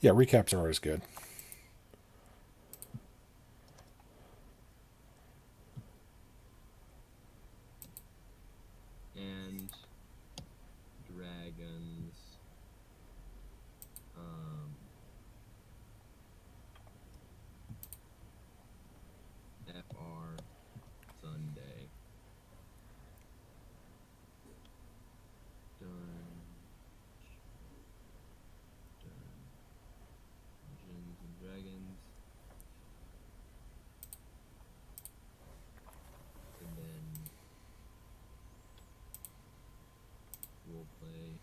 Yeah, recaps are always good. And dragons. Um, FR Sunday. Dun, Dungeons and Dragons. And then roleplay.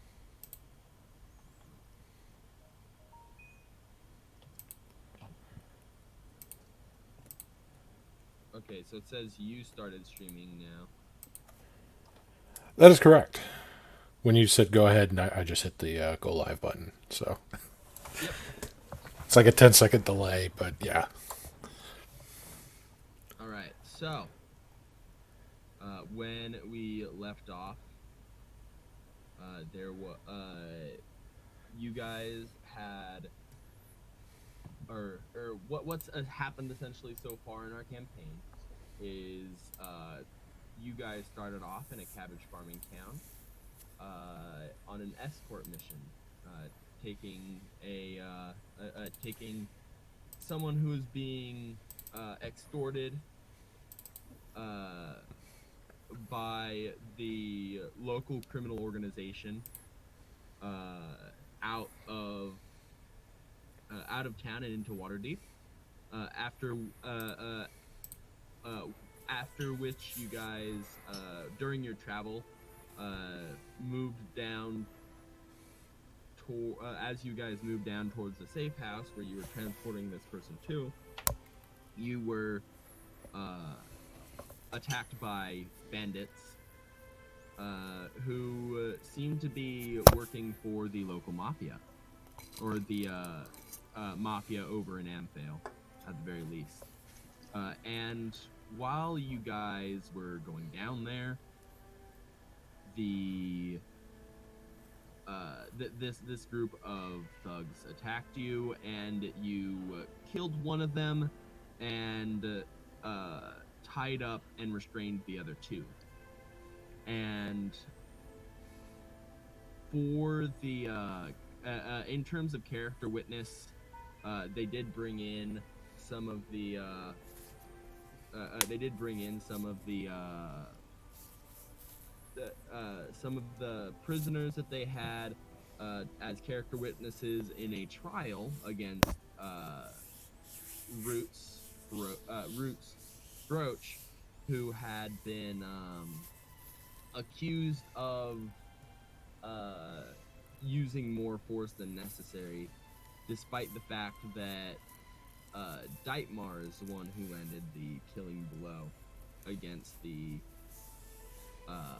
Okay, so it says you started streaming now. That is correct. When you said go ahead, and I just hit the go live button. So Yep. it's like a 10-second delay, but yeah. All right. So, when we left off, there was you guys had or what's happened essentially so far in our campaign is you guys started off in a cabbage farming town on an escort mission, uh, taking taking someone who is being extorted uh, by the local criminal organization uh, out of out of town and into Waterdeep. Uh, after uh, uh, uh, After which you guys during your travel moved down to as you guys moved down towards the safe house where you were transporting this person to, you were uh, attacked by bandits who seemed to be working for the local mafia or the mafia over in Amphale at the very least. And while you guys were going down there, the this group of thugs attacked you, and you killed one of them, and tied up and restrained the other two. And for the in terms of character witness, they did bring in some of the they did bring in some of the prisoners that they had as character witnesses in a trial against Roots Broach, who had been accused of uh, using more force than necessary, despite the fact that Deitmar is the one who landed the killing blow against the uh,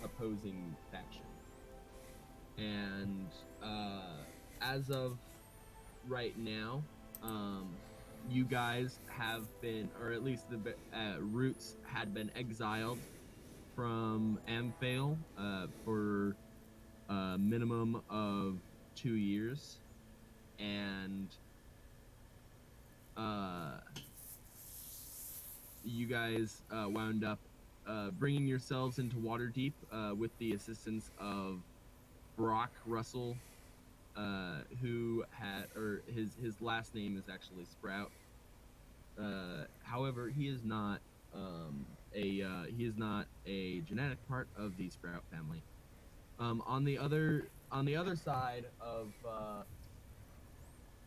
opposing faction. And as of right now, um, you guys have been, or at least the Roots had been exiled from Amphale for a minimum of 2 years, and uh, you guys wound up bringing yourselves into Waterdeep with the assistance of Brock Russell, who had, or his last name is actually Sprout. However, he is not a genetic part of the Sprout family. On the other side of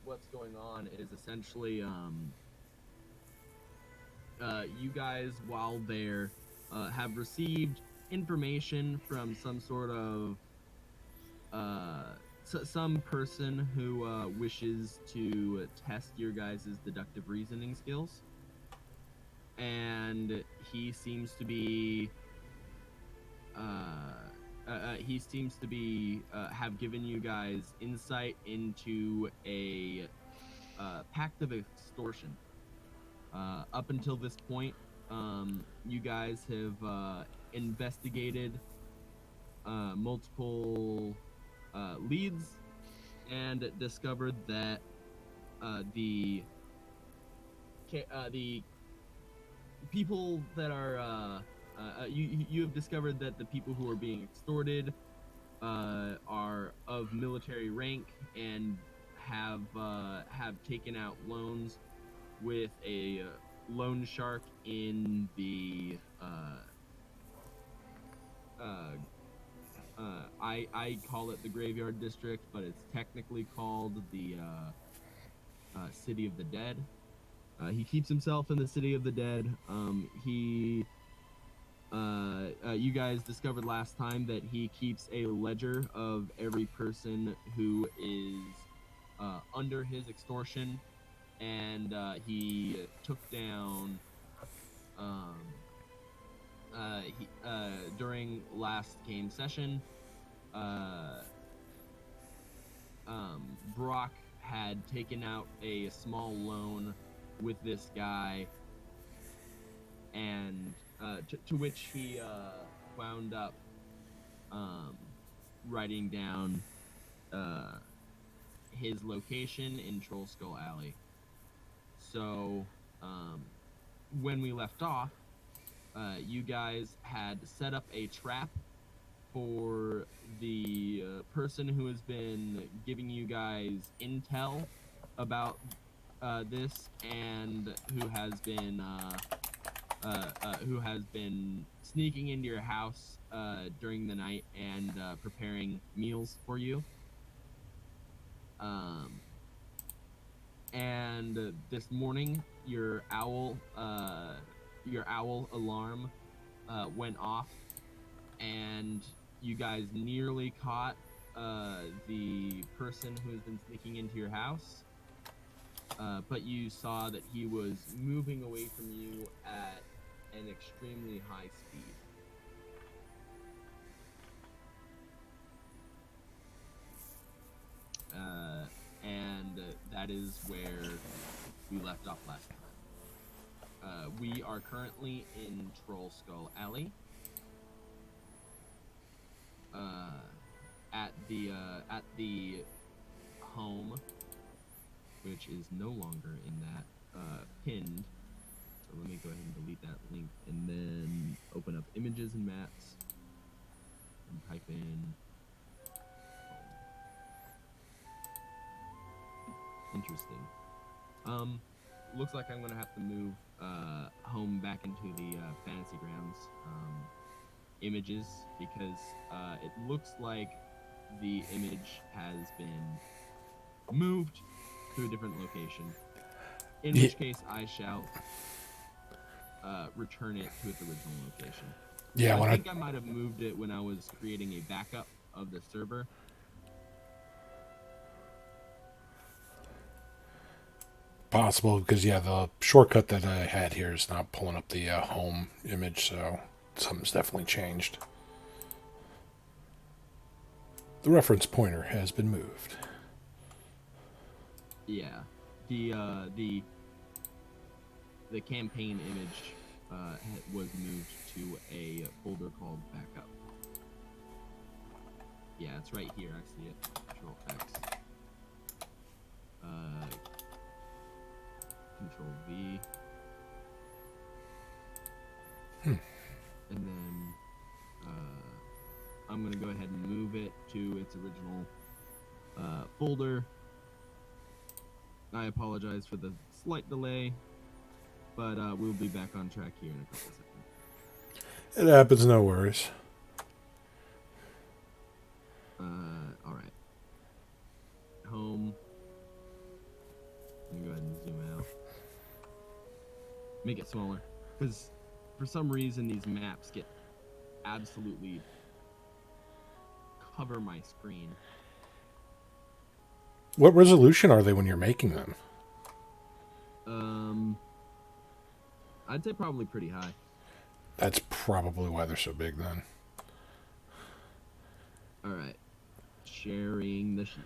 what's going on is essentially you guys, while there, have received information from some sort of some person who wishes to test your guys' deductive reasoning skills, and uh, he seems to be have given you guys insight into a pact of extortion. Up until this point, you guys have investigated multiple leads and discovered that the the people that are you have discovered that the people who are being extorted are of military rank and have taken out loans with a loan shark in the I call it the Graveyard District, but it's technically called the City of the Dead. He keeps himself in the City of the Dead. You guys discovered last time that he keeps a ledger of every person who is under his extortion, and he took down during last game session. Brock had taken out a small loan with this guy, and to which he wound up writing down his location in Troll Skull Alley. So when we left off, you guys had set up a trap for the person who has been giving you guys intel about this, and who has been sneaking into your house during the night and preparing meals for you. And this morning, your owl alarm went off, and you guys nearly caught the person who has been sneaking into your house. But you saw that he was moving away from you at an extremely high speed. And that is where we left off last time. We are currently in Troll Skull Alley. At the home, which is no longer in that pinned. So let me go ahead and delete that link, and then open up images and maps and type in interesting. Looks like I'm gonna have to move home back into the Fantasy Grounds images, because it looks like the image has been moved to a different location, in which case I shall return it to its original location. Yeah, I think I might have moved it when I was creating a backup of the server. Possible, because the shortcut that I had here is not pulling up the home image, so something's definitely changed. The reference pointer has been moved. Yeah, the campaign image was moved to a folder called backup. Yeah, it's right here. I see it. Control X. Control V. And then I'm gonna go ahead and move it to its original folder. I apologize for the slight delay, but we'll be back on track here in a couple seconds. It happens, no worries. All right. Home. Let me go ahead and zoom out. Make it smaller, because for some reason these maps get absolutely cover my screen. What resolution are they when you're making them? I'd say probably pretty high. That's probably why they're so big then. All right. Sharing the sheet.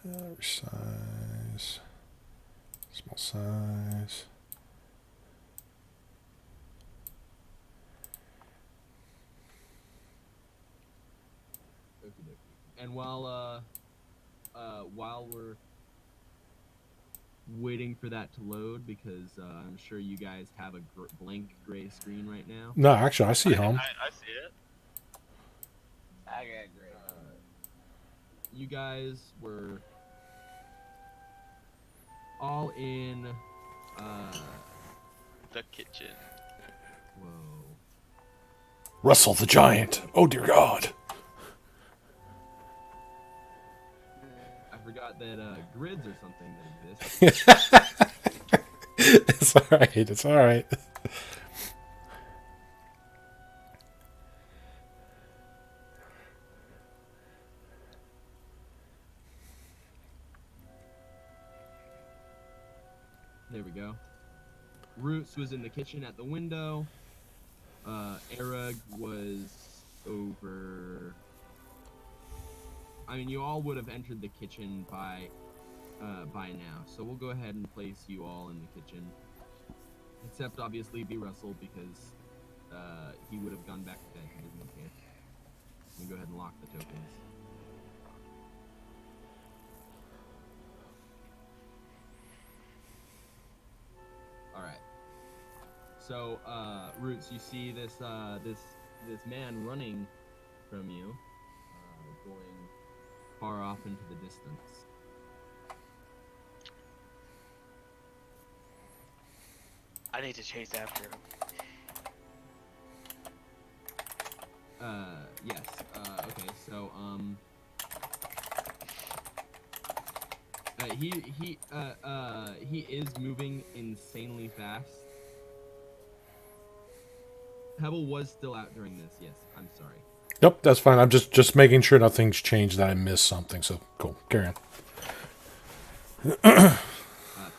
Resize. Small size. dokie. And while we're waiting for that to load, because I'm sure you guys have a blank gray screen right now. No, actually, I see home. I see it. Okay, great. You guys were all in. The kitchen. Whoa. Russell the Giant. Oh, dear God. I forgot that grids are something that exists. It's all right. It's all right. There we go. Roots was in the kitchen at the window. Erug was over. I mean, you all would have entered the kitchen by now. So we'll go ahead and place you all in the kitchen. Except obviously B. Russell, because he would have gone back to bed. He doesn't care. Let me go ahead and lock the tokens. Alright. So, Roots, you see this man running from you, going far off into the distance. I need to chase after him. Yes. Okay. So, he is moving insanely fast. Pebble was still out during this. Yes. I'm sorry. Nope, that's fine. I'm just making sure nothing's changed, that I missed something. So, cool. Carry on.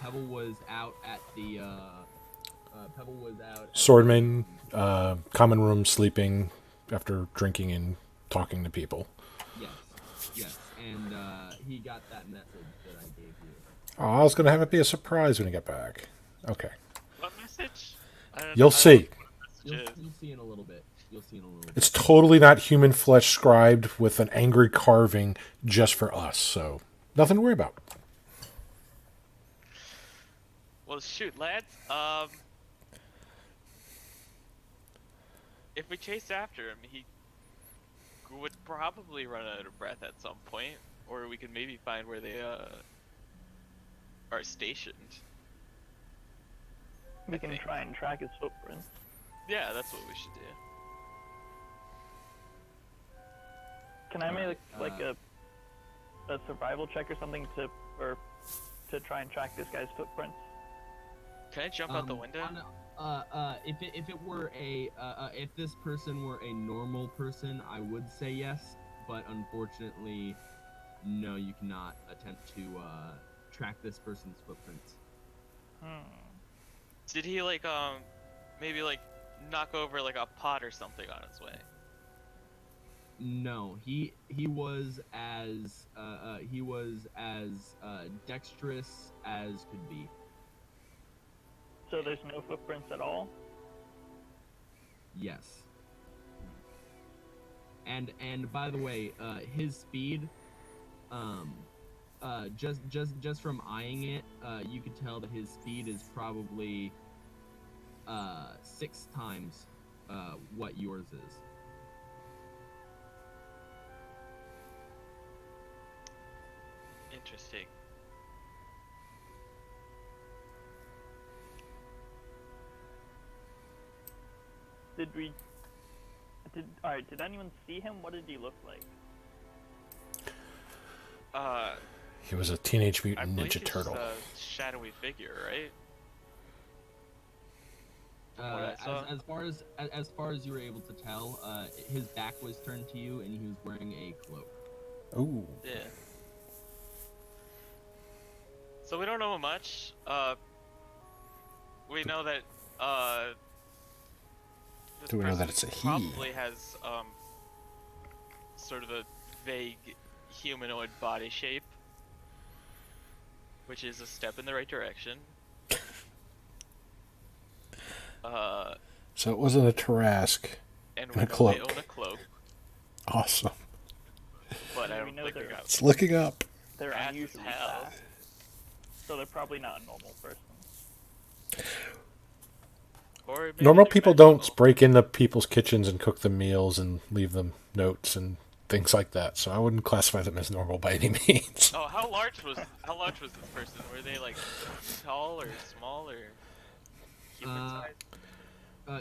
Pebble was out at the. Pebble was out. Swordman, common room, sleeping after drinking and talking to people. Yes. Yes. And he got that message that I gave you. Oh, I was going to have it be a surprise when he got back. Okay. What message? You'll see. You'll see in a little bit. You'll see in a little bit. It's totally not human flesh scribed with an angry carving just for us, so nothing to worry about. Well, shoot, lads. If we chase after him, he would probably run out of breath at some point, or we could maybe find where they are stationed. We can try and track his footprints. Yeah, that's what we should do. Can I make like a survival check or something to try and track this guy's footprints? Can I jump out the window? If it were if this person were a normal person, I would say yes, but unfortunately, no, you cannot attempt to track this person's footprints. Did he like maybe like knock over like a pot or something on his way? No, he was as dexterous as could be. So there's no footprints at all? Yes. And by the way, his speed, just from eyeing it, you could tell that his speed is probably 6 times what yours is. Interesting. Did anyone see him? What did he look like? He was a Teenage I Mutant believe Ninja he's Turtle. just a shadowy figure, right? What I saw? As far as you were able to tell, his back was turned to you, and he was wearing a cloak. Ooh. Yeah. So we don't know much. We know that this Do we know that person it's a he? probably has sort of a vague humanoid body shape, which is a step in the right direction. So it wasn't a Tarask. And And a we know cloak. they own a cloak. Awesome. but I we don't know think we they're got It's looking up. they're fast as unusually hell. fast, so they're probably not a normal person. Or maybe Normal they're people don't magical. break into people's kitchens and cook them meals and leave them notes and things like that. So I wouldn't classify them as normal by any means. Oh, how large was this person? Were they like tall or small or human size?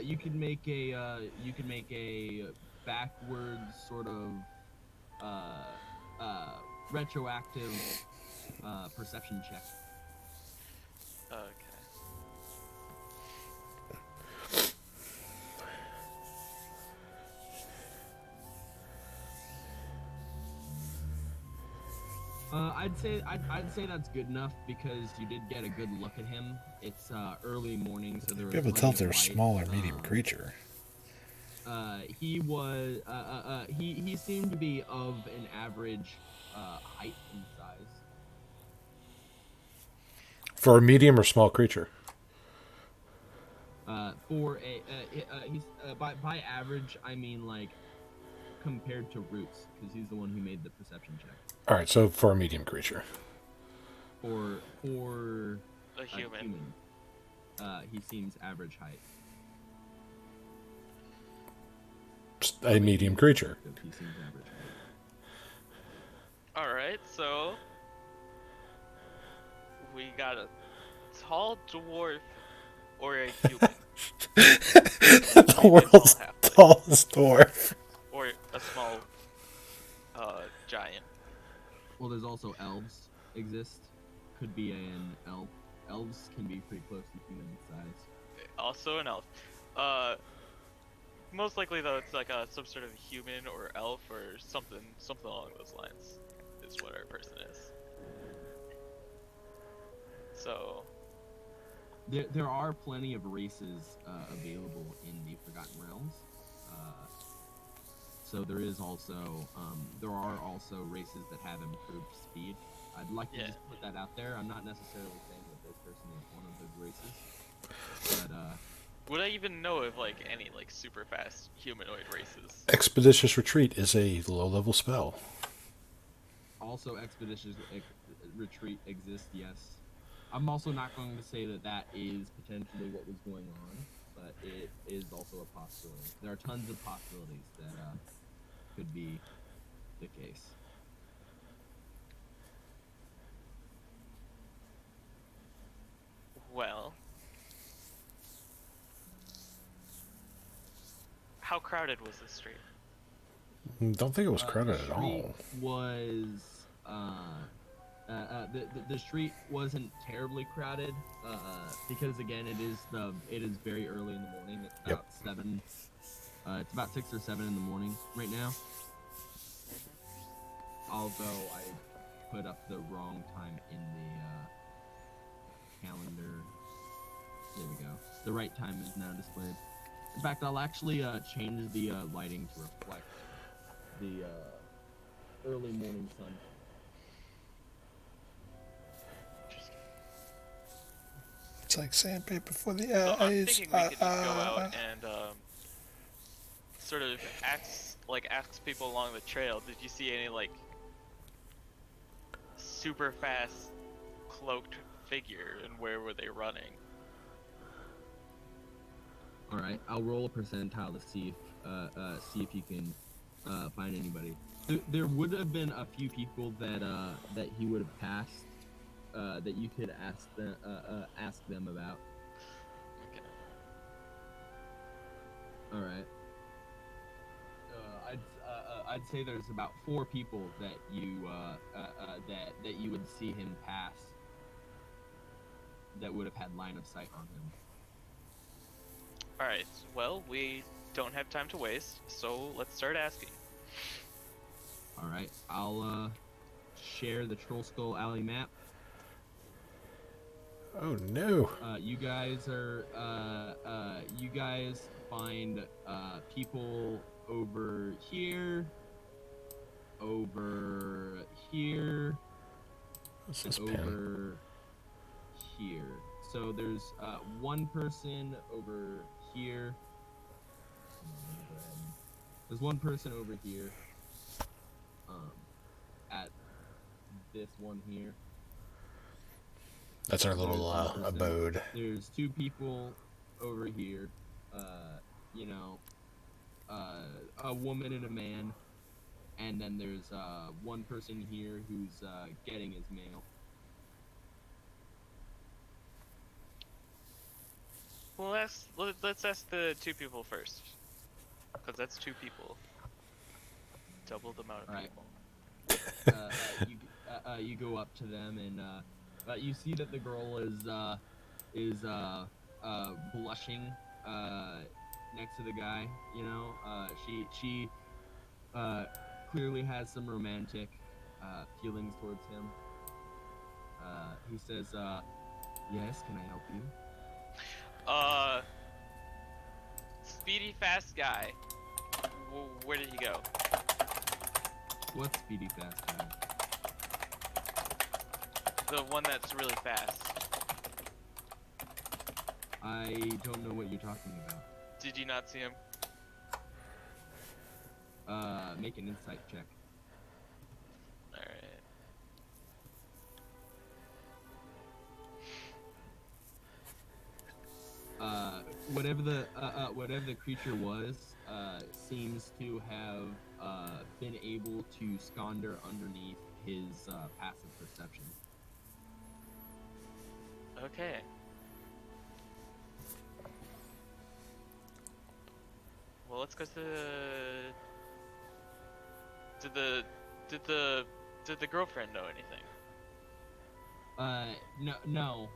You could make a backwards sort of retroactive perception check. Okay. I'd say that's good enough because you did get a good look at him. It's early morning, so there was Be able to plenty tell if of they're light. small or medium creature. He was he seemed to be of an average height and size. For a medium or small creature. For a he's by average I mean like compared to Roots because he's the one who made the perception check. All right, so for a medium creature. For A human. he seems average height. A medium creature. He seems average height. Alright, so we got a tall dwarf or a human. The world's tallest dwarf. Or a small giant. Well, there's also elves exist. Could be an elf. Elves can be pretty close to human size. Also an elf. Most likely though it's like some sort of human or elf or something along those lines is what our person is. So There are plenty of races available in the Forgotten Realms. So there is also there are also races that have improved speed. I'd like to Yeah. just put that out there. I'm not necessarily saying that this person is one of those races, but would I even know of like any like super fast humanoid races? Expeditious Retreat is a low-level spell. also expeditious retreat exists. Yes, I'm also not going to say that that is potentially what was going on, but it is also a possibility. There are tons of possibilities that could be the case. Well, how crowded was this street? Don't think it was crowded The at all. street was the street wasn't terribly crowded because again it is very early in the morning. It's about 7. It's about 6 or 7 in the morning right now. Although I put up the wrong time in the calendar. There we go. The right time is now displayed. In fact, I'll actually change the lighting to reflect the early morning sun. It's like sandpaper for the So I'm eyes. thinking we could just go out and sort of ask people along the trail. Did you see any like super fast cloaked figure, and where were they running? All right, I'll roll a percentile to see if you can find anybody. There would have been a few people that he would have passed that you could ask them about. Okay. All right. I'd say there's about 4 people that you that you would see him pass that would have had line of sight on him. Alright, well, we don't have time to waste, so let's start asking. All right, I'll share the Troll Skull Alley map. Oh no. You guys find people over here, What's and this pin? over here. So there's one person over here. There's one person over here. this one here. That's our little There's one person. abode. There's two people over here. You know, a woman and a man, and then there's one person here who's getting his mail. Well, let's ask the two people first, because that's two people. Double the amount of Alright. people. You go up to them and you see that the girl is blushing next to the guy. You know, she clearly has some romantic feelings towards him. He says, "Yes, can I help you?" Speedy fast guy. Where did he go? What's speedy fast guy? The one that's really fast. I don't know what you're talking about. Did you not see him? Make an insight check. Alright. Whatever the creature was, seems to have been able to squander underneath his passive perception. Okay. Well, let's go to did the girlfriend know anything? No.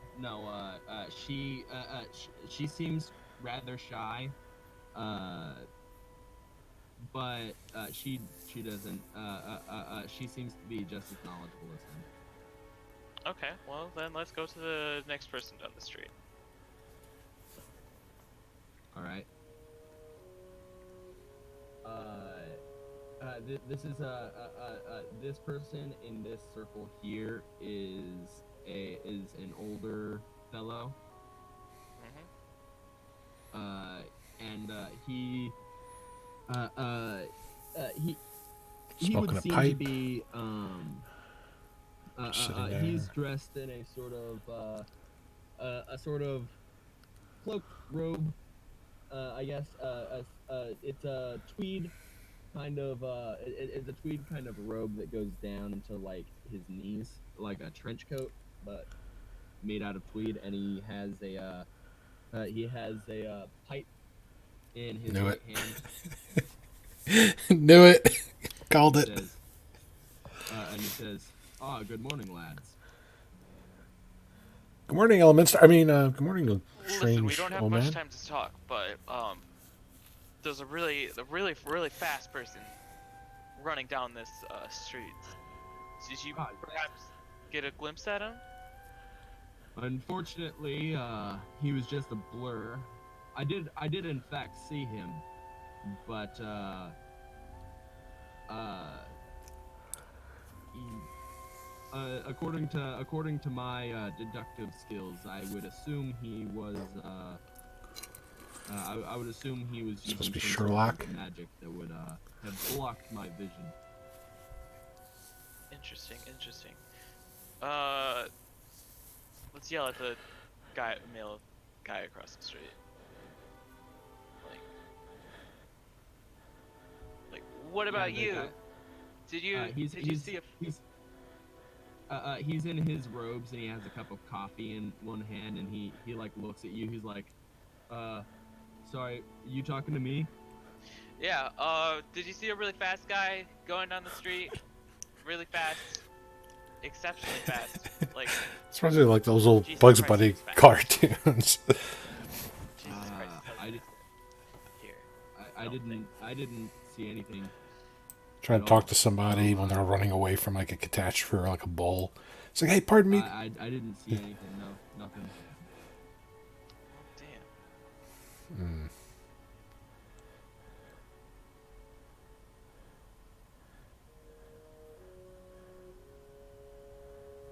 She seems rather shy. But she doesn't. She seems to be just as knowledgeable as him. Okay, well then let's go to the next person down the street. All right. This is this person in this circle here is an older fellow. Mm-hmm. And he Smoking would a seem pipe. to be Sitting there. he's dressed in a sort of cloak robe. I guess it's a tweed kind of it's a tweed kind of robe that goes down to like his knees, like a trench coat, but made out of tweed. And he has a pipe in his Knew right it. hand. Knew it. Called it. Says, and he says, "Ah, good morning, lads." Good morning, Elements. I mean, good morning, strange Listen, we don't have old much man. time to talk, but there's a really fast person running down this street. Did you Ah, perhaps get a glimpse at him? Unfortunately, he was just a blur. I did in fact see him, but according to my deductive skills, I would assume he was I would assume he was Supposed to using be some sort of Sherlock? magic that would have blocked my vision. Interesting. Let's yell at the male guy across the street. Like, what about Yeah, the you? guy- Did you see a? He's in his robes and he has a cup of coffee in one hand and he like looks at you. He's like, sorry, you talking to me? Yeah. Did you see a really fast guy going down the street? Really fast. Exceptionally fast. Like, It's probably like those old Jesus Bugs Christ, Bunny he's fast. cartoons. Jesus Christ. Here. I didn't see anything. Trying to talk to somebody when they're running away from like a catastrophe or like a bull. It's like, hey, pardon me. I didn't see anything. No, nothing. Damn. Mm.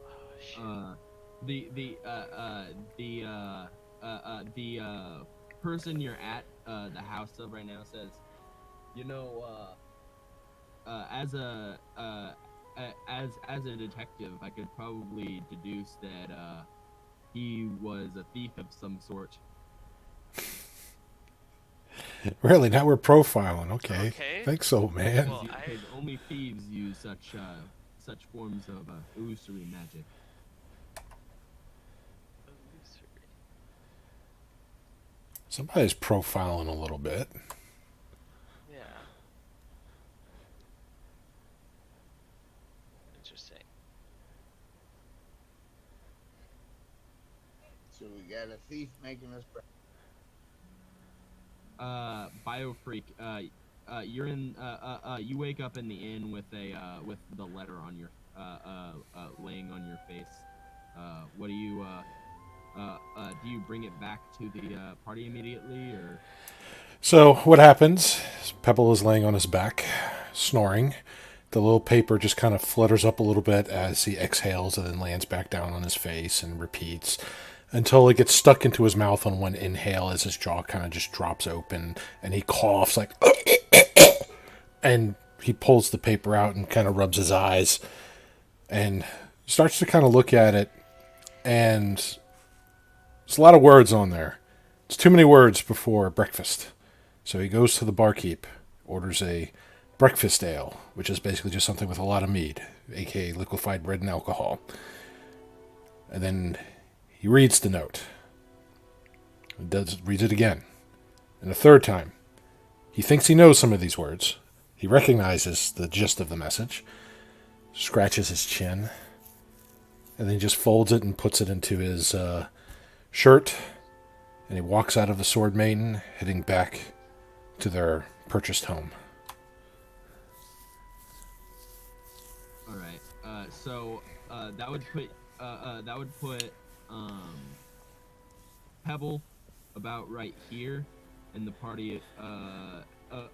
Oh, shit. The person you're at the house of right now says, you know, as a detective, I could probably deduce that he was a thief of some sort. Really? Now we're profiling. Okay. Okay. Think so, man. Well, Because only thieves use such forms of illusory magic. Illusory. Somebody's profiling a little bit. Yeah. Interesting. So we got a thief making us. Biofreak, you're in. You wake up in the inn with with the letter on your laying on your face. What do you do? You bring it back to the party immediately, or? So what happens? Pebble is laying on his back, snoring. The little paper just kind of flutters up a little bit as he exhales and then lands back down on his face and repeats until it gets stuck into his mouth on one inhale as his jaw kind of just drops open and he coughs like and he pulls the paper out and kind of rubs his eyes and starts to kind of look at it, and there's a lot of words on there. It's too many words before breakfast. So he goes to the barkeep, orders a breakfast ale, which is basically just something with a lot of mead, aka liquefied bread and alcohol. And then he reads the note. Reads it again. And a third time. He thinks he knows some of these words. He recognizes the gist of the message. Scratches his chin. And then he just folds it and puts it into his shirt. And he walks out of the Sword Maiden, heading back to their purchased home. All right. So that would put Pebble about right here, and the party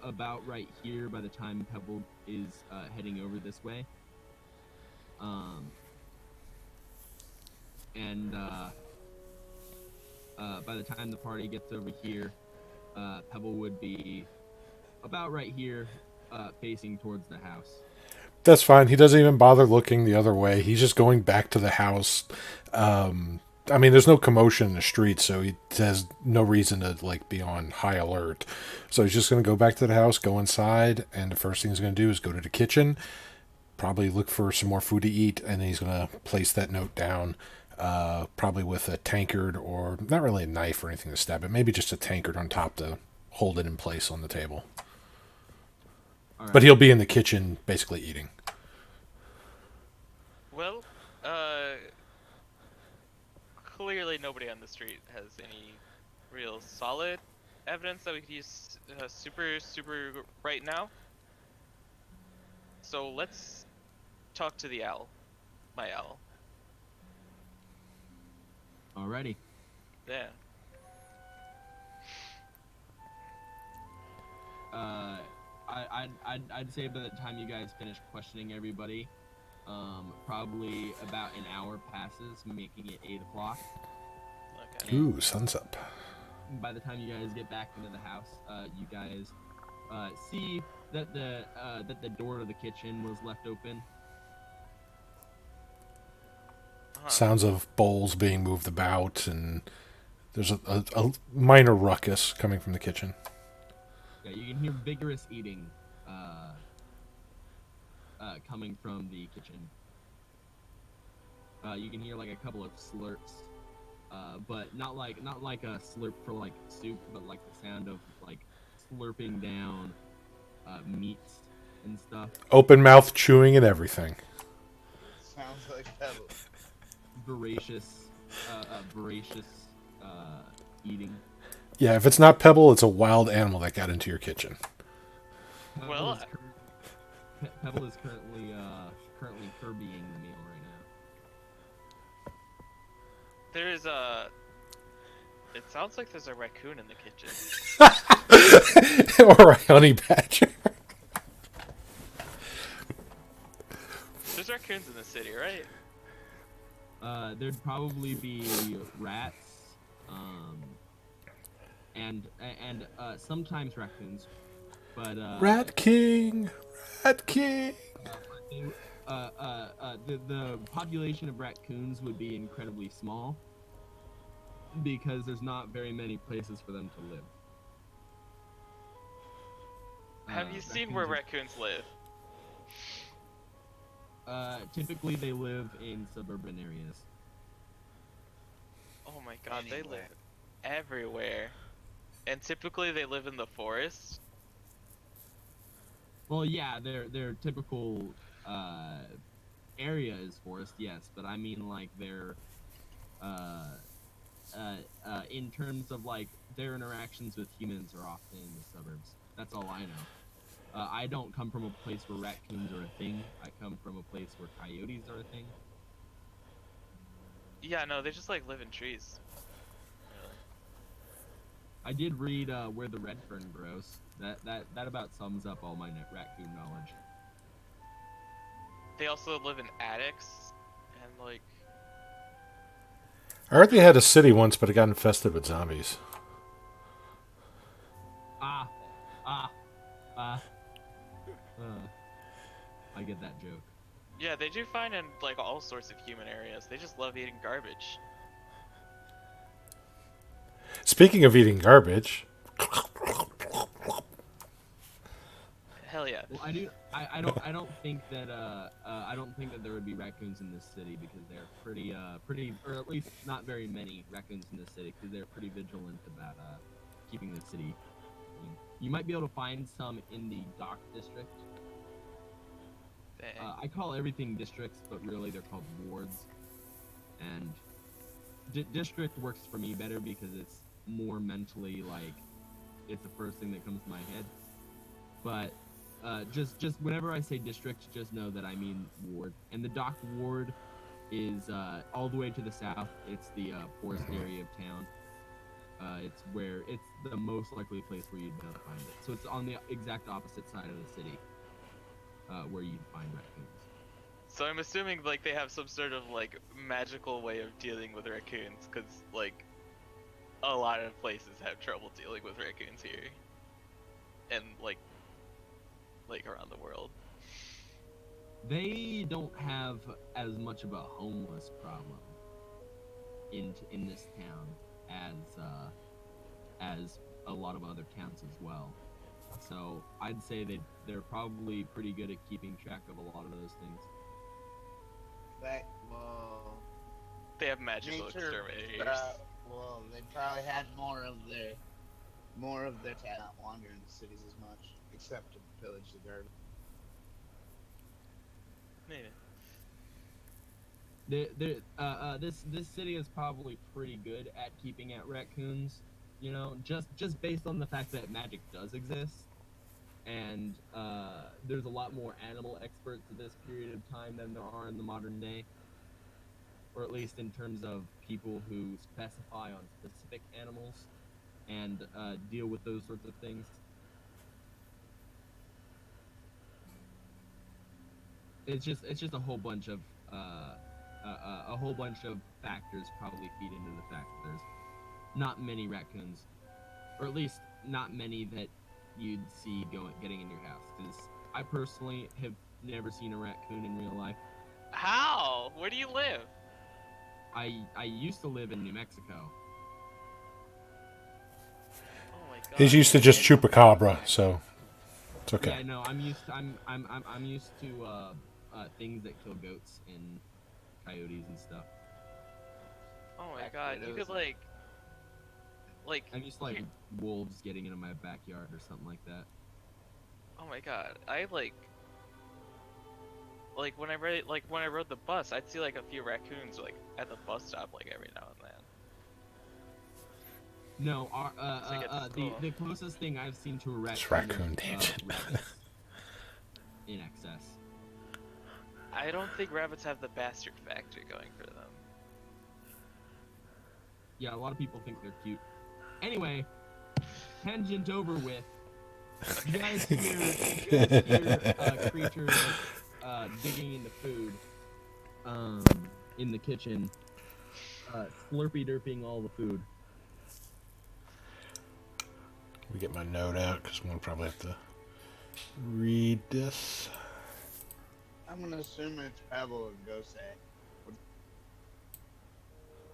about right here by the time Pebble is heading over this way. And by the time the party gets over here, Pebble would be about right here, facing towards the house. That's fine. He doesn't even bother looking the other way. He's just going back to the house. I mean, there's no commotion in the street, so he has no reason to be on high alert. So he's just going to go back to the house, go inside, and the first thing he's going to do is go to the kitchen, probably look for some more food to eat, and then he's going to place that note down, probably with a tankard, or not really a knife or anything to stab it, maybe just a tankard on top to hold it in place on the table. All But he'll be in the kitchen basically eating. Well, clearly nobody on the street has any real solid evidence that we could use super right now. So let's talk to the owl. My owl. Alrighty. Yeah. I'd say by the time you guys finish questioning everybody, probably about an hour passes, making it 8 o'clock. Okay. Ooh, sun's up. By the time you guys get back into the house, you guys see that the door to the kitchen was left open. Sounds of bowls being moved about, and there's a minor ruckus coming from the kitchen. Yeah, you can hear vigorous eating coming from the kitchen. You can hear like a couple of slurps, but not like a slurp for like soup, but like the sound of like slurping down meats and stuff. Open mouth chewing and everything. Sounds like Pebble. Voracious eating. Yeah, if it's not Pebble, it's a wild animal that got into your kitchen. Well, Pebble is currently Kirbying the meal right now. There's it sounds like there's a raccoon in the kitchen. Or a honey badger. There's raccoons in the city, right? There'd probably be rats, and sometimes raccoons, but Rat King! Rat King! the population of raccoons would be incredibly small because there's not very many places for them to live. Have you seen where raccoons live? Typically they live in suburban areas. Oh my god, they Anywhere. live everywhere. And typically they live in the forest. Well, yeah, their typical area is forest, yes, but I mean like their in terms of like their interactions with humans are often in the suburbs. That's all I know. I don't come from a place where raccoons are a thing. I come from a place where coyotes are a thing. Yeah, no, they just like live in trees. Really. I did read Where the Red Fern Grows. That about sums up all my raccoon knowledge. They also live in attics and like I heard they had a city once, but it got infested with zombies. I get that joke. yeah, they do find in like all sorts of human areas. They just love eating garbage. Speaking of eating garbage, Hell yeah. Well, I don't think that I don't think that there would be raccoons in this city because they're pretty or at least not very many raccoons in this city because they're pretty vigilant about keeping the city clean. You might be able to find some in the dock district. Dang. I call everything districts, but really they're called wards. And district works for me better because it's more mentally like it's the first thing that comes to my head. But just whenever I say district, just know that I mean ward. And the dock ward is all the way to the south. It's the forest area of town. It's the most likely place where you'd be able to find it. So it's on the exact opposite side of the city where you'd find raccoons. So I'm assuming like they have some sort of like magical way of dealing with raccoons, because like a lot of places have trouble dealing with raccoons here, and like around the world. They don't have as much of a homeless problem in this town as a lot of other towns as well. So I'd say that they're probably pretty good at keeping track of a lot of those things. Well, They have magical nature. exterminators. Well, they probably had more of their talent wander in the cities as much, except to pillage the garbage. Maybe. This city is probably pretty good at keeping out raccoons, you know, just based on the fact that magic does exist, and there's a lot more animal experts at this period of time than there are in the modern day, or at least in terms of people who specify on specific animals and deal with those sorts of things. It's just a whole bunch of factors probably feed into the fact that there's not many raccoons, or at least not many that you'd see getting in your house. Because I personally have never seen a raccoon in real life. How? Where do you live? I used to live in New Mexico. Oh my god. he's used to just chupacabra, so it's okay. Yeah, no, I'm used to things that kill goats and coyotes and stuff. Oh my Back god, you windows. could like I'm used to like wolves getting into my backyard or something like that. oh my god, I like when I rode the bus, I'd see like a few raccoons like at the bus stop like every now and then. No, our like at school. the closest thing I've seen to a raccoon, It's raccoon is, tangent. rabbits in excess. I don't think rabbits have the bastard factor going for them. Yeah, a lot of people think they're cute. Anyway, tangent over with. You guys hear creatures digging into food in the kitchen, slurpy derping all the food. Let me get my note out because I'm going to probably have to read this. I'm gonna assume it's Pebble and Gose.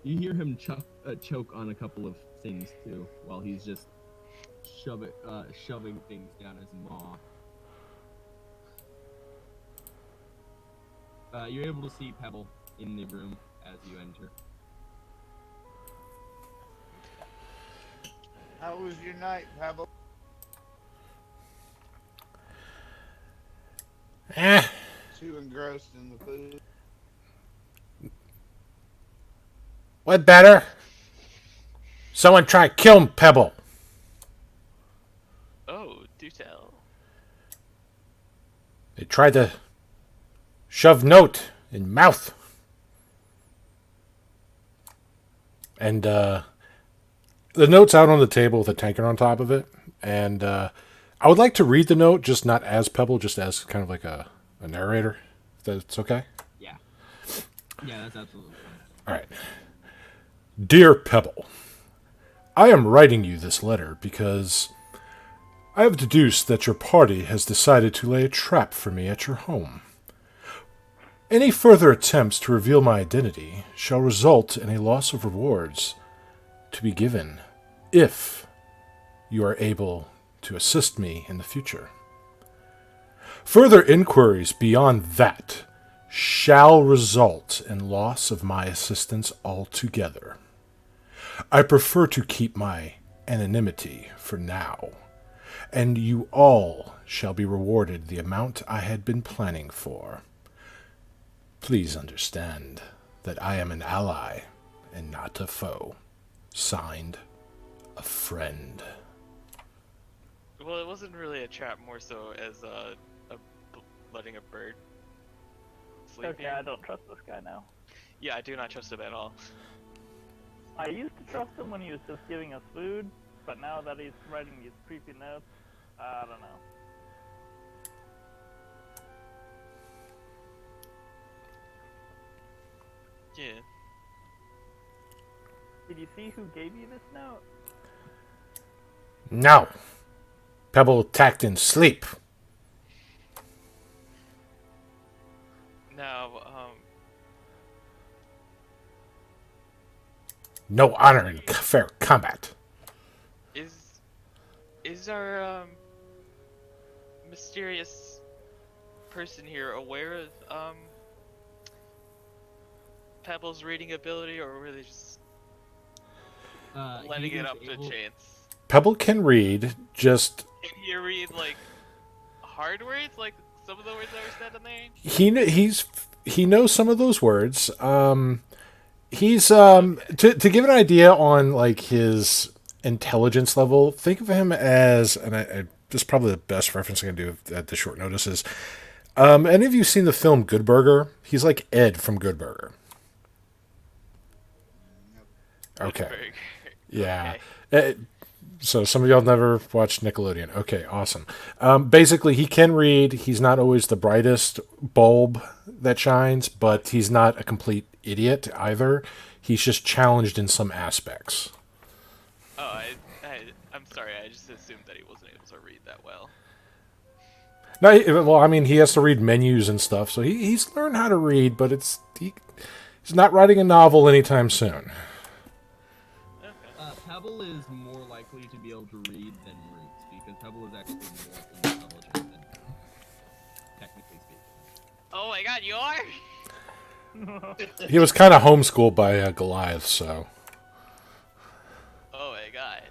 You hear him choke on a couple of things too, while he's just shoving things down his maw. You're able to see Pebble in the room as you enter. How was your night, Pebble? Too engrossed in the food. What better? Someone try to kill Pebble. Oh, do tell. They tried to shove note in mouth. And the note's out on the table with a tankard on top of it. And I would like to read the note, just not as Pebble, just as kind of like a narrator. If that's okay? Yeah. Yeah, that's absolutely fine. All right. Dear Pebble, I am writing you this letter because I have deduced that your party has decided to lay a trap for me at your home. Any further attempts to reveal my identity shall result in a loss of rewards to be given if you are able to assist me in the future. Further inquiries beyond that shall result in loss of my assistance altogether. I prefer to keep my anonymity for now, and you all shall be rewarded the amount I had been planning for. Please understand that I am an ally and not a foe. Signed, a friend. Well, it wasn't really a trap, more so as letting a bird sleep Okay, here. I don't trust this guy now. Yeah, I do not trust him at all. I used to trust him when he was just giving us food, but now that he's writing these creepy notes, I don't know. Yeah. Did you see who gave you this note? No. Pebble attacked in sleep. Now, No honor in fair combat. is our mysterious person here aware of Pebble's reading ability, or were they just letting He it is up to able- chance? Pebble can read, just Can you read like hard words, like some of the words that were said in there? he knows some of those words. He's to give an idea on like his intelligence level. Think of him as, and I this is probably the best reference I can do at the short notice is. Any of you seen the film Good Burger? He's like Ed from Good Burger. Okay. Pittsburgh. Yeah. Okay. So some of y'all never watched Nickelodeon. Okay, awesome. Basically, he can read. He's not always the brightest bulb that shines, but he's not a complete idiot either. He's just challenged in some aspects. Oh, I'm sorry. I just assumed that he wasn't able to read that well. No, well, I mean, he has to read menus and stuff, so he's learned how to read, but he's not writing a novel anytime soon. Okay. Pebble is more likely to be able to read than Roots, because Pebble is actually more intelligent than technically speaking. Oh my God, you are? He was kind of homeschooled by Goliath, so. Oh my God.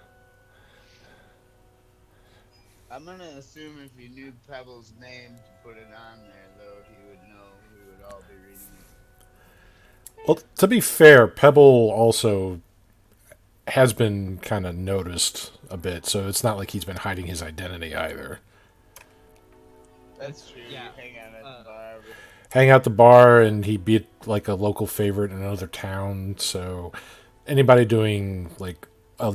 I'm gonna assume if he knew Pebble's name to put it on there, though, he would know we would all be reading it. Well, to be fair, Pebble also has been kind of noticed a bit, so it's not like he's been hiding his identity either. That's true. Yeah, You hang out at the bar. Hang out the bar, and he'd be like a local favorite in another town, so anybody doing like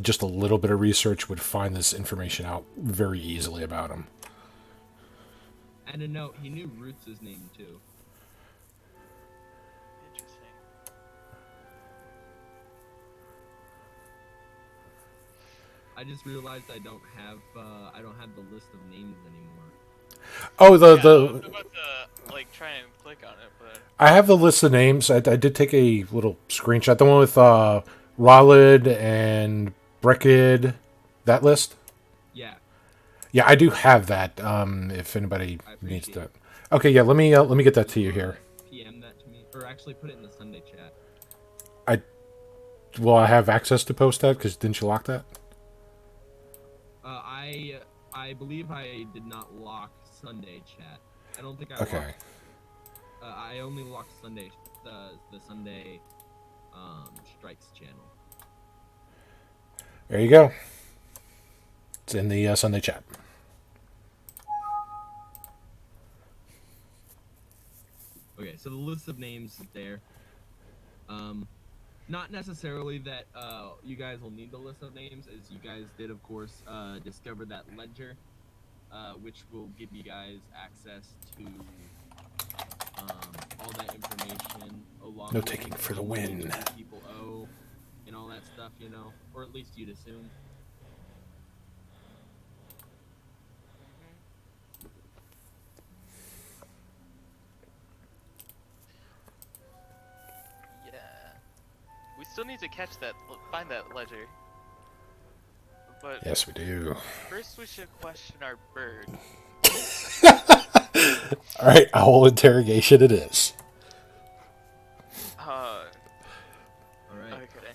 just a little bit of research would find this information out very easily about him. And a note, he knew Roots' name too. Interesting. I just realized I don't have the list of names anymore. Oh, Yeah, I was about to like try and click on it, but I have the list of names. I did take a little screenshot. The one with Ralid and Breckid, that list. Yeah, Yeah, I do have that. If anybody I needs appreciate that. Okay, yeah. Let me get that to you here. PM that to me, or actually put it in the Sunday chat. Will I have access to post that? Because didn't you lock that? I believe I did not lock Sunday chat. I don't think I Okay. locked. I only locked Sunday, the Sunday, strikes channel. There you go. It's in the Sunday chat. Okay, so the list of names is there. Not necessarily that you guys will need the list of names, as you guys did, of course, discover that ledger, which will give you guys access to all that information along No with taking for the how much win. people owe and all that stuff, you know, or at least you'd assume. yeah, we still need to find that ledger. But Yes, we do. first, we should question our bird. All right, owl interrogation it is. All right, Okay.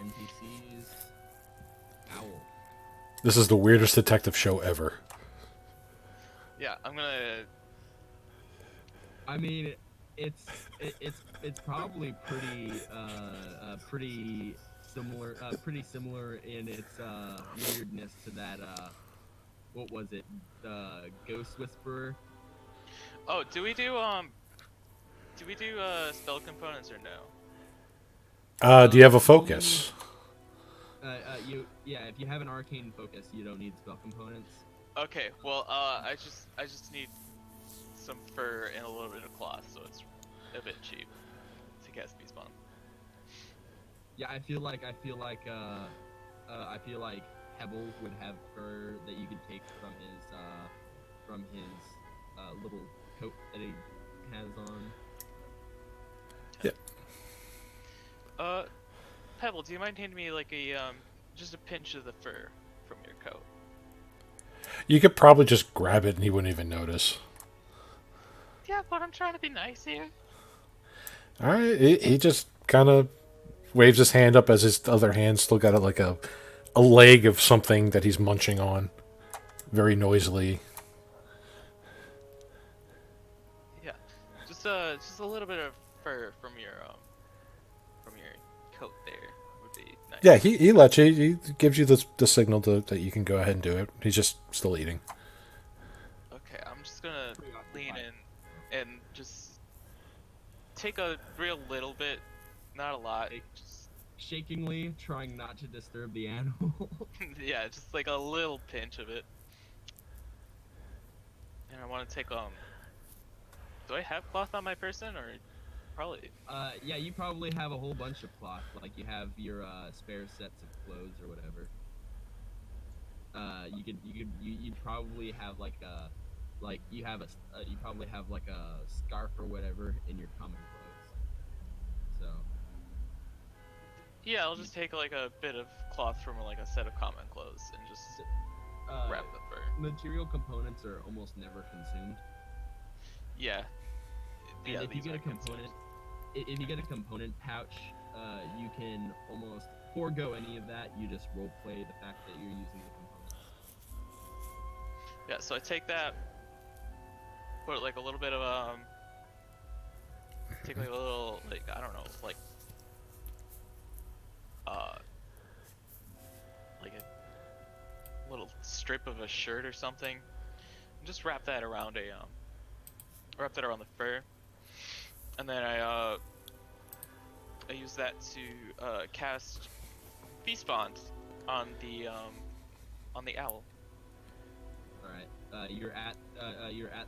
NPCs, owl. This is the weirdest detective show ever. Yeah, I'm gonna. I mean, it's probably pretty similar in its weirdness to that what was it, the Ghost Whisperer. Oh, do we do spell components or no? Do you have a focus? If you have an arcane focus, you don't need spell components. Okay, well, I just need some fur and a little bit of cloth, so it's a bit cheap to cast Beastbomb. Yeah, I feel like Pebble would have fur that you could take from his little coat that he has on. Pebble, do you mind handing me like a just a pinch of the fur from your coat? You could probably just grab it and he wouldn't even notice. Yeah, but I'm trying to be nice here. All right, he just kind of waves his hand up as his other hand still got like a leg of something that he's munching on, very noisily. Yeah, just a little bit of fur from your coat there would be nice. Yeah, he lets you. He gives you the signal that you can go ahead and do it. He's just still eating. Okay, I'm just gonna lean in and just take a real little bit, not a lot. Just Shakingly, trying not to disturb the animal. yeah, just like a little pinch of it. And I want to take Do I have cloth on my person or probably? Yeah, you probably have a whole bunch of cloth. Like you have your spare sets of clothes or whatever. You'd probably have like a, you probably have like a scarf or whatever in your common clothes. So. Yeah, I'll just take like a bit of cloth from like a set of common clothes and just wrap the fur. Material components are almost never consumed. Yeah. And Yeah, if you these get a are consumed. if you get a component pouch, you can almost forego any of that. You just roleplay the fact that you're using the component. Yeah, so I take that, put like a little bit of take like a little like I don't know like a little strip of a shirt or something, and just wrap that around the fur, and then I use that to cast Feast Bond on the owl. All right. You're at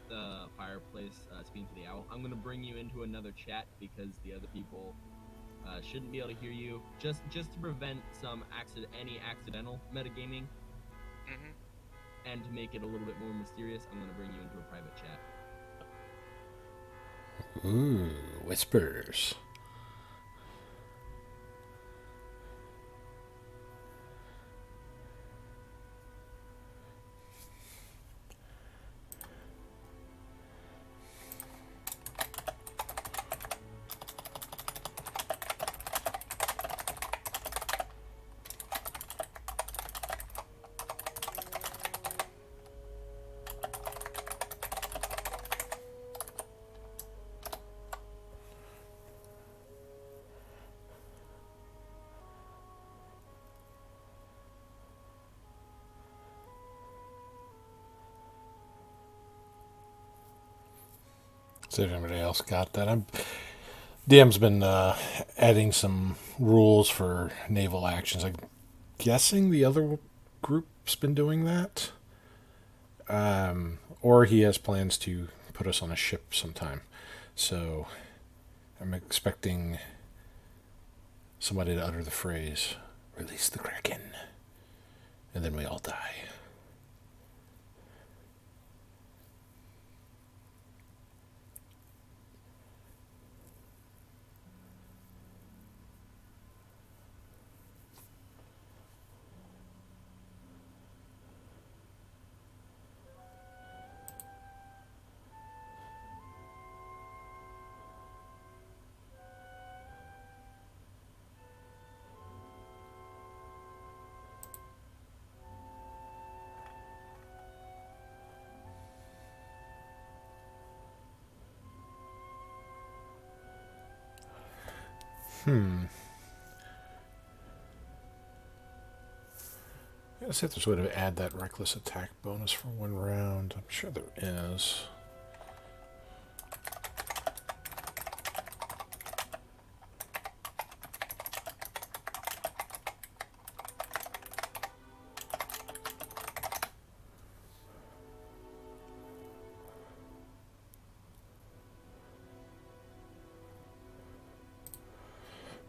the fireplace speaking to the owl. I'm gonna bring you into another chat because the other people shouldn't be able to hear you. Just to prevent any accidental metagaming, Mm-hmm. and to make it a little bit more mysterious, I'm gonna bring you into a private chat. Ooh, whispers. See if anybody else got that. DM's been adding some rules for naval actions. I'm guessing the other group's been doing that. Or he has plans to put us on a ship sometime. So I'm expecting somebody to utter the phrase, "Release the Kraken." And then we all die. Let's see if there's a way to add that reckless attack bonus for one round. I'm sure there is.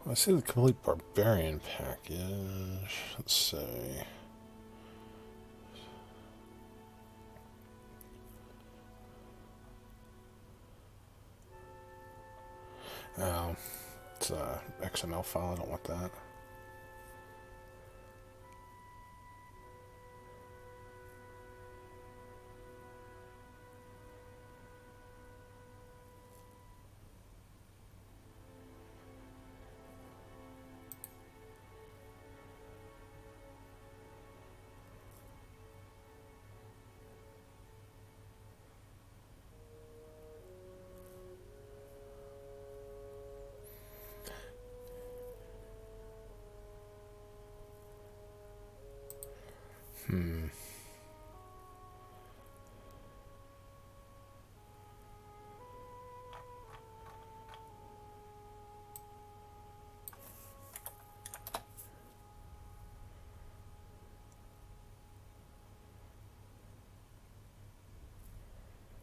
Well, I see the complete barbarian package. Let's see. Oh, it's a XML file. I don't want that.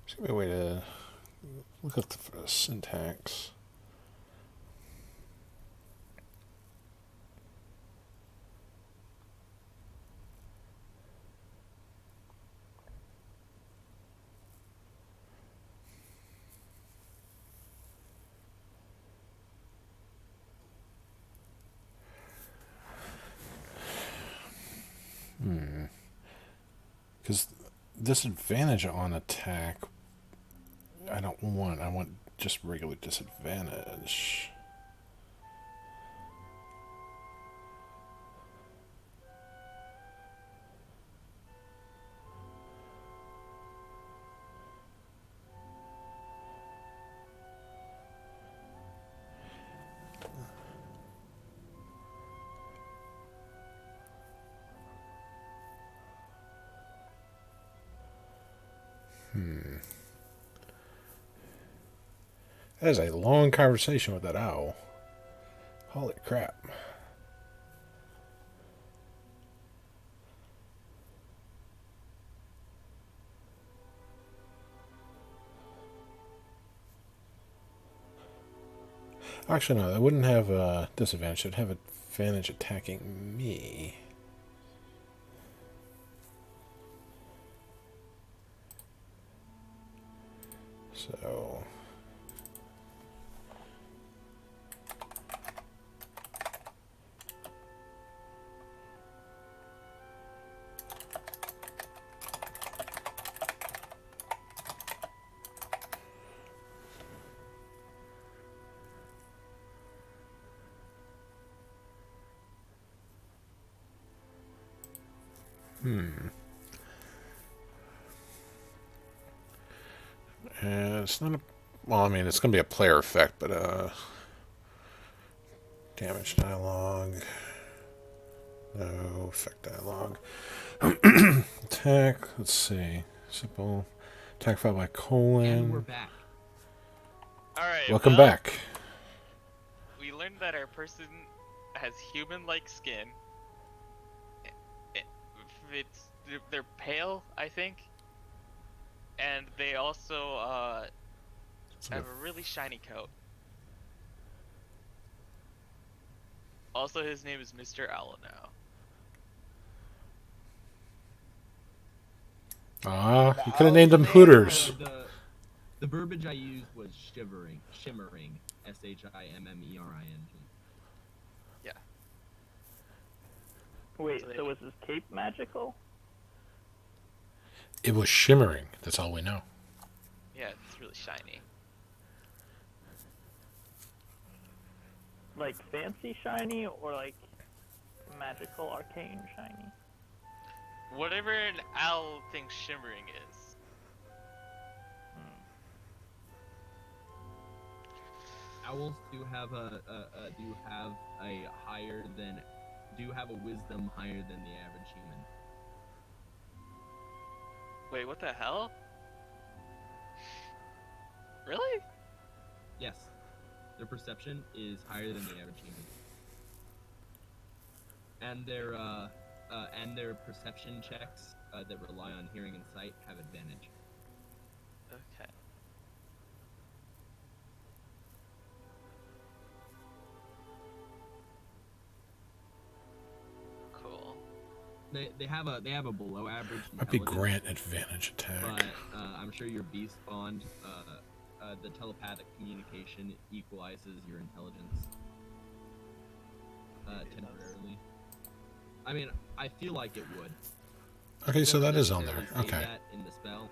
There's gonna be a way to look up the syntax. Because disadvantage on attack, I don't want. I want just regular disadvantage. That is a long conversation with that owl. Holy crap. Actually, no, I wouldn't have a disadvantage. I'd have advantage attacking me. So... It's not a. Well, I mean, it's going to be a player effect, but damage dialogue. No effect dialogue. Attack. Let's see. Simple. Attack followed by And we're colon. back. Alright, Welcome well, back. we learned that our person has human-like skin. They're pale, I think. And they also have a really shiny coat. Also, his name is Mr. Alano. You could have named him Hooters. The verbiage I used was shimmering, SHIMMERING. Yeah. Wait, So they- so was his cape magical? It was shimmering. That's all we know. Yeah, it's really shiny. Like fancy shiny or like magical arcane shiny? Whatever an owl thinks shimmering is. Owls do have a wisdom higher than the average human. Wait, what the hell? Really? Yes, their perception is higher than the average human, and their perception checks that rely on hearing and sight have advantage. Okay. Cool. They have a below average Might be intelligence, grant advantage attack. but I'm sure your beast bond, the telepathic communication equalizes your intelligence temporarily. I mean, I feel like it would. Okay, so that is on Doesn't there. necessarily say Okay. that in the spell,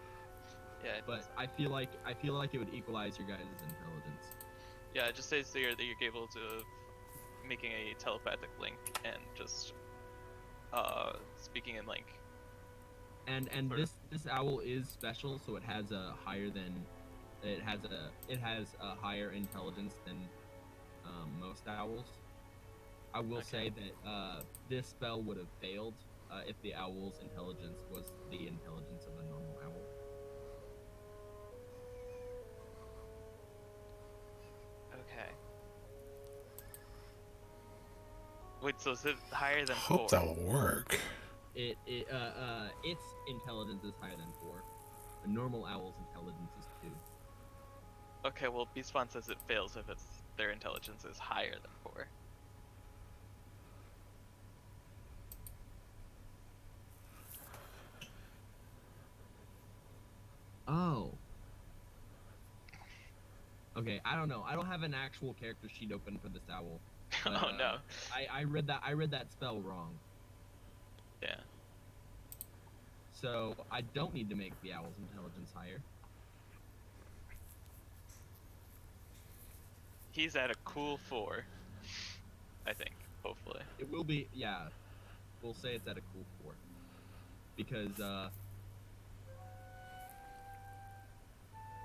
Yeah. but I feel like it would equalize your guys' intelligence. Yeah, it just says there that you're capable of making a telepathic link and just speaking in like And Sort of. this owl is special, so it has a higher intelligence than most owls. I will say that this spell would have failed if the owl's intelligence was the intelligence of a normal owl. okay. Wait, so is it higher than Hope 4? that will work. Its intelligence is higher than 4. A normal owl's intelligence is 2. Okay, well Beastbond says it fails if their intelligence is higher than 4. Oh. Okay, I don't know. I don't have an actual character sheet open for this owl. But, Oh no. I read that spell wrong. Yeah. So I don't need to make the owl's intelligence higher. He's at a cool 4. I think, hopefully. It will be, yeah. We'll say it's at a cool 4. Because,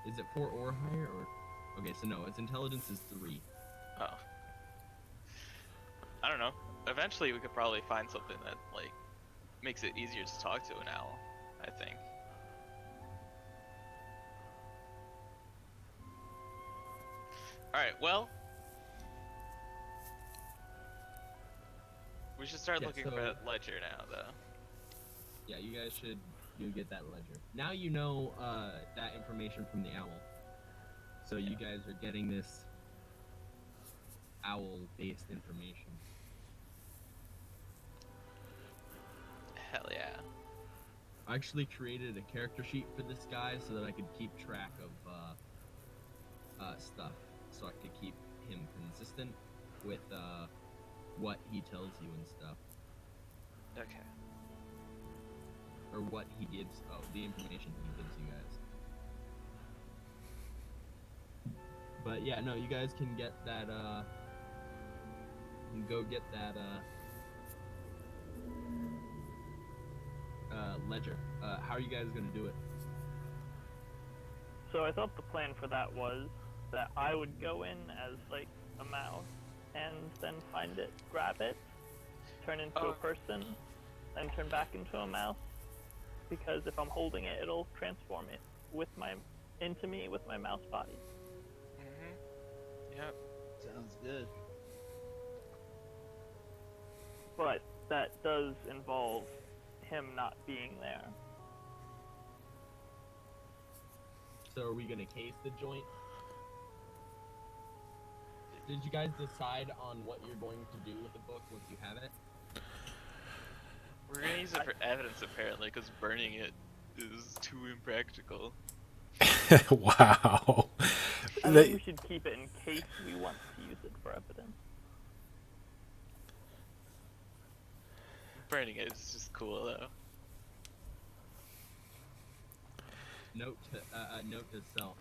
is it 4 or higher, or? Okay, so no, its intelligence is 3. Oh. I don't know. Eventually we could probably find something that like makes it easier to talk to an owl, I think. Alright, well, we should start Yeah, looking so- for that ledger now, though. Yeah, you guys should get that ledger. Now you know that information from the owl. So you guys are getting this owl-based information. Hell yeah. I actually created a character sheet for this guy so that I could keep track of stuff, so I could keep him consistent with what he tells you and stuff, Okay. or what he gives. Oh, the information he gives you guys. But yeah, no, you guys can get that. You can go get that. ledger. How are you guys gonna do it? So I thought the plan for that was that I would go in as like a mouse and then find it, grab it, turn into a person, then turn back into a mouse. Because if I'm holding it, it'll transform it into me with my mouse body. Yep. Sounds good. But that does involve him not being there. So are we gonna case the joint? Did you guys decide on what you're going to do with the book once you have it? We're gonna use it for evidence apparently, because burning it is too impractical. Wow. I think we should keep it in case we want to use it for evidence. Burning it is just cool though. Note to self: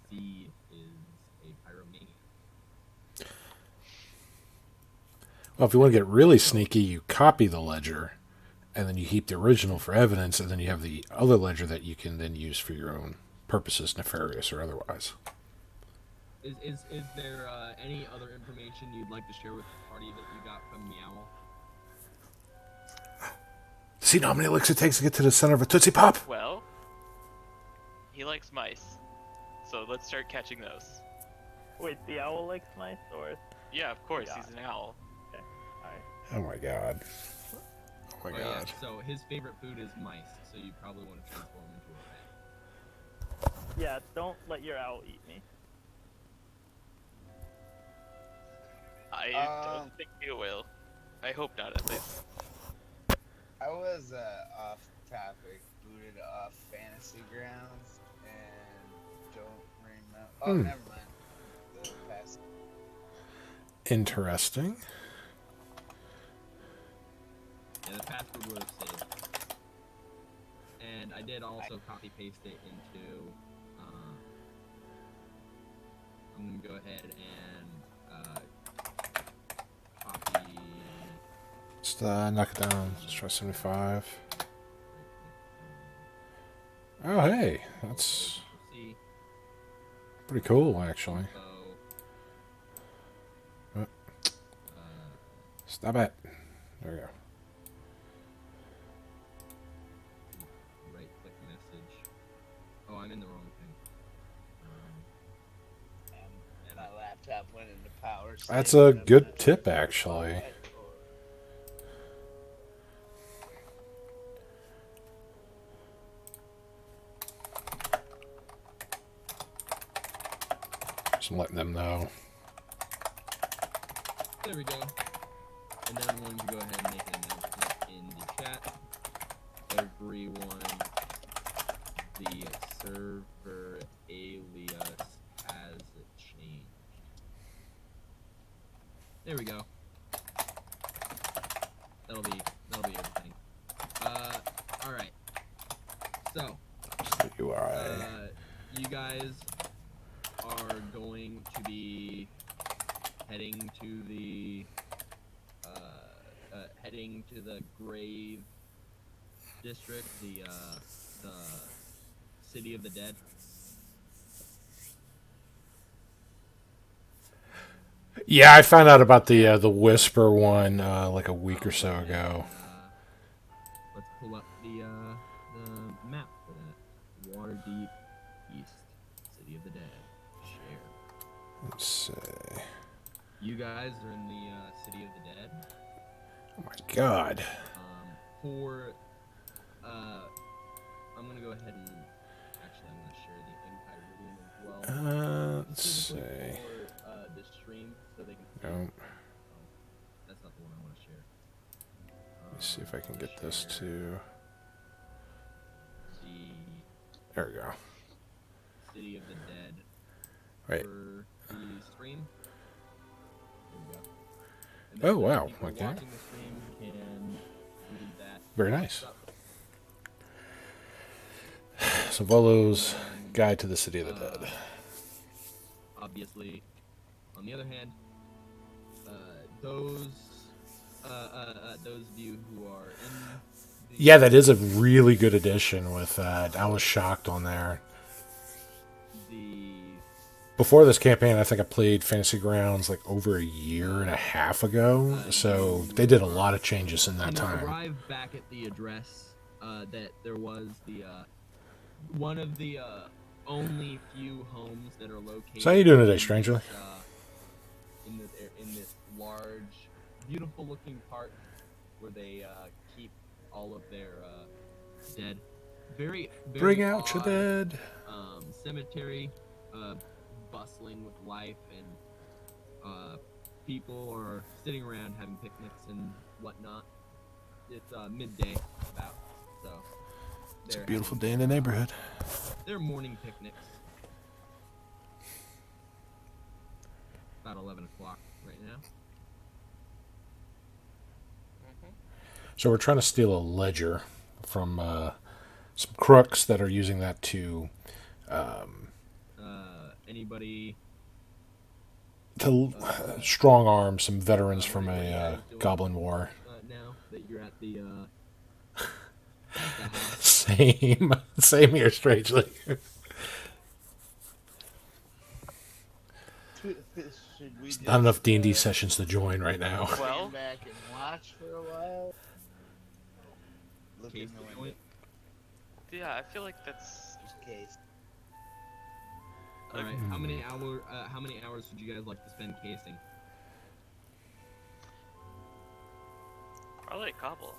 Z is a pyromaniac. Well, if you want to get really sneaky, you copy the ledger, and then you keep the original for evidence, and then you have the other ledger that you can then use for your own purposes, nefarious or otherwise. Is there any other information you'd like to share with the party that you got from the owl? See how many licks it takes to get to the center of a Tootsie Pop? Well, he likes mice, so let's start catching those. Wait, the owl likes mice, or? Yeah, of course, Yeah. he's an owl. Okay, alright. Oh my god. Oh my Oh, yeah, god. so his favorite food is mice, so you probably want to transform him into a rat. Yeah, don't let your owl eat me. I don't think he will. I hope not, at least. I was off topic, booted off Fantasy Grounds, and don't remember. Oh, never mind. The past. Interesting. Yeah, the password would have saved. And I did also copy paste it into. I'm gonna go ahead and copy. Just knock it down. Let's try 75. Oh, hey. That's See. pretty cool, actually. So. Stop it. There we go. Right click message. Oh, I'm in the wrong thing. And my laptop went into power. That's save, a and I'm good not tip, sure actually. why. Just letting them know. There we go. And then I'm going to go ahead and make an announcement in the chat. Everyone, the server alias has changed. There we go. That'll be everything. Alright. So, UI. you guys are going to be heading to the Grave District, the City of the Dead. Yeah, I found out about the Whisper one like a week or so ago. Let's pull up the map for that. Waterdeep East, City of the Dead. Share. Let's see. You guys are in the City of the Dead. Oh my god. I'm gonna go ahead and actually I'm gonna share the Empire Room as well. Let's see. Specifically for the stream, so they can see. Nope. That's not the one I want to share. Let me see if I can get this to. The There we go. City of the Dead. Right. For the stream. There we go. And Oh, then wow, people okay. watching the stream can read that. Very nice. So Volo's Guide to the City of the Dead. Obviously, on the other hand, those of you who are in Yeah, that is a really good addition with that. I was shocked on there. The Before this campaign, I think I played Fantasy Grounds like over a year and a half ago. So they did a lot of changes in that you time. arrive back at the address that there was the one of the only few homes that are located. So how you doing today, in Strangely? in this large, beautiful looking park where they keep all of their dead. Very Bring out your odd, dead. Cemetery, bustling with life, and people are sitting around having picnics and whatnot. It's midday about, so It's a they're beautiful having, day in the neighborhood. They're morning picnics. About 11 o'clock right now. So we're trying to steal a ledger from some crooks that are using that to Anybody? strong arm some veterans from a goblin war. Now that you're at the house. Same here, strangely. Should we Not enough just, D&D sessions to join right now. Well, stand back and watch for a while? Look in Case the the window. joint. yeah, I feel like that's Just case. All right. How many hours would you guys like to spend casing? probably a couple.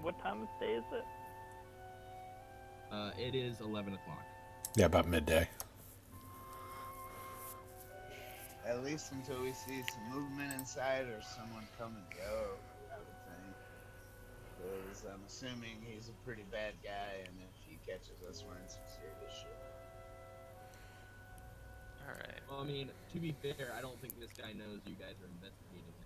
What time of day is it? It is 11 o'clock. Yeah, about midday. At least until we see some movement inside or someone come and go, I would think. Because I'm assuming he's a pretty bad guy, and if he catches us, we're in some serious shit. Alright. Well, I mean, to be fair, I don't think this guy knows you guys are investigating him.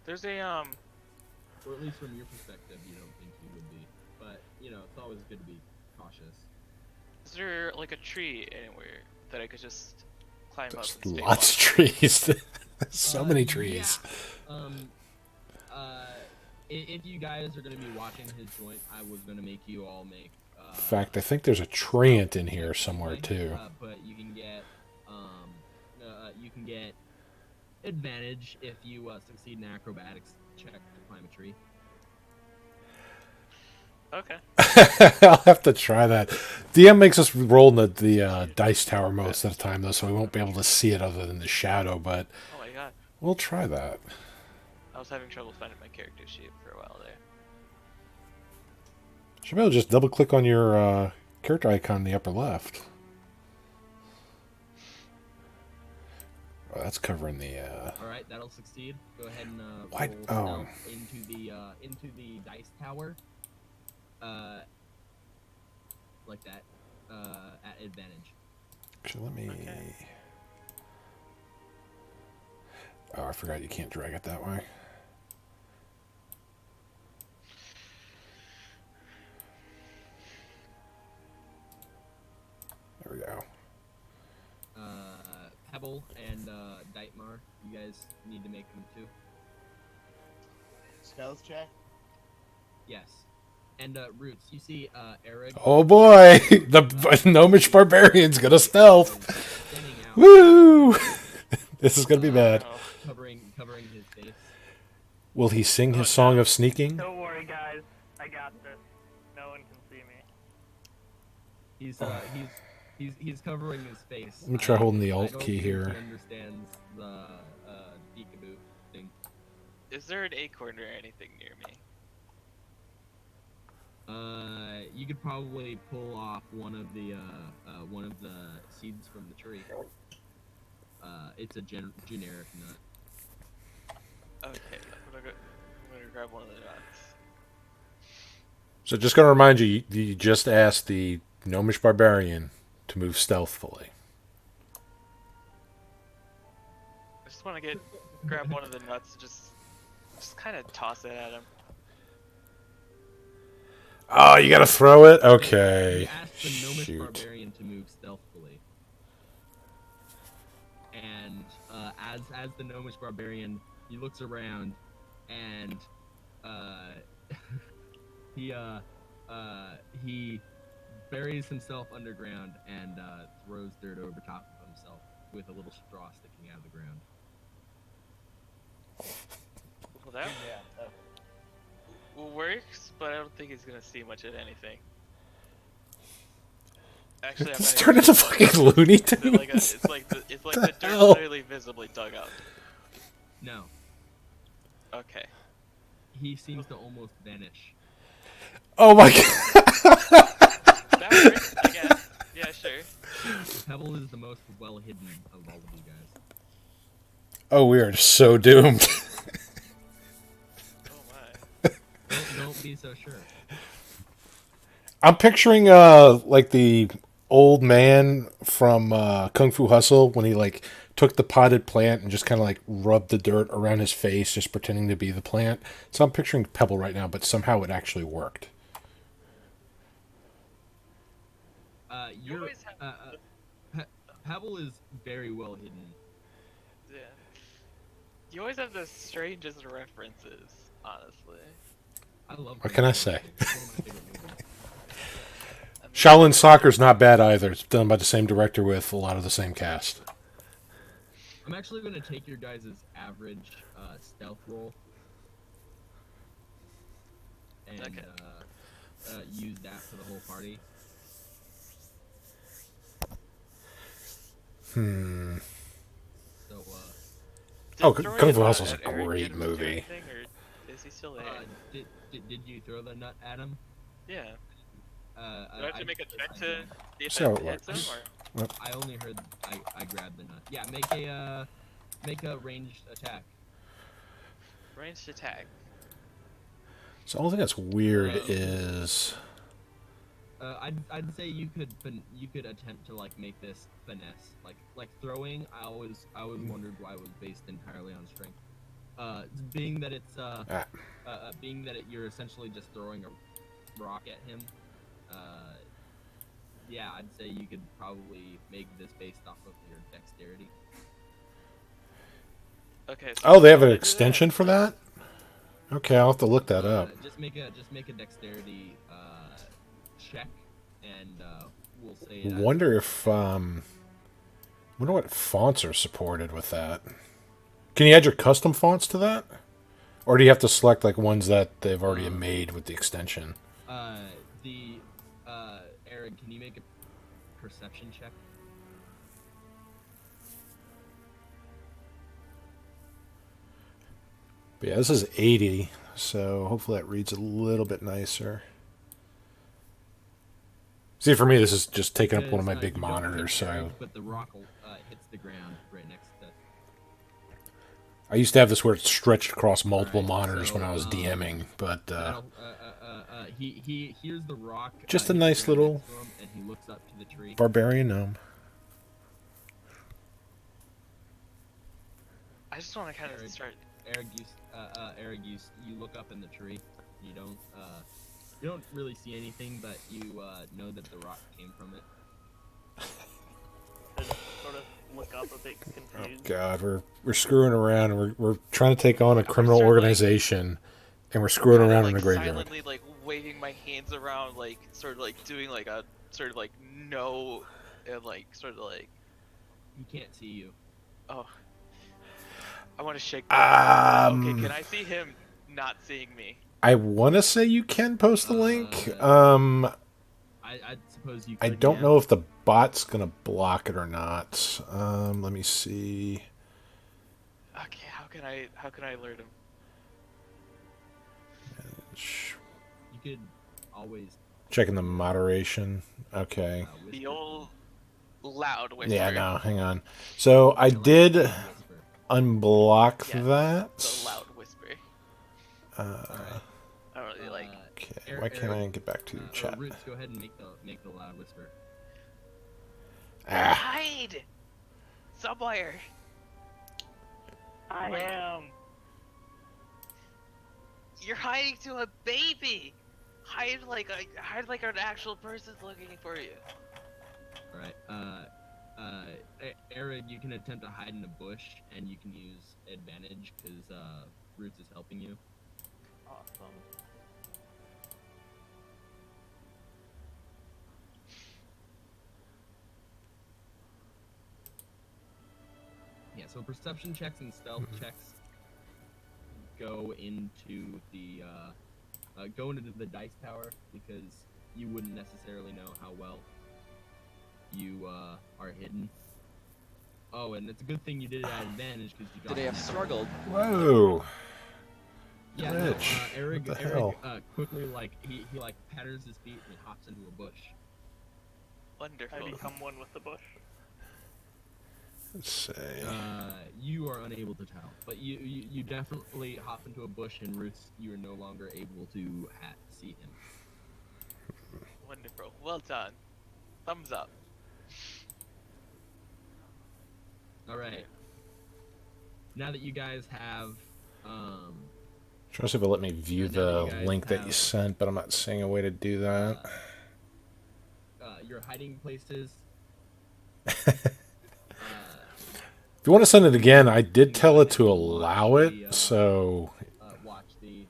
There's a, Or at least from your perspective, you don't think he would be. But, you know, it's always good to be cautious. is there like a tree anywhere that I could just climb There's up and stay lots of trees. So many trees. Yeah. If you guys are going to be watching his joint, I was going to make you all make... In fact, I think there's a treant in here somewhere too. But you can get advantage if you succeed in acrobatics check to climb a tree. Okay. I'll have to try that. DM makes us roll in the dice tower most of the time, though, so we won't be able to see it other than the shadow, but Oh my god. we'll try that. I was having trouble finding my character sheet for a while there. Should be able to just double click on your character icon in the upper left. Oh, that's covering the. All right, that'll succeed. Go ahead and What? roll Oh. stealth into the dice tower. Like that. At advantage. Actually, let me. Okay. Oh, I forgot you can't drag it that way. There we go. Pebble and Deitmar, you guys need to make them too. Stealth check? Yes. And Roots, you see Eric Oh boy, the gnomish barbarian's gonna stealth. standing out, Woo! This is gonna be bad. Oh, covering his face. Will he sing his song of sneaking? Don't worry, guys. I got this. No one can see me. He's covering his face. Let me try holding the I Alt don't key think here. He understands the peekaboo thing. is there an acorn or anything near me? You could probably pull off one of the seeds from the tree. It's a generic nut. Okay, I'm gonna grab one of the nuts. So just gonna remind you, you just asked the gnomish barbarian to move stealthfully. I just want to grab one of the nuts and just kind of toss it at him. Oh, you gotta throw it? Okay. Ask the gnomish Shoot. barbarian to move stealthily. And as the gnomish barbarian, he looks around, and he he buries himself underground and throws dirt over top of himself with a little straw sticking out of the ground. Well, that Yeah. works, but I don't think he's gonna see much of anything. Actually, I'm It's not turned even into sure. fucking Looney Is it like Tunes. it's like The the dirt hell? literally visibly dug up. No, Okay. he seems to almost vanish. Oh my god. That works, I guess. Yeah, sure. Pebble is the most well hidden of all of you guys. Oh, we are so doomed. Oh my. Don't be so sure. I'm picturing like the old man from Kung Fu Hustle when he like took the potted plant and just kind of like rubbed the dirt around his face, just pretending to be the plant. So I'm picturing Pebble right now, but somehow it actually worked. You always have Pebble is very well hidden. yeah. You always have the strangest references, honestly. I love. What can I say? It's one of my favorite movies. I mean, Shaolin Soccer's not bad either. It's done by the same director with a lot of the same cast. I'm actually going to take your guys' average stealth roll and Okay. use that for the whole party. Hmm. So, did Oh, throwing Kung a Fu nut Hustle's a at Eric great get him to do movie. anything, or is he still there? did you throw the nut at him? Yeah. Uh, Do I have to make a check I to did. see if So it it hits him, works. or I only heard I grabbed the nut. Yeah, make a ranged attack. ranged attack? So the only thing that's weird is I'd say you could attempt to like make this finesse, like throwing. I always wondered why it was based entirely on strength. Being that it's being that you're essentially just throwing a rock at him. Yeah, I'd say you could probably make this based off of your dexterity. Okay. So oh, they have how an do I do that? extension for that. Okay, I'll have to look that up. Just make a dexterity check, and we'll say. It Wonder if wonder what fonts are supported with that. Can you add your custom fonts to that, or do you have to select like ones that they've already made with the extension? Aaron, can you make a perception check? But yeah, this is 80, so hopefully that reads a little bit nicer. See, for me, this is just taking up one of my Because, big you don't hit monitors, so Eric, but the rock hits the ground right next to. I used to have this where it stretched across multiple Alright, monitors so, when I was DMing, but He hears the rock. Just a hit the nice ground little next to him, and he looks up to the tree. barbarian gnome. I just want to kind of Eric. start. Eric, you look up in the tree. You don't really see anything, but you know that the rock came from it. I just sort of look up a bit Oh confused. God, we're screwing around. We're trying to take on a criminal start, like- organization, and we're screwing kinda, around like, in a graveyard. silently like waving my hands around, like sort of like doing like a sort of like no, and like sort of like He can't see you. oh. I want to shake. Okay, Um, can I see him not seeing me? I want to say you can post the link. I suppose you. I Could, don't yeah. know if the bot's gonna block it or not. Let me see. Okay, how can I alert him? You could always. Checking the moderation. Okay. Whisper. The old loud whisper. Yeah, no, hang on. So I did Whisper. unblock Yeah, that. The loud whisper. I don't really like. Okay, why can't I get back to chat? Roots, go ahead and make the loud whisper. Ah, Hide somewhere. I am. You're hiding to a baby. Hide like an actual person's looking for you. All right. Aaron, you can attempt to hide in a bush, and you can use advantage because Roots is helping you. Awesome. Yeah, so perception checks and stealth checks go into the dice tower because you wouldn't necessarily know how well you are hidden. Oh, and it's a good thing you did it at advantage because you got. Today I've struggled. Whoa. Yeah, Glitch. no, Eric, What the Eric hell? Quickly like he like patters his feet and he hops into a bush. Wonderful. I become one with the bush. Let's see. You are unable to tell, but you definitely hop into a bush and Ruth, you are no longer able to see him. Wonderful. Well done. Thumbs up. All right. Now that you guys have, Trying to see if it'll let me view I know the you guys link that you have- sent, but I'm not seeing a way to do that. your hiding places. If you want to send it again, I did tell it to allow it, so Watch the.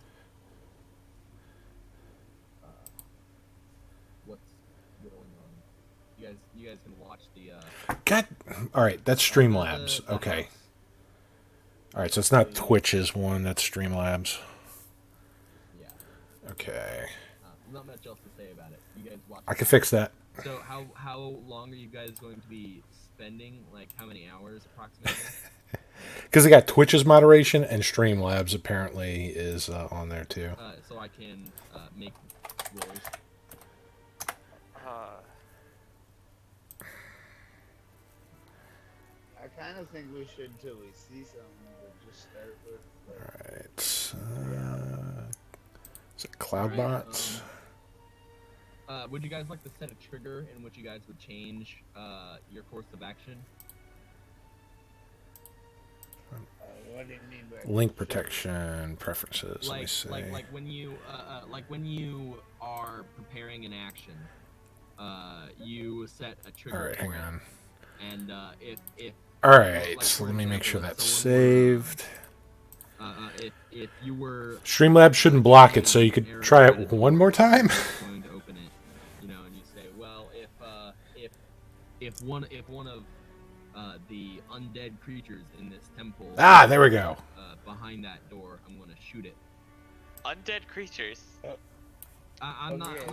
What's going on? You guys can watch the. God. All right, that's Streamlabs. the Okay. house. All right, so it's not Twitch's one. That's Streamlabs. Yeah. Okay. Not much else to say about it. You guys watch. I can fix that. So how long are you guys going to be spending? Like how many hours approximately? Because they got Twitch's moderation and Streamlabs apparently is on there too. So I can make rolls. I kind of think we should till we see something, but just start with. Alright. Is it Cloudbots? Would you guys like to set a trigger in which you guys would change your course of action? What do you mean by Link protection preferences. Let me see. Like when you are preparing an action, you set a trigger. All right, hang for it. on. And if All right, like, so for let me make example, sure if that's someone were, saved. if you were Streamlabs shouldn't block it, so you could try it one more time. going to open it, and you say, well, if one of the undead creatures in this temple Ah, there we go. behind that door, I'm going to shoot it. Undead creatures. I'm not Okay.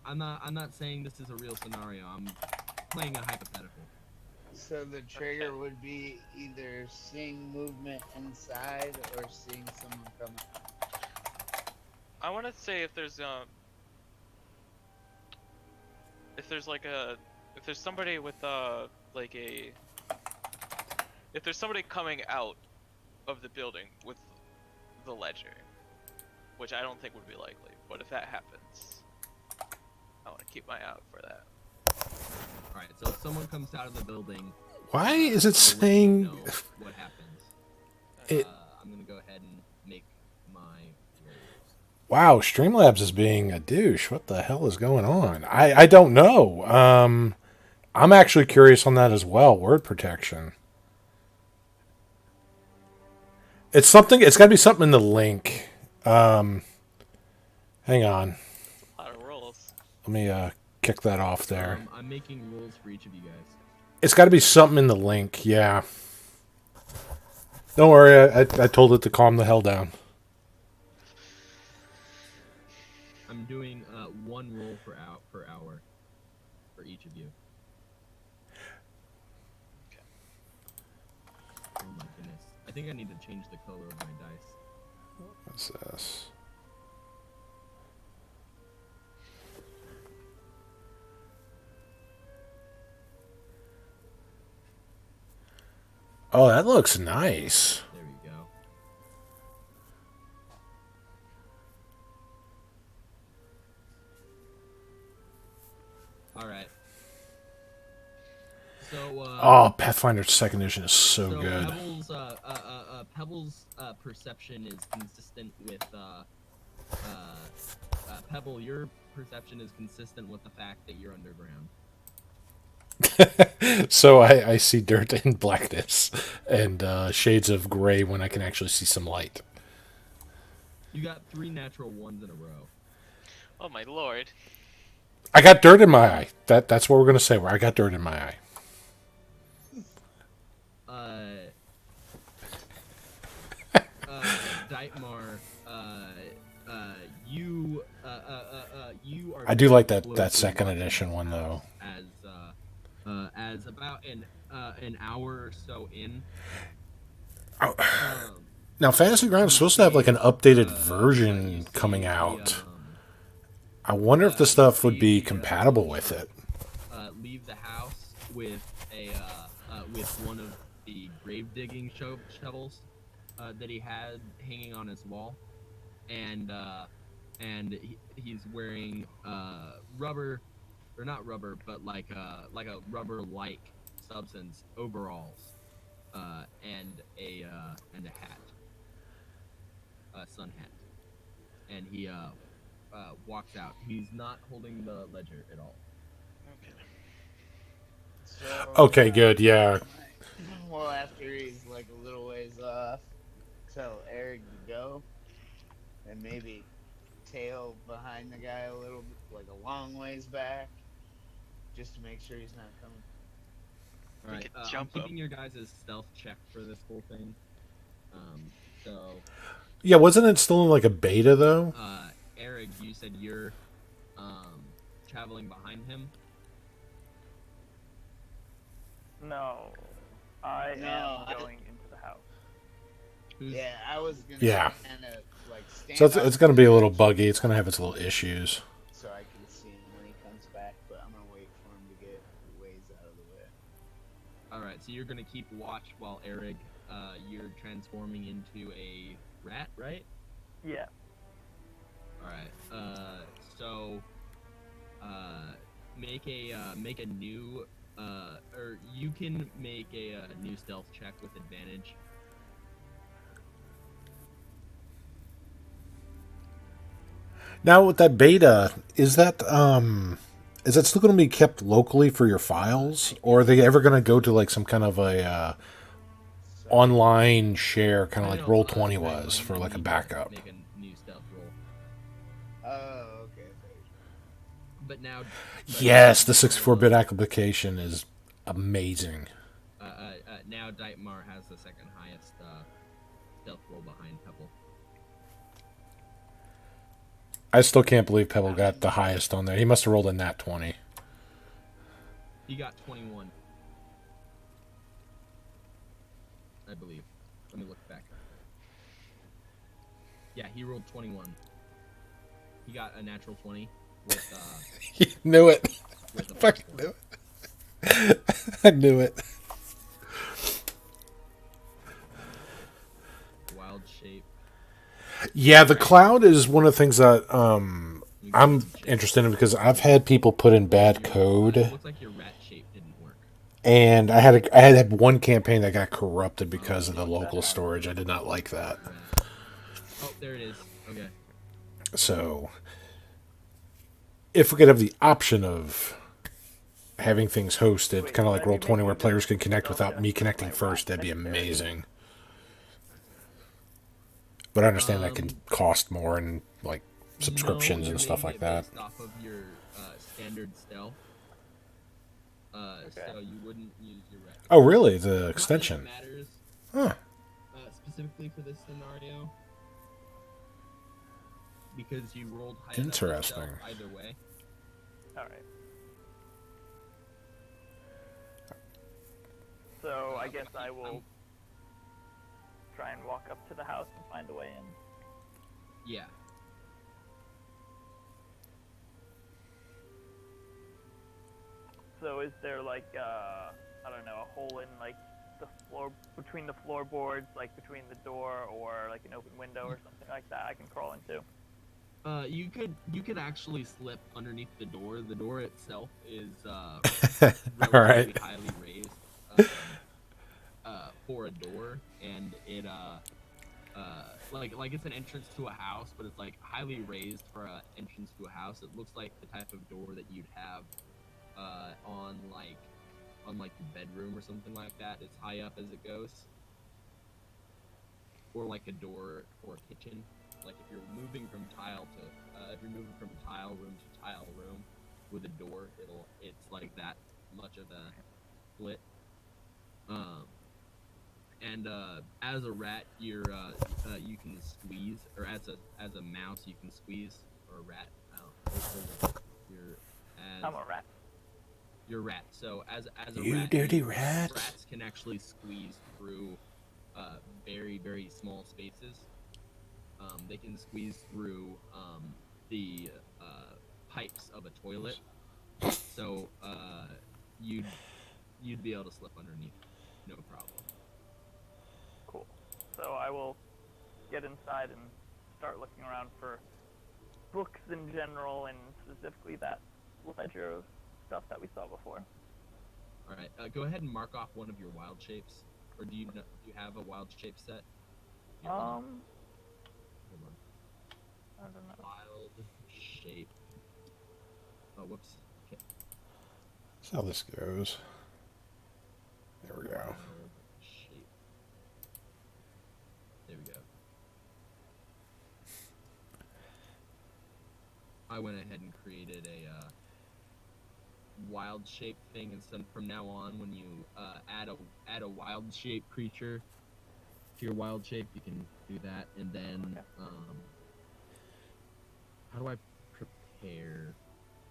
I'm not saying this is a real scenario. I'm playing a hypothetical. So the trigger would be either seeing movement inside or seeing someone coming. I want to say if there's somebody with if there's somebody coming out of the building with the ledger, which I don't think would be likely, but if that happens, I want to keep my eye out for that. All right, so if someone comes out of the building, Why is it I'll let you saying? know what happens? It- I'm gonna go ahead and make my rolls. Wow, Streamlabs is being a douche. What the hell is going on? I don't know. I'm actually curious on that as well. Word protection. It's something. It's got to be something in the link. Hang on. A lot of rolls. Let me kick that off there. I'm making rolls for each of you guys. It's got to be something in the link. Yeah. Don't worry. I told it to calm the hell down. I'm doing one roll per hour for each of you. Okay. Oh my goodness! I think I need to change the color of my dice. What's this? Oh, that looks nice. There we go. All right. So. Oh, Pathfinder 2nd Edition is so good. Pebble's perception is consistent with Pebble. Your perception is consistent with the fact that you're underground. So I see dirt and blackness and shades of gray when I can actually see some light. You got 3 natural ones in a row. Oh my lord. I got dirt in my eye. That's what we're gonna say. Where I got dirt in my eye. Deitmar, you you are. I do like that closely second watching edition this one house though. as about an hour or so in. Oh, Um, now, Fantasy Ground is you supposed to have like an updated you version see coming the, out. I wonder if the you stuff would see be the, compatible little with it. shark, leave the house with with one of the grave digging shovels that he had hanging on his wall, and he's wearing rubber, or not rubber, but like a rubber like substance overalls, and a hat, a sun hat, and he walks out. He's not holding the ledger at all. Okay. So, Okay, good. Yeah. well, after he's like a little ways off, tell Eric to go, and maybe tail behind the guy a little bit, like a long ways back, just to make sure he's not coming. All We right, could I'm jump keeping him. your guys' stealth check for this whole thing. So, Yeah, wasn't it still in like a beta though? Eric, you said you're traveling behind him. No, I No, am going into the house. Yeah, I was gonna Yeah. kind of like stand. So it's off going to in be the a little direction buggy. It's he's going to have going, its little issues. so I can see him when he comes back. But I'm gonna wait for him to get ways out of the way. All right, so you're gonna keep watch while Eric, you're transforming into a rat, right? Yeah. All right. So, make a new, or you can make a, new stealth check with advantage. Now with that beta, is that still going to be kept locally for your files, or are they ever going to go to like some kind of a So, online share, kind of like No, Roll20 Deitmar, was you for like a need to backup? Make a new stealth roll. oh, okay. But now. Yes, the 64-bit application is amazing. Now Deitmar has the second highest stealth roll behind Pebble. I still can't believe Pebble got the highest on there. He must have rolled a nat 20. He got 21. I believe. Let me look back. Yeah, he rolled 21. He got a natural 20 with He knew it. with a Fucking plus knew it. I knew it. wild shape. Yeah, the cloud is one of the things that I'm interested in because I've had people put in bad It code, looks like your rat shape didn't work. and I had one campaign that got corrupted because of the local storage. I did not like that. Oh, there it is. Okay. So, if we could have the option of having things hosted, Wait, kind of like let me Roll20, make where a players could connect stealth without check me with connecting my first, that'd be rat dexterity. amazing. But I understand that can cost more and like subscriptions No, and you're stuff making like it that. based off of your standard stealth. So you wouldn't use your rat. Oh, really? The Not that it extension? matters Huh. specifically for this scenario because you rolled high enough for Interesting. stealth either way. All right. So I guess I will try and walk up to the house and find a way in. Yeah. So is there like I don't know, a hole in like the floor between the floorboards, like between the door or like an open window or something like that I can crawl into? You could actually slip underneath the door. The door itself is All relatively right. highly raised for a door, and it like it's an entrance to a house, but it's like highly raised for an entrance to a house. It looks like the type of door that you'd have on like your bedroom or something like that. It's high up as it goes, or like a door for a kitchen. like if you're moving from tile to if you're moving from tile room to tile room with a door, it's like that much of a split. And as a rat, you can squeeze, or as a mouse, you can squeeze, or a rat. I don't know. I'm a rat. You're a rat. So as a You rat, dirty rat. rats can actually squeeze through very very small spaces. They can squeeze through the pipes of a toilet. So you'd be able to slip underneath, no problem. Cool. So I will get inside and start looking around for books in general, and specifically that ledger of stuff that we saw before. All right, go ahead and mark off one of your wild shapes, or do you have a wild shape set? Here, hold on. Hold on. I don't know. Wild shape. Oh, whoops. Okay. That's how this goes. There we go. Wild shape. There we go. I went ahead and created a wild shape thing, and so from now on, when you add a wild shape creature to your wild shape, you can do that. And then how do I prepare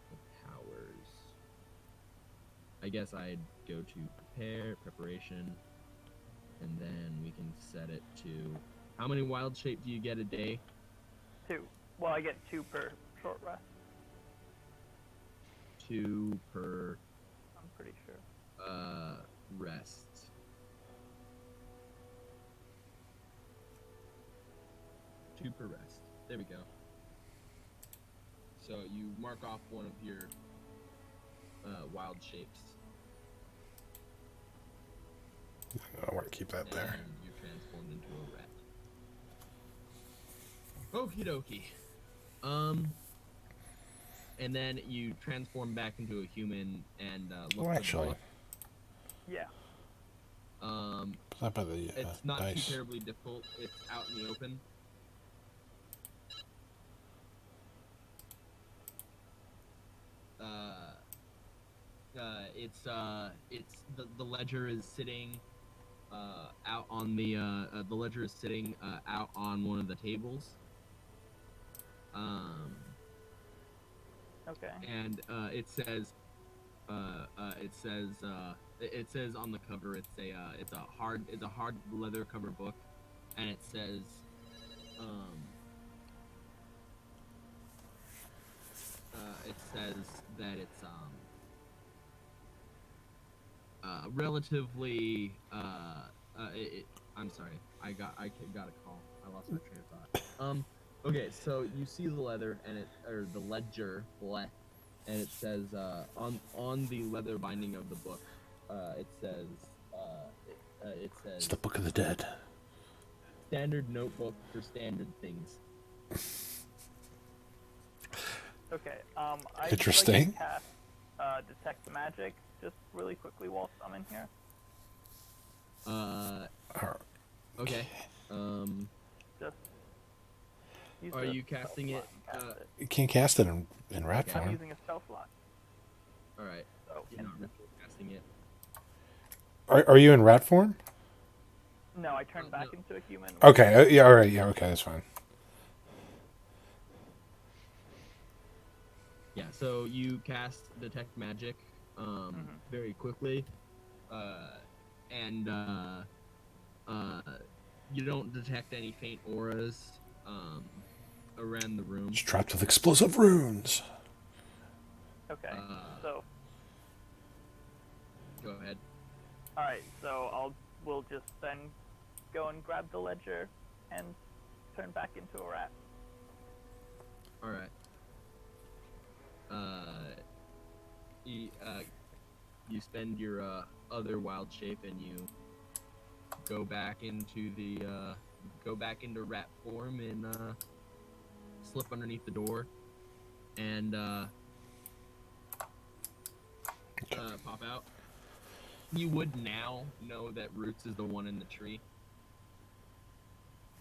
the powers? I guess I'd go to preparation, and then we can set it to how many wild shape do you get a day? 2. Well, I get 2 per short rest. 2 per I'm pretty sure. rest. Two per rest. There we go. So you mark off one of your wild shapes. I want to keep that there. And you're transformed into a rat. Okie dokie. And then you transform back into a human and look Oh, for the actually, book. Yeah. put that by the It's not dice. too terribly difficult. It's out in the open. It's the ledger is sitting out on the ledger is sitting out on one of the tables. Okay. And it says on the cover, it's a hard leather cover book, and it says that it's relatively I'm sorry, I got a call. I lost my train of thought. Okay, so you see the leather or the ledger, and it says on the leather binding of the book, it says It's the Book of the Dead. standard notebook for standard things. Okay. I Interesting. Cast detect magic just really quickly whilst I'm in here. Okay. Just. Use Are the you casting stealth it? slot and cast it. You can't cast it in rat I'm form. using a stealth lock. All right. So You're not casting it. Are you in rat form? no, I turned back into a human. Okay. Yeah. All right. Yeah. Okay. That's fine. Yeah. So you cast detect magic very quickly, and you don't detect any faint auras around the room. It's trapped with explosive runes. Okay. So, Go ahead. all right. So we'll just then go and grab the ledger and turn back into a rat. All right. You spend your other wild shape and you go back into rat form and slip underneath the door and pop out. You would now know that Roots is the one in the tree.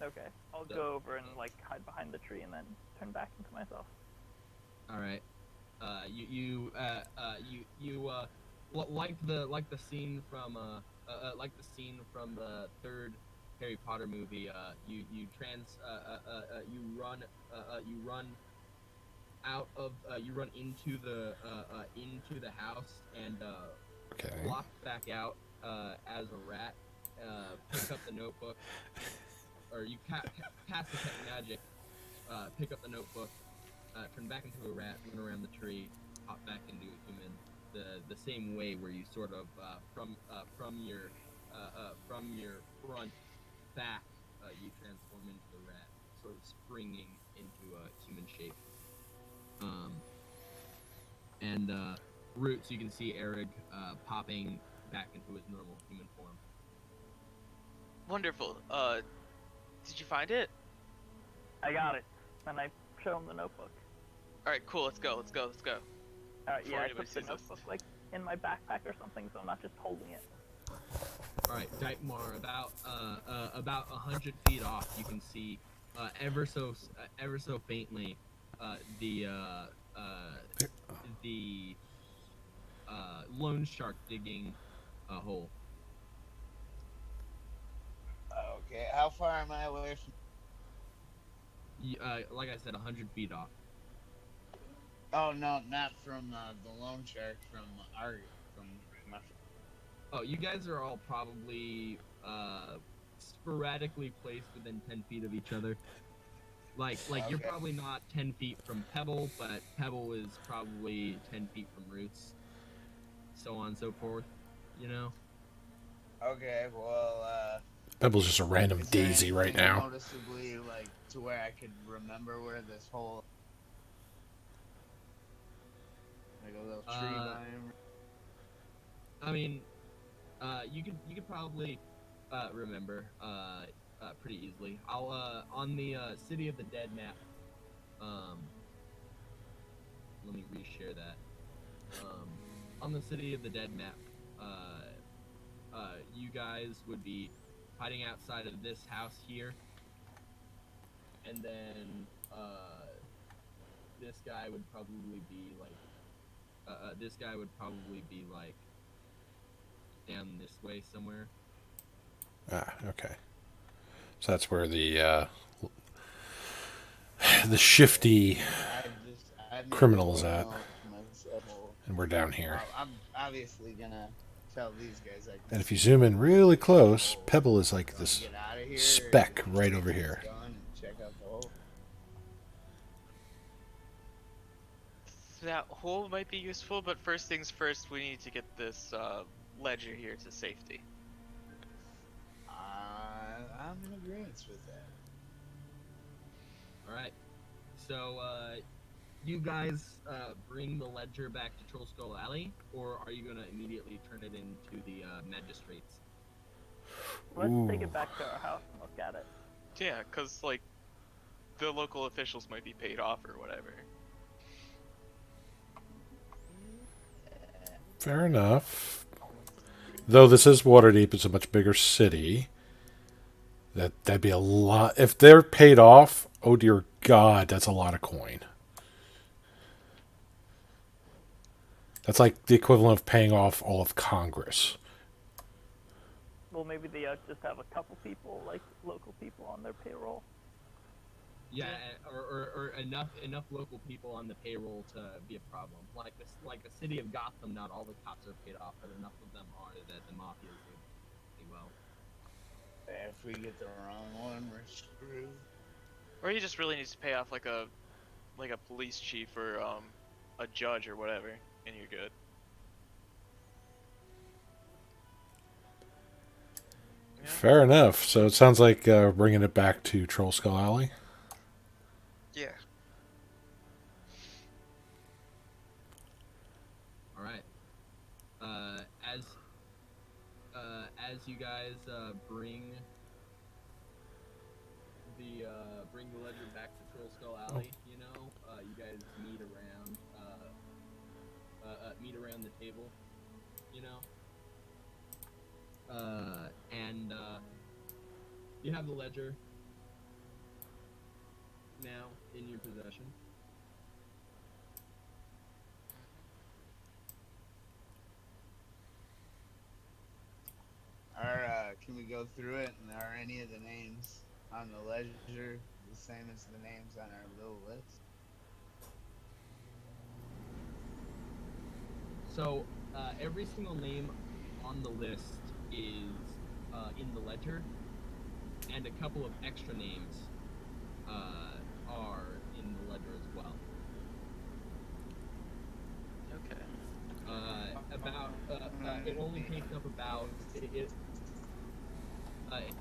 Okay, I'll So- go over and like hide behind the tree and then turn back into myself. All right. Like the scene from the third Harry Potter movie. You run into the house and Okay. flop back out as a rat. Pick up the notebook, or you cast detect magic. Pick up the notebook. Turn back into a rat, run around the tree, hop back into a human, the same way where you sort of from your front back, you transform into the rat, sort of springing into a human shape. And Roots, you can see Eric popping back into his normal human form. Wonderful. Did you find it? I got it, and I show him the notebook. All right, cool. Let's go. Alright, Before yeah, I anybody put the sees us. notebook like in my backpack or something, so I'm not just holding it. All right, Dykmar, about 100 feet off, you can see ever so faintly the lone shark digging a hole. Okay, how far am I away from? Like I said, 100 feet off. Oh no, not from the loan shark. From my. Oh, you guys are all probably sporadically placed within 10 feet of each other. Like you're Okay. probably not 10 feet from Pebble, but Pebble is probably 10 feet from Roots. So on and so forth, you know? Okay, well, Pebble's just a random is there daisy right anything now. noticeably like to where I could remember where this whole like a little tree line. I mean, you could probably remember pretty easily. I'll on the City of the Dead map. Let me reshare that. On the City of the Dead map, you guys would be hiding outside of this house here, and then this guy would probably be like down this way somewhere. Ah, okay. So that's where the shifty, I need criminals to at. know myself. and we're down here. I'm obviously gonna tell these guys like. And if you zoom in really close, Pebble is like this Get out of here, speck and right take over this here. gun and check out the hole. That hole might be useful, but first things first, we need to get this ledger here to safety. I'm in agreement with that. All right. So you guys bring the ledger back to Troll Skull Alley, or are you gonna immediately turn it into the magistrates? Let's take Ooh. it back to our house and look at it. Yeah, cause like the local officials might be paid off or whatever. Fair enough. Though this is Waterdeep, it's a much bigger city. That'd be a lot. If they're paid off, oh dear God, that's a lot of coin. That's like the equivalent of paying off all of Congress. Well, maybe they just have a couple people, like local people, on their payroll. Yeah, or enough local people on the payroll to be a problem. Like the city of Gotham, not all the cops are paid off, but enough of them are that the mafia is doing pretty well. If we get the wrong one, we're screwed. Or you just really need to pay off like a police chief or a judge or whatever, and you're good. Yeah. Fair enough. So it sounds like bringing it back to Troll Skull Alley. Yeah. All right. As you guys bring the ledger back to Troll Skull Alley, you know, you guys meet around the table, you know, and you have the ledger. now in your possession. Can we go through it? And are any of the names on the ledger the same as the names on our little list? So every single name on the list is in the ledger, and a couple of extra names are in the ledger as well. Okay. It only takes up about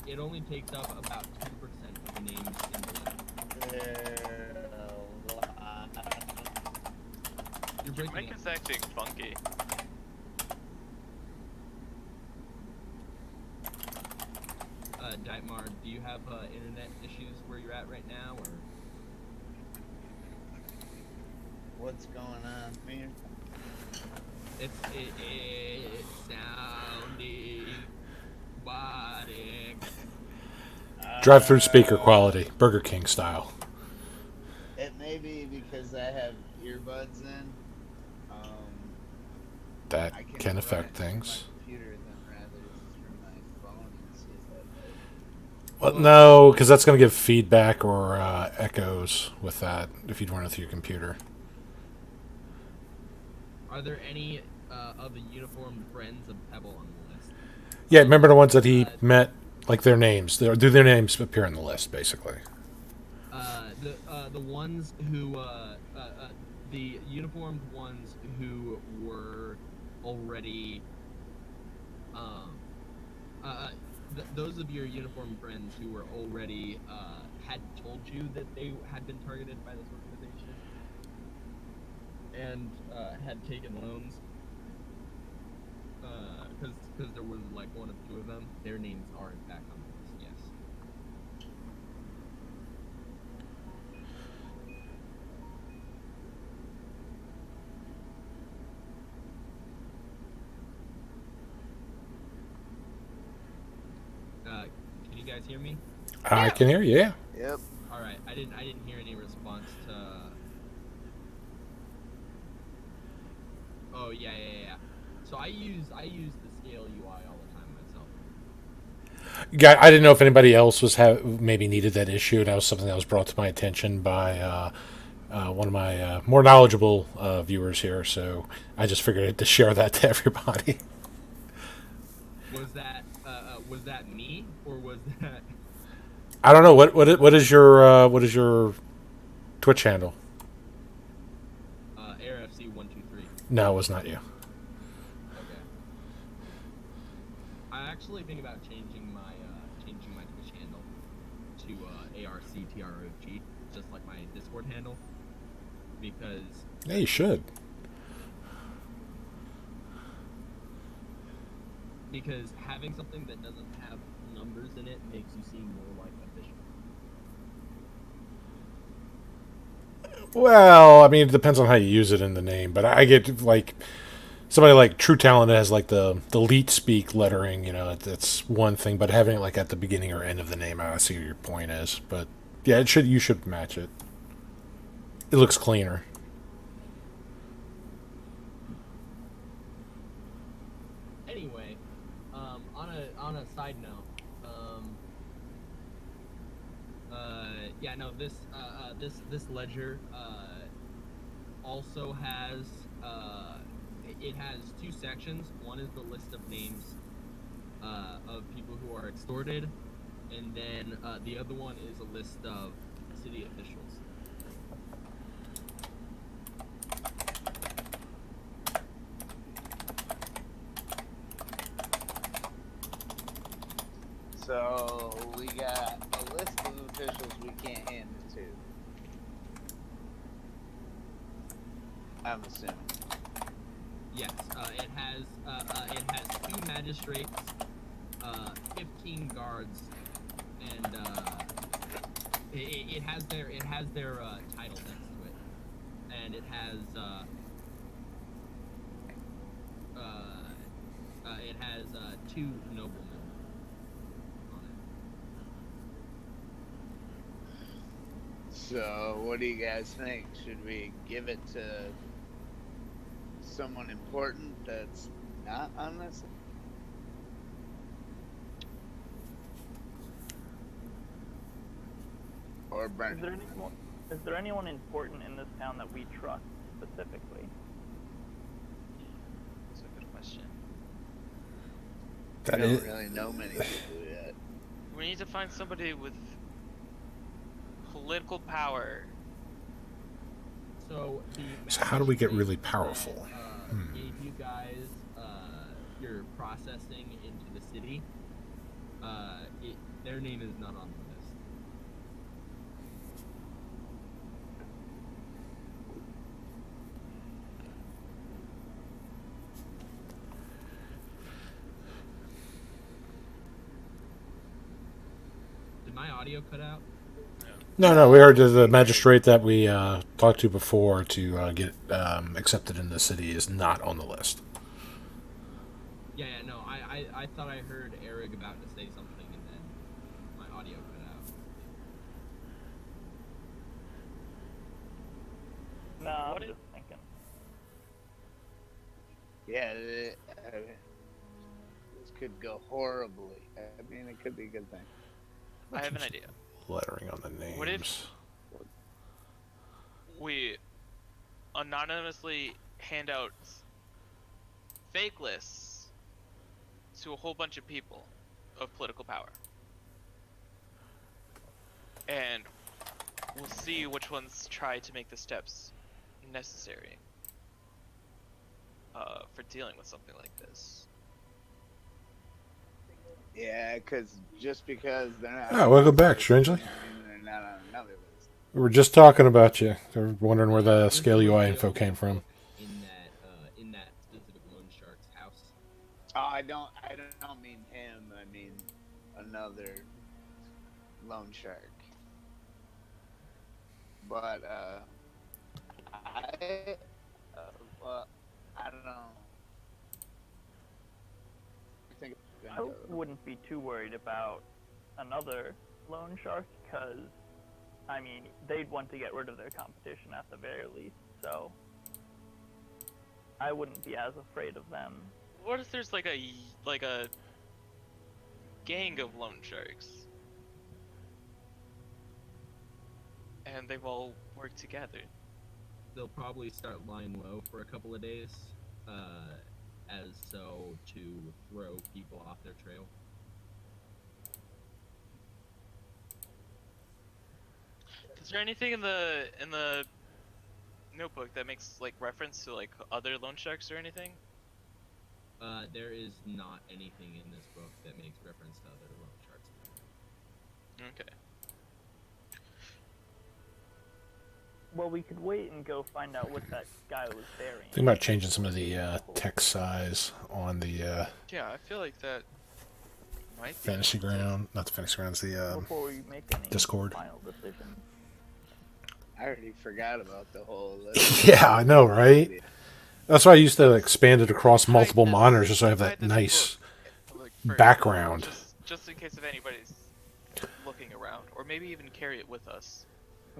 it only takes up about 10% of the names in the ledger. You're Your breaking mic up. is acting funky. Dightmar, do you have internet issues where you're at right now, or? What's going on here? It's sounding body. Drive-through speaker quality, Burger King style. It may be because I have earbuds in. That I can run affect it through things. my computer than rather through my phone and see if that Well, no, because that's going to give feedback or echoes with that if you run it through your computer. Are there any of the uniformed friends of Pebble on the list? Yeah, remember the ones that he met, like their names. Do their names appear on the list, basically? The ones who the uniformed ones who were already those of your uniformed friends who were already had told you that they had been targeted by this organization and had taken loans because there was like one or two of them. Their names are in fact on the list. Yes. Can you guys hear me? I can hear you, yeah. Yep. All right. I didn't hear any response to. Oh yeah. So I use the scale UI all the time myself. Yeah, I didn't know if anybody else was maybe needed that issue. That was something that was brought to my attention by one of my more knowledgeable viewers here. So I just figured to share that to everybody. Was that me or was that? I don't know what is your Twitch handle? AirFC123. No, it was not you. Okay. I actually think about changing my Twitch handle to ARCTROG, just like my Discord handle, because Yeah, you should. having something that doesn't have numbers in it makes you seem more like official. Well, I mean, it depends on how you use it in the name, but I get like somebody like True Talent has like the elite speak lettering. You know, that's one thing, but having it like at the beginning or end of the name, I see what your point is. But yeah, you should match it. It looks cleaner. Anyway, on a side note, this ledger also has it has two sections. One is the list of names of people who are extorted, and then the other one is a list of city officials. So we got a list of officials we can't hand it to. I'm assuming. Yes, it has two magistrates, 15 guards, and it has their title next to it, and it has two noblemen on it. So, what do you guys think? Should we give it to someone important that's not on this? Or burn Is it? there anyone important in this town that we trust specifically? That's a good question. I That don't is, really know many people yet. We need to find somebody with political power. So So how do we get really magistrate powerful? that, gave you guys your processing into the city. Their name is not on the list. Did my audio cut out? No, we heard the magistrate that we talked to before to get accepted in the city is not on the list. Yeah, no, I thought I heard Eric about to say something and then my audio cut out. No, I'm What just thinking. Yeah, this could go horribly. I mean, it could be a good thing. I have an idea. Lettering on the names. What if we anonymously hand out fake lists to a whole bunch of people of political power? And we'll see which ones try to make the steps necessary for dealing with something like this. Yeah, because just because they're not. Ah, welcome back, strangely. They're not on another list. We were just talking about you. They're wondering where the Scale UI info came from. In that specific loan shark's house. Oh, I don't mean him. I mean another loan shark. But I don't know. I think it's I gonna go. wouldn't be too worried about another loan shark, because, I mean, they'd want to get rid of their competition at the very least, so I wouldn't be as afraid of them. What if there's like a gang of loan sharks? And they've all worked together. They'll probably start lying low for a couple of days, as so to throw people off their trail. Is there anything in the notebook that makes like reference to like other loan sharks or anything? There is not anything in this book that makes reference to other loan sharks. Okay. Well, we could wait and go find out what that guy was burying. Think about changing some of the text size on the Yeah, I feel like that might be fantasy ground. Not the fantasy grounds. The before we make any Discord. final decision. I already forgot about the whole list. Yeah, I know, right? That's why I used to expand it across multiple Hide this- monitors just so I have hide that this nice book, like, for- background. Just in case if anybody's looking around, or maybe even carry it with us.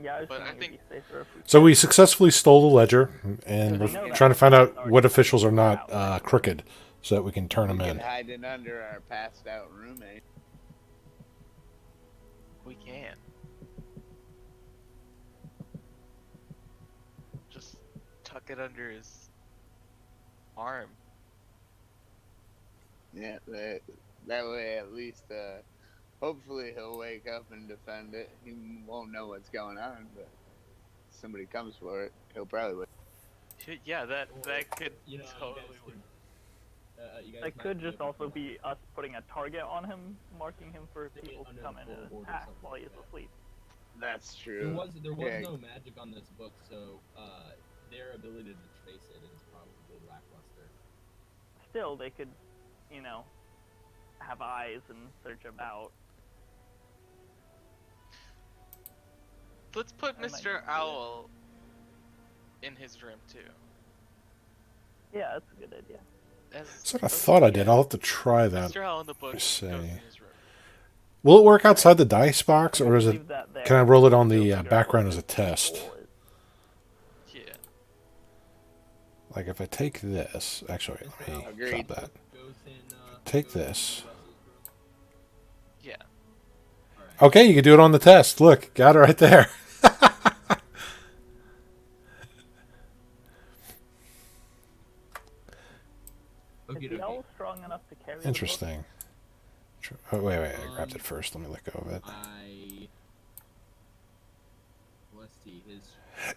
Yeah, I was But I thinking it'd be safer if we So we successfully stole the ledger, and We know we're that. trying to find out what officials are not crooked, so that we can turn We them could in. hide it under our passed out roommate. We can. Just tuck it under his arm. Yeah, that way at least, hopefully he'll wake up and defend it. He won't know what's going on, but if somebody comes for it, he'll probably wait. Yeah, that could You know, totally you guys work. could, you guys It might could be just able also to- be us putting a target on him, marking him for Stick it people to under come the in and floorboard or attack something while like he's that. asleep. That's true. There was Yeah. no magic on this book, so their ability to trace it is probably lackluster. Still, they could, you know, have eyes and search about. Let's put That might Mr. be good. Owl in his room too. Yeah, that's a good idea. That's what I thought I did. I'll have to try that. Mr. Owl in the book per goes se. in his room. Will it work outside the dice box, or is it? Leave that there. Can I roll it on the Figure out background what as a test? goal is. Yeah. Like if I take this, actually, let me Agreed. stop that. Goes in, Take goes in this. Russell's room. Yeah. All right. Okay, you can do it on the test. Look, got it right there. Is Okay, the owl strong enough to carry? Interesting. Oh, wait, I grabbed it first. Let me let go of it. Let's see his.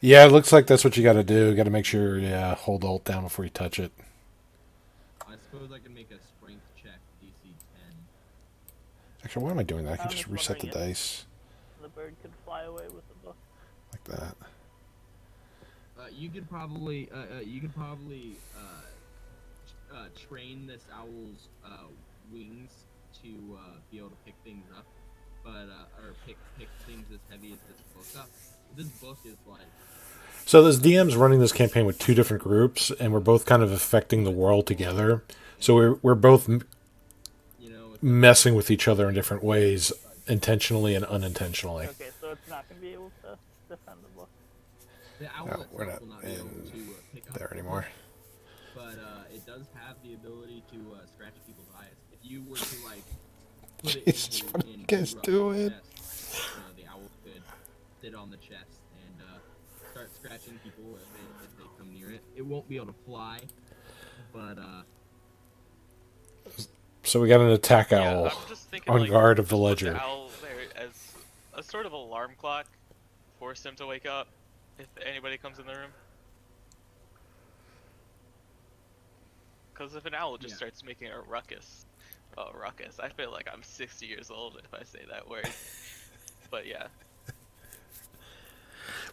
Yeah, it looks like that's what you got to do. You got to make sure, yeah, hold Alt down before you touch it. I suppose I can make a strength check, DC 10. Actually, why am I doing that? I can I'm just just reset the wondering if- dice The bird could fly away with the book. like that. You could probably train this owl's wings to be able to pick things up, but or pick things as heavy as this book up. This book is like So this DM's running this campaign with two different groups, and we're both kind of affecting the world together. So we're both you know it's messing with each other in different ways, intentionally and unintentionally. Okay, so it's not going to be able to defend the book. the owl No, itself we're not will not be able in to pick up there the anymore. book, but it does have the ability to scratch people's eyes. If you were to like put it Jesus, into, what are you in guys Russell's doing? chest, the owl could sit on the chest and start scratching people if they come near it. It won't be able to fly, but So we got an attack Yeah, owl I'm just thinking, on like, guard of the put ledger. the owl there as a sort of alarm clock, force him to wake up if anybody comes in the room. Because if an owl just Yeah. starts making a ruckus, I feel like I'm 60 years old if I say that word. But yeah,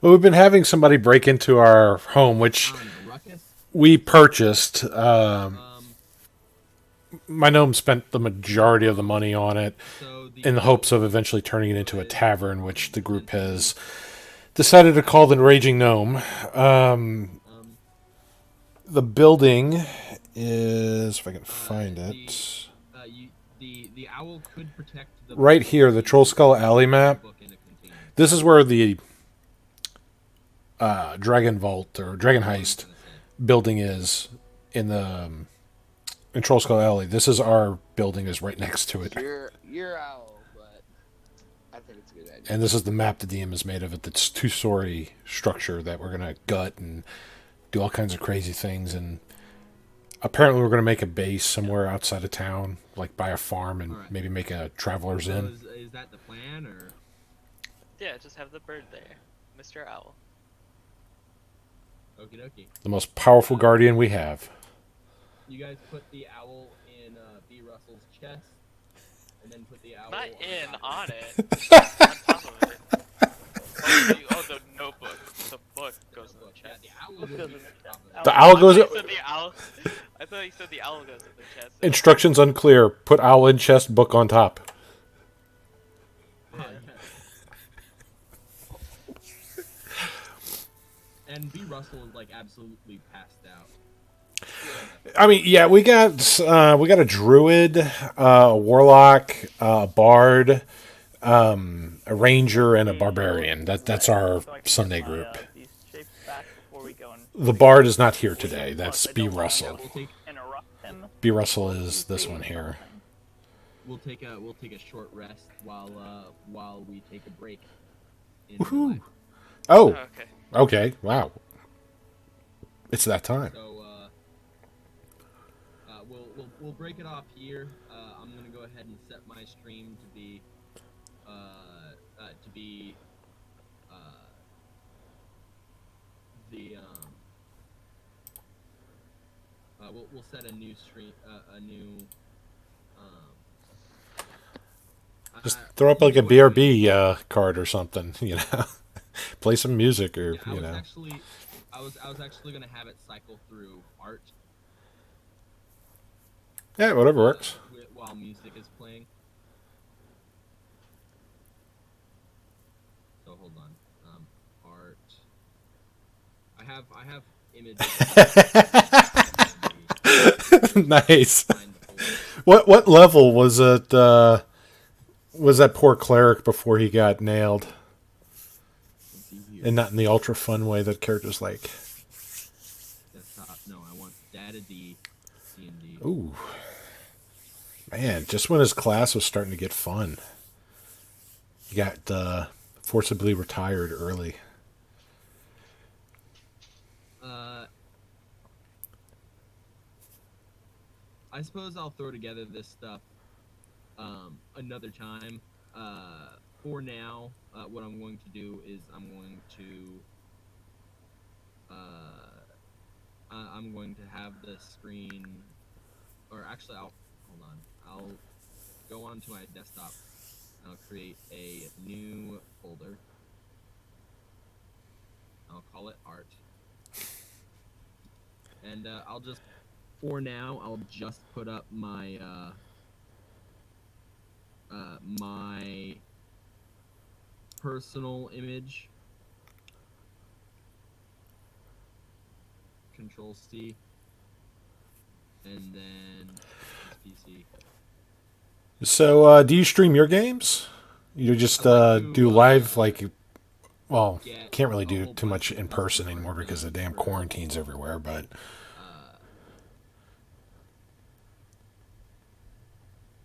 Well, we've been having somebody break into our home, which ruckus. we purchased. Um, My gnome spent the majority of the money on it so the in the hopes of eventually turning it into a tavern, which the group has decided to call the Raging Gnome. The building is, if I can find it, the owl could protect the right here, the Troll Skull Alley map. book in a container. This is where the Dragon Vault or Dragon Heist building is in Troll Skull Alley. This is our building, is right next to it. You're owl, but I think it's a good idea. And this is the map the DM has made of it. That's two-story structure that we're gonna gut and do all kinds of crazy things. And apparently, we're gonna make a base somewhere outside of town, like by a farm, and Alright. maybe make a traveler's So inn. is that the plan, or yeah, just have the bird there, Mr. Owl. okie dokie? The most powerful guardian we have. You guys put the owl in B. Russell's chest, and then put the owl. Not in, top on of it. On top of it. The notebook. The book goes in the Yeah, chest. the owl Book would goes be in on the top of chest. it. The owl goes. I thought you said the owl goes in the chest. Instructions unclear. Put owl in chest, book on top. And B. Russell is like absolutely passed out. I mean, yeah, we got a druid, a warlock, a bard, a ranger, and a barbarian. That's our So I can Sunday get my, group. these shapes back before we go and The bard is not here today. That's B. Russell. We'll take interrupt him. B. Russell is this one here. we'll take a short rest while we take a break. In Woohoo. life. Oh, Okay. okay. Wow. It's that time. So we'll break it off here. I'm gonna go ahead and set my stream to be the we'll set a new stream a new Just throw up like a BRB card or something, you know. Play some music or Yeah, you know. I was actually gonna have it cycle through art Yeah, whatever works. while music is playing. So hold on, art. I have images. Nice. Find the folder. What level was it? was that poor cleric before he got nailed, Let's see here. and not in the ultra fun way that characters like. Desktop. No, I want Data D, D&D. Ooh, man! Just when his class was starting to get fun, he got forcibly retired early. I suppose I'll throw together this stuff another time. For now, what I'm going to do is I'm going to have the screen, or actually, hold on. I'll go onto my desktop. I'll create a new folder. I'll call it art, and for now, I'll just put up my my personal image. Control C, and then PC. So, do you stream your games? You just I like to, do live, like, well, get can't really a do whole too bunch much of in people person to anymore work because the on damn for- quarantine's everywhere. But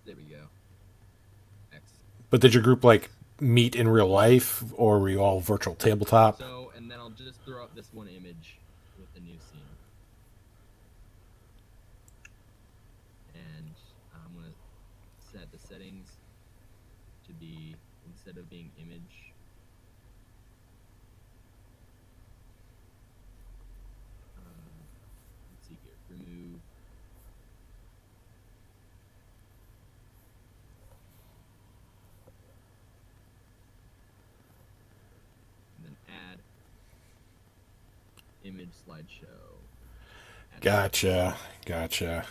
There we go. X. but did your group like meet in real life, or were you all virtual tabletop? So, and then I'll just throw up this one image with the new scene. And I'm going to set the settings to be, instead of being image, let's see here, remove. And then add image slideshow. Add Gotcha.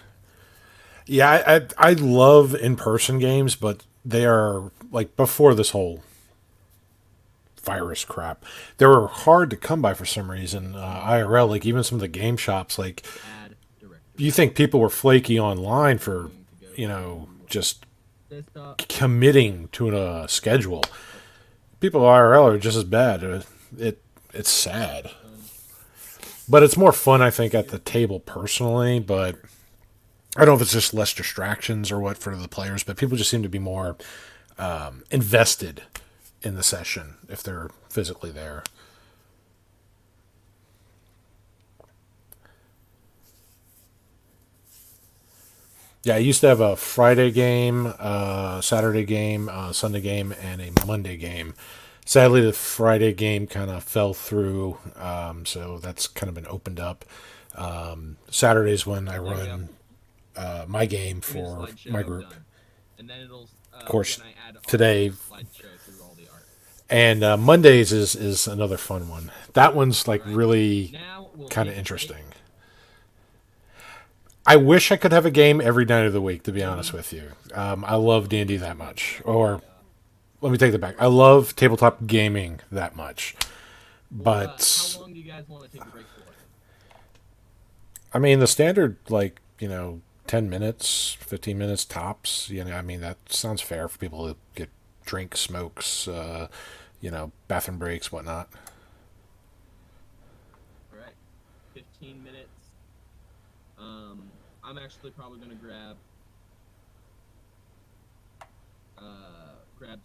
Yeah, I love in person games, but they are like before this whole virus crap. They were hard to come by for some reason. IRL, like even some of the game shops, like add directory. you think people were flaky online for, Going to go just desktop. committing to a schedule. People IRL are just as bad. It's sad, but it's more fun, I think, at the table personally. But I don't know if it's just less distractions or what for the players, but people just seem to be more invested in the session if they're physically there. Yeah, I used to have a Friday game, Saturday game, Sunday game, and a Monday game. Sadly, the Friday game kind of fell through, so that's kind of been opened up. Saturday's when I There we run my game Image for slideshow my group. done. And then it'll, of course, when I add art, today- slideshow through all the art. And Mondays is another fun one. That one's like really Now we'll kind of take a break. interesting. I wish I could have a game every night of the week, to be honest with you. I love D&D that much. Or, let me take that back. I love tabletop gaming that much. But, How long do you guys want to take a break for? I mean, the standard, 10 minutes, 15 minutes tops. I mean, that sounds fair for people who get drink, smokes, bathroom breaks, whatnot. All right, 15 minutes. I'm actually probably gonna grab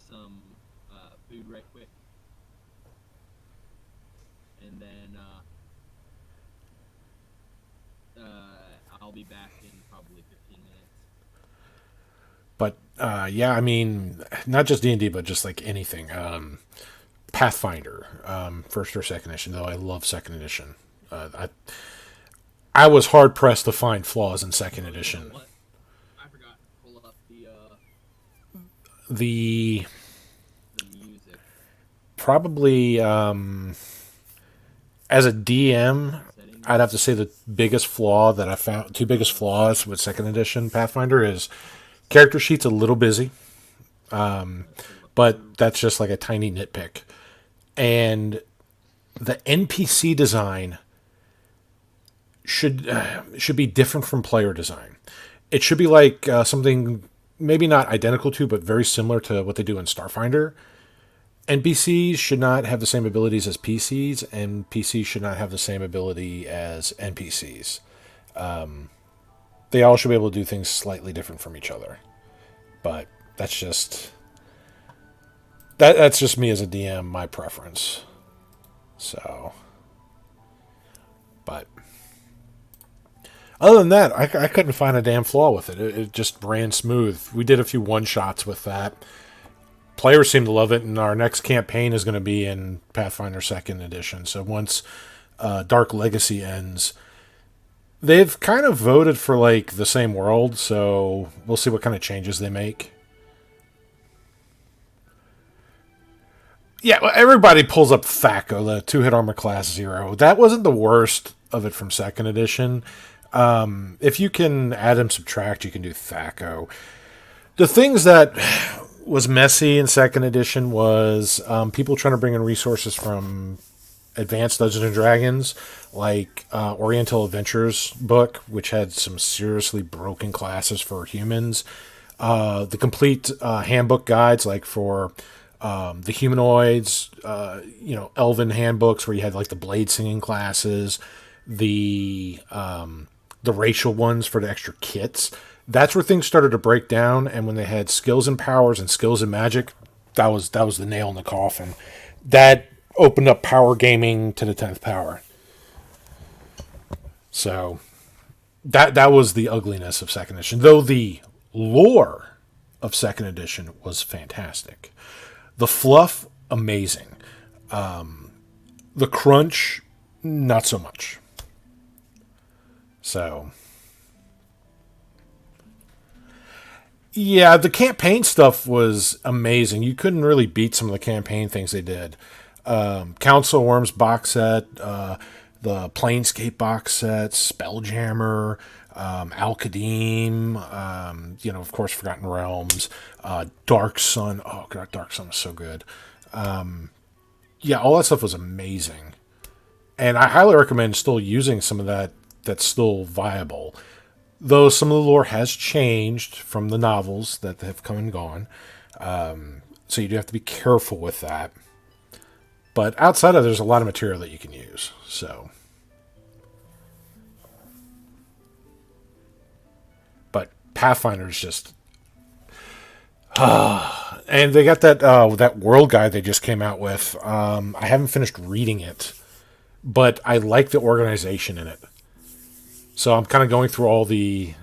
some food right quick, and then I'll be back in probably 15 minutes. But yeah, I mean, not just D&D, but just like anything. Pathfinder, first or second edition. Though I love second edition. I was hard pressed to find flaws in second edition. What? I forgot to pull up The the music. probably as a DM, Settings. I'd have to say the biggest flaw that I found, two biggest flaws with second edition Pathfinder is character sheet's a little busy, but that's just like a tiny nitpick. And the NPC design should be different from player design. It should be like something maybe not identical to, but very similar to what they do in Starfinder. NPCs should not have the same abilities as PCs, and PCs should not have the same ability as NPCs. They all should be able to do things slightly different from each other. But that's just that's just me as a DM, my preference. So, but other than that, I couldn't find a damn flaw with it. It just ran smooth. We did a few one-shots with that. Players seem to love it, and our next campaign is going to be in Pathfinder 2nd Edition. So once Dark Legacy ends, they've kind of voted for like the same world, so we'll see what kind of changes they make. Yeah, well, everybody pulls up THACO, the 2-hit armor class 0. That wasn't the worst of it from 2nd Edition. If you can add and subtract, you can do THACO. The things that was messy in 2nd Edition was people trying to bring in resources from Advanced Dungeons and Dragons, like Oriental Adventures book, which had some seriously broken classes for humans. The complete handbook guides, like for the humanoids, elven handbooks where you had like the blade singing classes, the racial ones for the extra kits. That's where things started to break down, and when they had skills and powers and skills and magic, that was the nail in the coffin. That opened up power gaming to the 10th power. So that was the ugliness of 2nd Edition, though the lore of 2nd Edition was fantastic. The fluff, amazing. The crunch, not so much. So, yeah, the campaign stuff was amazing. You couldn't really beat some of the campaign things they did. Council Worms box set, the Planescape box set, Spelljammer, Al-Qadim, of course, Forgotten Realms, Dark Sun. Oh, God, Dark Sun was so good. All that stuff was amazing. And I highly recommend still using some of that that's still viable. Though some of the lore has changed from the novels that have come and gone. So you do have to be careful with that. But outside of there's a lot of material that you can use. So, but Pathfinder's just, and they got that world guide they just came out with. I haven't finished reading it, but I like the organization in it. So I'm kind of going through all the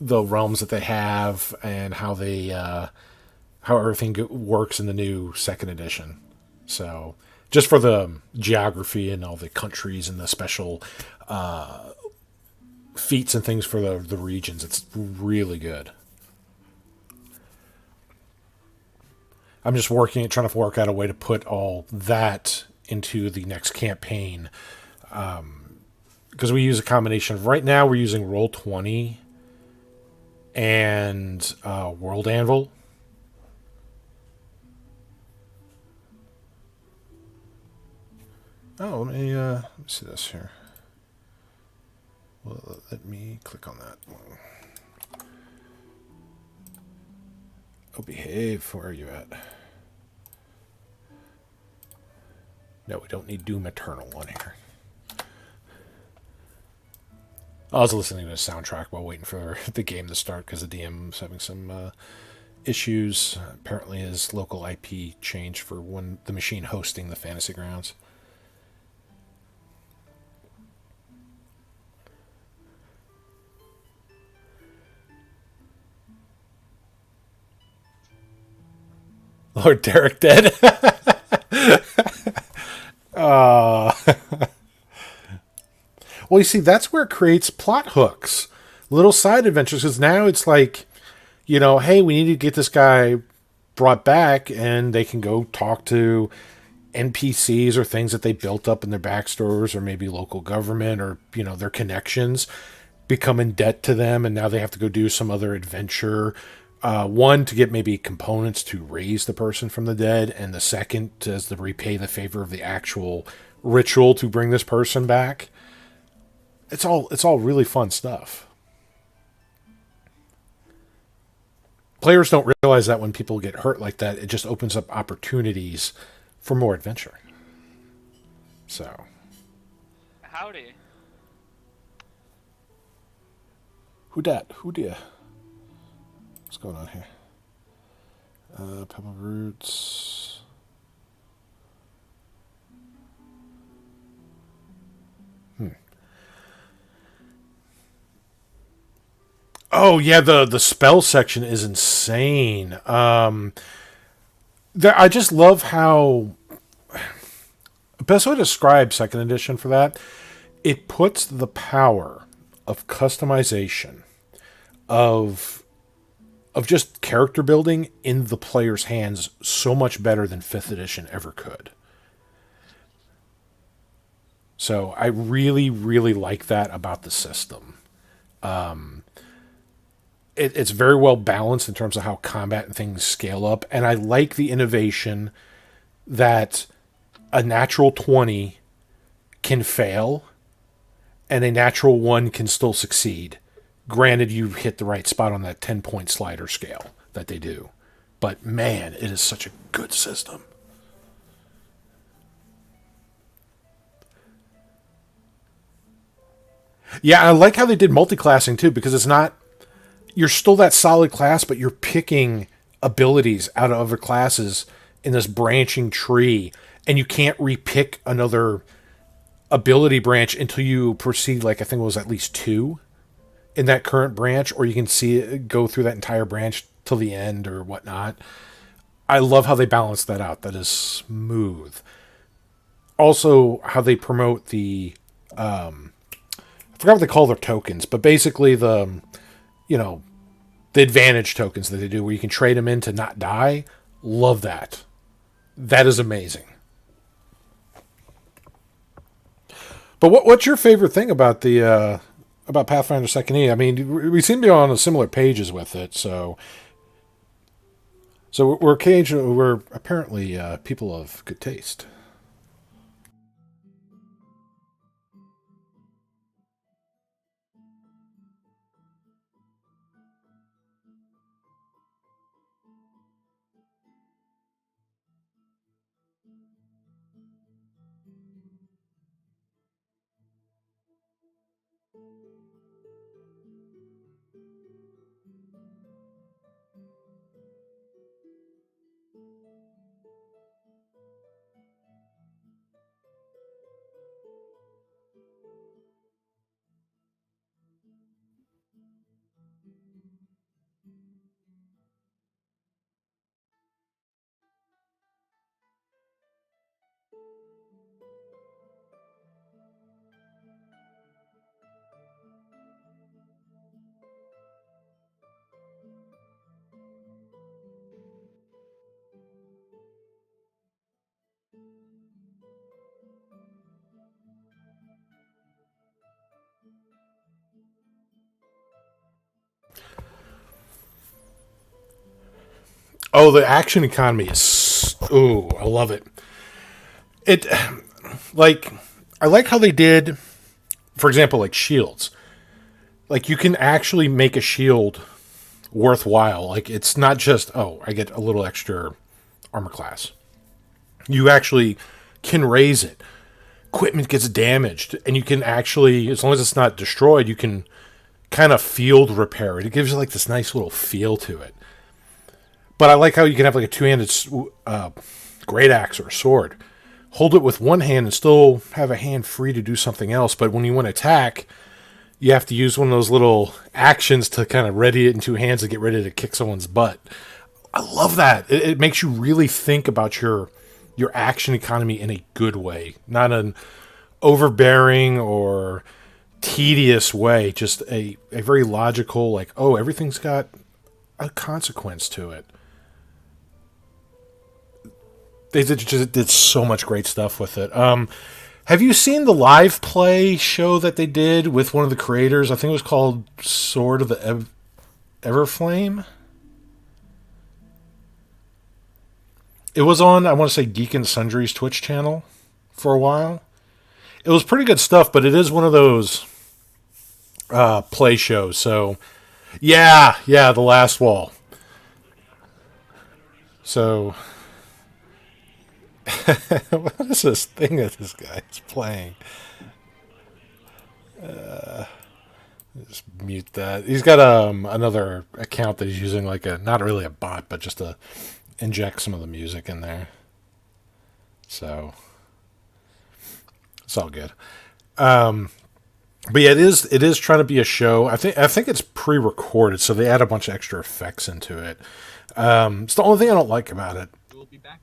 realms that they have and how they how everything works in the new 2nd edition. So just for the geography and all the countries and the special feats and things for the regions, it's really good. I'm just trying to work out a way to put all that into the next campaign. Because we use a combination of, right now we're using Roll20 and World Anvil. Oh, let me see this here. Well, let me click on that one. Oh, behave. Where are you at? No, we don't need Doom Eternal on here. I was listening to the soundtrack while waiting for the game to start because the DM was having some issues. Apparently his local IP changed for the machine hosting the Fantasy Grounds. Lord Derek dead. Well, you see, that's where it creates plot hooks, little side adventures, because now it's like, hey, we need to get this guy brought back, and they can go talk to NPCs or things that they built up in their backstories, or maybe local government, or, their connections become in debt to them, and now they have to go do some other adventure. One, to get maybe components to raise the person from the dead, and the second is to repay the favor of the actual ritual to bring this person back. It's all really fun stuff. players don't realize that when people get hurt like that, it just opens up opportunities for more adventure. So, Howdy. who dat? Who dia? What's going on here? Pebble Roots. Oh yeah, the spell section is insane. I just love how best way to describe second edition for that. It puts the power of customization of just character building in the player's hands so much better than 5th edition ever could. So I really, really like that about the system. It's very well balanced in terms of how combat and things scale up. And I like the innovation that a natural 20 can fail and a natural 1 can still succeed. Granted, you hit the right spot on that 10-point slider scale that they do. But man, it is such a good system. Yeah, I like how they did multi-classing too, because it's not... You're still that solid class, but you're picking abilities out of other classes in this branching tree, and you can't repick another ability branch until you proceed, like I think it was at least 2 in that current branch, or you can see it go through that entire branch till the end or whatnot. I love how they balance that out. That is smooth. Also, how they promote the... I forgot what they call their tokens, but basically the advantage tokens that they do where you can trade them in to not die. Love that. That is amazing. But what's your favorite thing about the about Pathfinder 2nd E? I mean, we seem to be on a similar pages with it, so we're apparently people of good taste. Oh, the action economy is... Ooh, I love it. I like how they did, for example, like shields. Like, you can actually make a shield worthwhile. Like, it's not just, oh, I get a little extra armor class. You actually can raise it. Equipment gets damaged, and you can actually, as long as it's not destroyed, you can kind of field repair it. It gives you, like, this nice little feel to it. But I like how you can have like a two-handed great axe or a sword. Hold it with one hand and still have a hand free to do something else. But when you want to attack, you have to use one of those little actions to kind of ready it in 2 hands to get ready to kick someone's butt. I love that. It makes you really think about your action economy in a good way. Not an overbearing or tedious way. Just a very logical, like, oh, everything's got a consequence to it. They just did so much great stuff with it. Have you seen the live play show that they did with one of the creators? I think it was called Sword of the Everflame. It was on, I want to say, Geek and Sundry's Twitch channel for a while. It was pretty good stuff, but it is one of those play shows. So, yeah, The Last Wall. So, what is this thing that this guy is playing? Just mute that. He's got another account that he's using, like a not really a bot, but just to inject some of the music in there. So it's all good. But yeah, it is trying to be a show. I think it's pre-recorded, so they add a bunch of extra effects into it. It's the only thing I don't like about it. We'll be back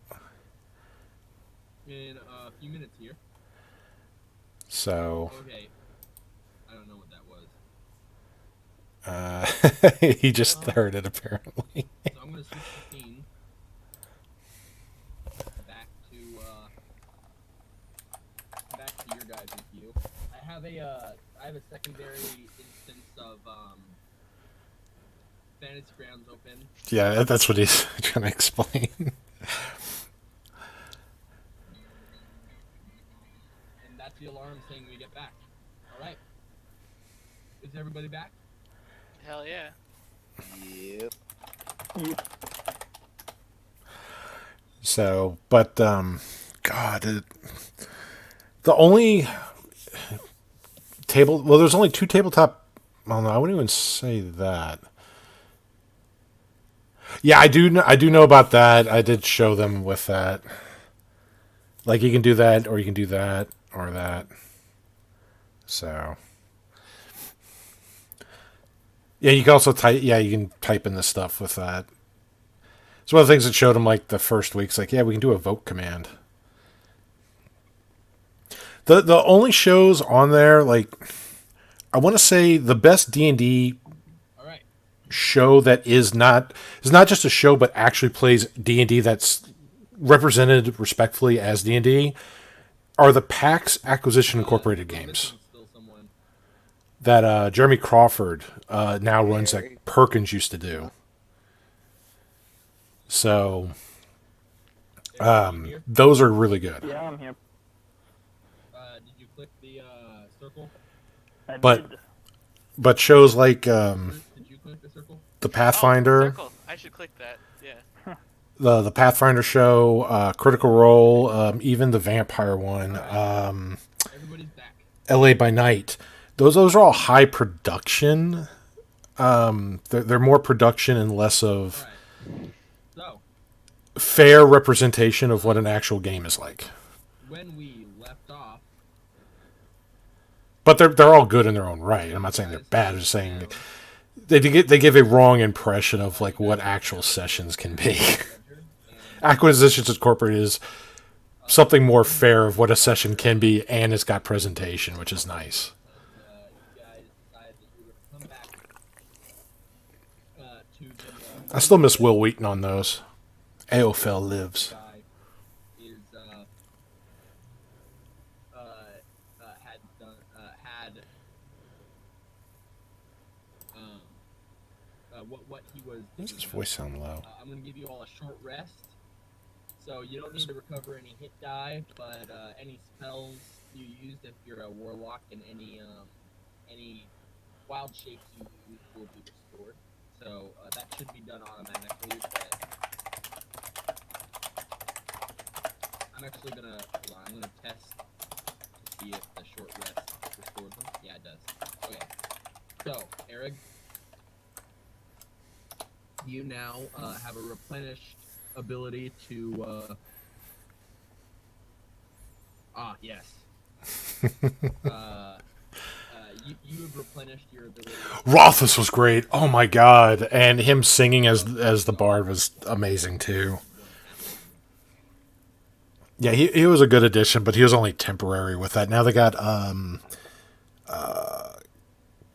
in a few minutes here. So Okay. I don't know what that was. he just heard it apparently. So I'm gonna switch the scene back to your guys' view. I have a secondary instance of Fantasy Grounds open. Yeah, that's what he's trying to explain. And that's the alarm saying we get back. Alright. Is everybody back? Hell yeah. Yep. So, but God, the only table. Well, there's only two tabletop. Well, no, I wouldn't even say that. Yeah, I do. I do know about that. I did show them with that. Like you can do that, or you can do that, or that. So. Yeah, you can also type. Yeah, you can type in the stuff with that. It's one of the things that showed him like the first week's like, yeah, we can do a vote command. The only shows on there, like I want to say the best D&D Alright. show that is not just a show but actually plays D&D that's represented respectfully as D&D are the PAX Acquisition Incorporated We're games missing still someone. that Jeremy Crawford now runs that Perkins used to do. So Here. those are really good. Yeah, I'm here. Did you click the circle? I But- did. But shows like Did you click the circle? the Pathfinder, Oh, circle. I should click that. Yeah. the Pathfinder show, Critical Role, even the Vampire one, Everybody's back. LA by Night. Those are all high production. They're more production and less of Alright. So, fair representation of what an actual game is like. when we left off, But they're all good in their own right. I'm not saying they're bad. I'm just saying they give a wrong impression of like what actual sessions can be. Acquisitions Incorporated is something more fair of what a session can be, and it's got presentation, which is nice. you guys decided that you were going to come back to the I still miss Will Wheaton on those. Aophel lives. guy is had done what he was. Why does his doing. voice sound low? I'm gonna give you all a short rest, so you don't need to recover any hit die, but any spells you used if you're a warlock and any wild shapes you use will be restored. So that should be done automatically. But I'm actually gonna hold on. I'm gonna test to see if the short rest restores them. Yeah, it does. Okay. So, Eric, you now have a replenished ability to. Yes. You have replenished your ability. Rothfuss was great. Oh my god, and him singing as the bard was amazing too. Yeah, he was a good addition, but he was only temporary with that. Now they got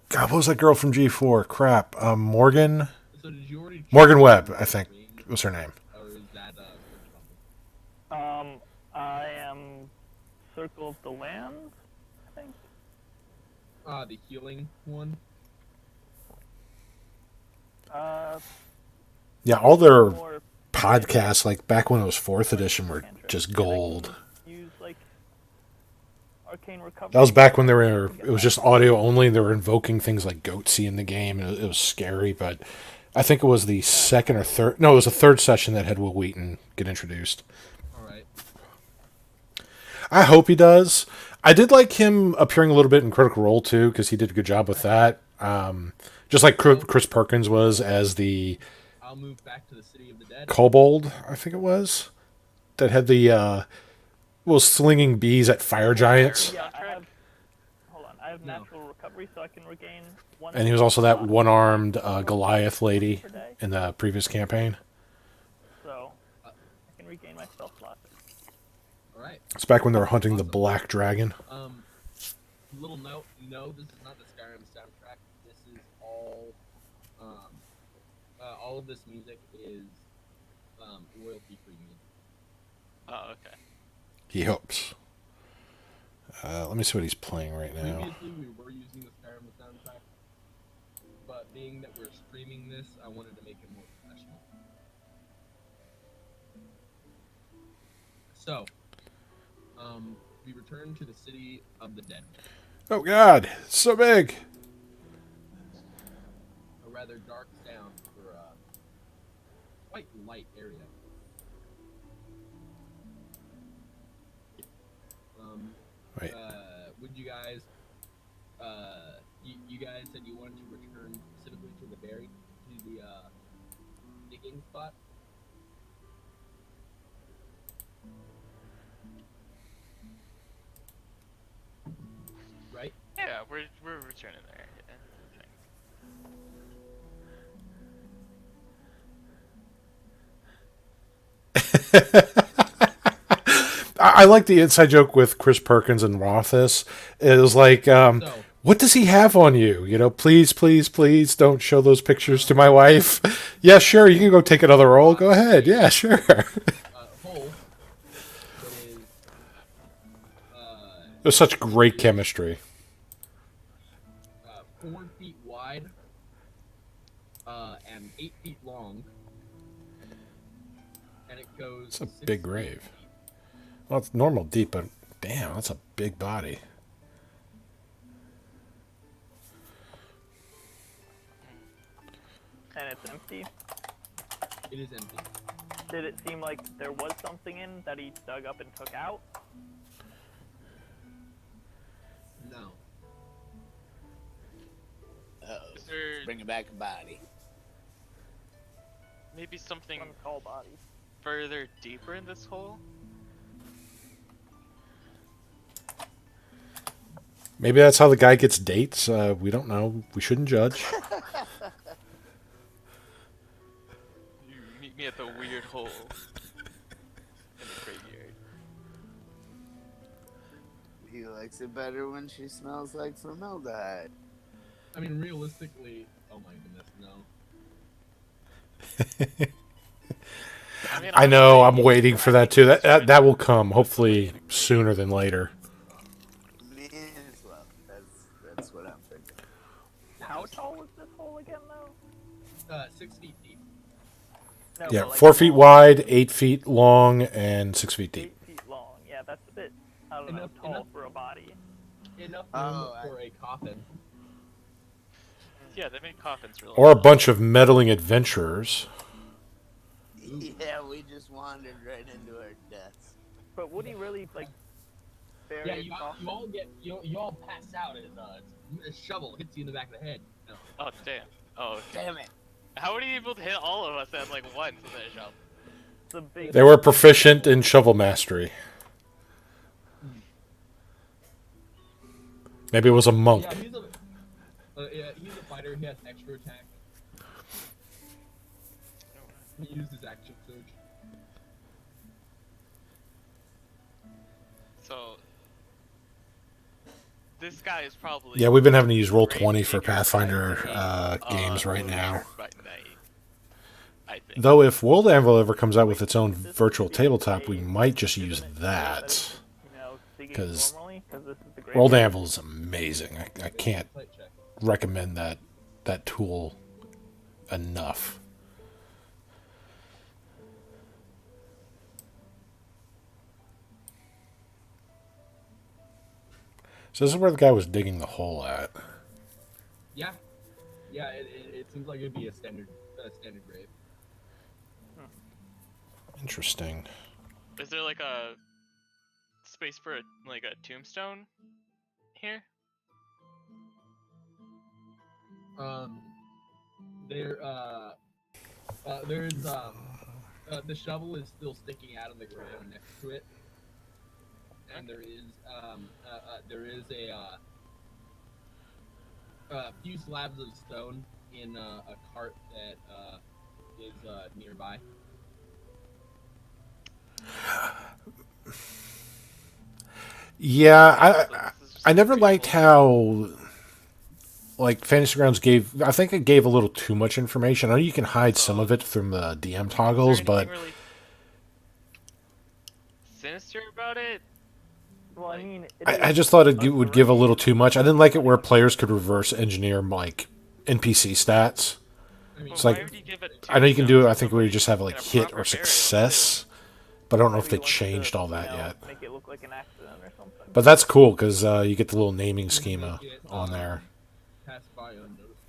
God, what was that girl from G4? Crap, Morgan So did you already? Morgan Webb, I think was her name. Or is that I am Circle of the Land, I think. the healing one? Yeah, all their More podcasts, like back when it was 4th edition, were just gold. use like arcane recovery. That was back when it was just audio only, and they were invoking things like Goatsy in the game, and it was scary, but I think it was the second or third. No, it was the third session that had Will Wheaton get introduced. All right. I hope he does. I did like him appearing a little bit in Critical Role too, because he did a good job with that. Just like Chris Perkins was as the I'll move back to the City of the Dead. kobold, I think it was, that had the was slinging bees at fire giants, Yeah, I have. Hold on, I have No. natural recovery, so I can regain one. and he was also that slot one-armed Goliath lady per day, in the previous campaign. so I can regain my spell slot. All right. It's back when they were hunting the black dragon. Little note. No, this is not the Skyrim soundtrack. This is all of this music is royalty-free music. Oh, okay. He hopes. Let me see what he's playing right now. Previously, we were using the Skyrim soundtrack, but being that we're streaming this, I wanted to make it more professional. So, we return to the City of the Dead, Oh God, it's so big. a rather dark sound for a quite light area. Wait. Would you guys, you guys said you wanted to return specifically to the digging spot? Right? Yeah, we're returning there. Yeah. I like the inside joke with Chris Perkins and Rothis. It was like, So, what does he have on you? You know, please, please, please don't show those pictures to my wife. Yeah, sure, you can go take another role. Go ahead. Yeah, sure. hole that is, There's such great chemistry. 4 feet wide, and 8 feet long, and it goes. It's a 6 big feet grave. deep. Well, it's normal deep, but damn, that's a big body. And it's empty. It is empty. Did it seem like there was something in that he dug up and took out? No. Is there Bringing back a body. maybe something One call body. further deeper in this hole? Maybe that's how the guy gets dates. We don't know. We shouldn't judge. You meet me at the weird hole in the graveyard. He likes it better when she smells like formaldehyde. I mean, realistically, oh my goodness, no. I mean, I know. I'm honestly, waiting for that too. That will come hopefully sooner than later. Me as well. That's what I'm thinking. How tall was this hole again, though? 6 feet deep. No, Yeah, but, like, 4 feet long. wide, 8 feet long, and 6 feet deep. 8 feet long. Yeah, that's a bit, I don't know, Enough- tall enough- for a body. Enough room Oh, for a coffin. Yeah, they made coffins really Or a well. bunch of meddling adventurers. Yeah, we just wandered right into our deaths. But would he really, like, bury Yeah, a you coffin? all get you all pass out as a shovel hits you in the back of the head. No. Oh damn. Oh, okay. Damn it. How were you able to hit all of us at like once with that shot? It's a big They were proficient in shovel mastery. Maybe it was a monk. Yeah, he's a fighter. He has extra attack. He used his action surge. So this guy is probably Yeah, we've been having to use Roll20 Great for figure Pathfinder fighting, games right Warrior now. by night, I think. Though if World Anvil ever comes out with its own virtual tabletop, we might just use that. You know, digging 'Cause normally, 'cause this is the great World Anvil is amazing. I can't Plate check. recommend that tool enough. So this is where the guy was digging the hole at. Yeah, yeah. It's seems like it'd be a standard grave. Interesting. Is there like a space for a tombstone here? There's the shovel is still sticking out of the ground next to it, and there is a few slabs of stone in a cart that is nearby. Yeah, I never liked how like Fantasy Grounds gave. I think it gave a little too much information. I know you can hide some of it from the DM toggles, but really sinister about it? Well, I mean, I just thought it would give a little too much. I didn't like it where players could reverse engineer like NPC stats. I mean, It's like Why would you give it I know you can do it. I think where you somebody just have in like a hit proper or burial, success, but I don't know if maybe they he wants changed to, all that you know, yet. Make it look like an accident or something. But that's cool because you get the little naming make schema it, on there. pass by unnoticed.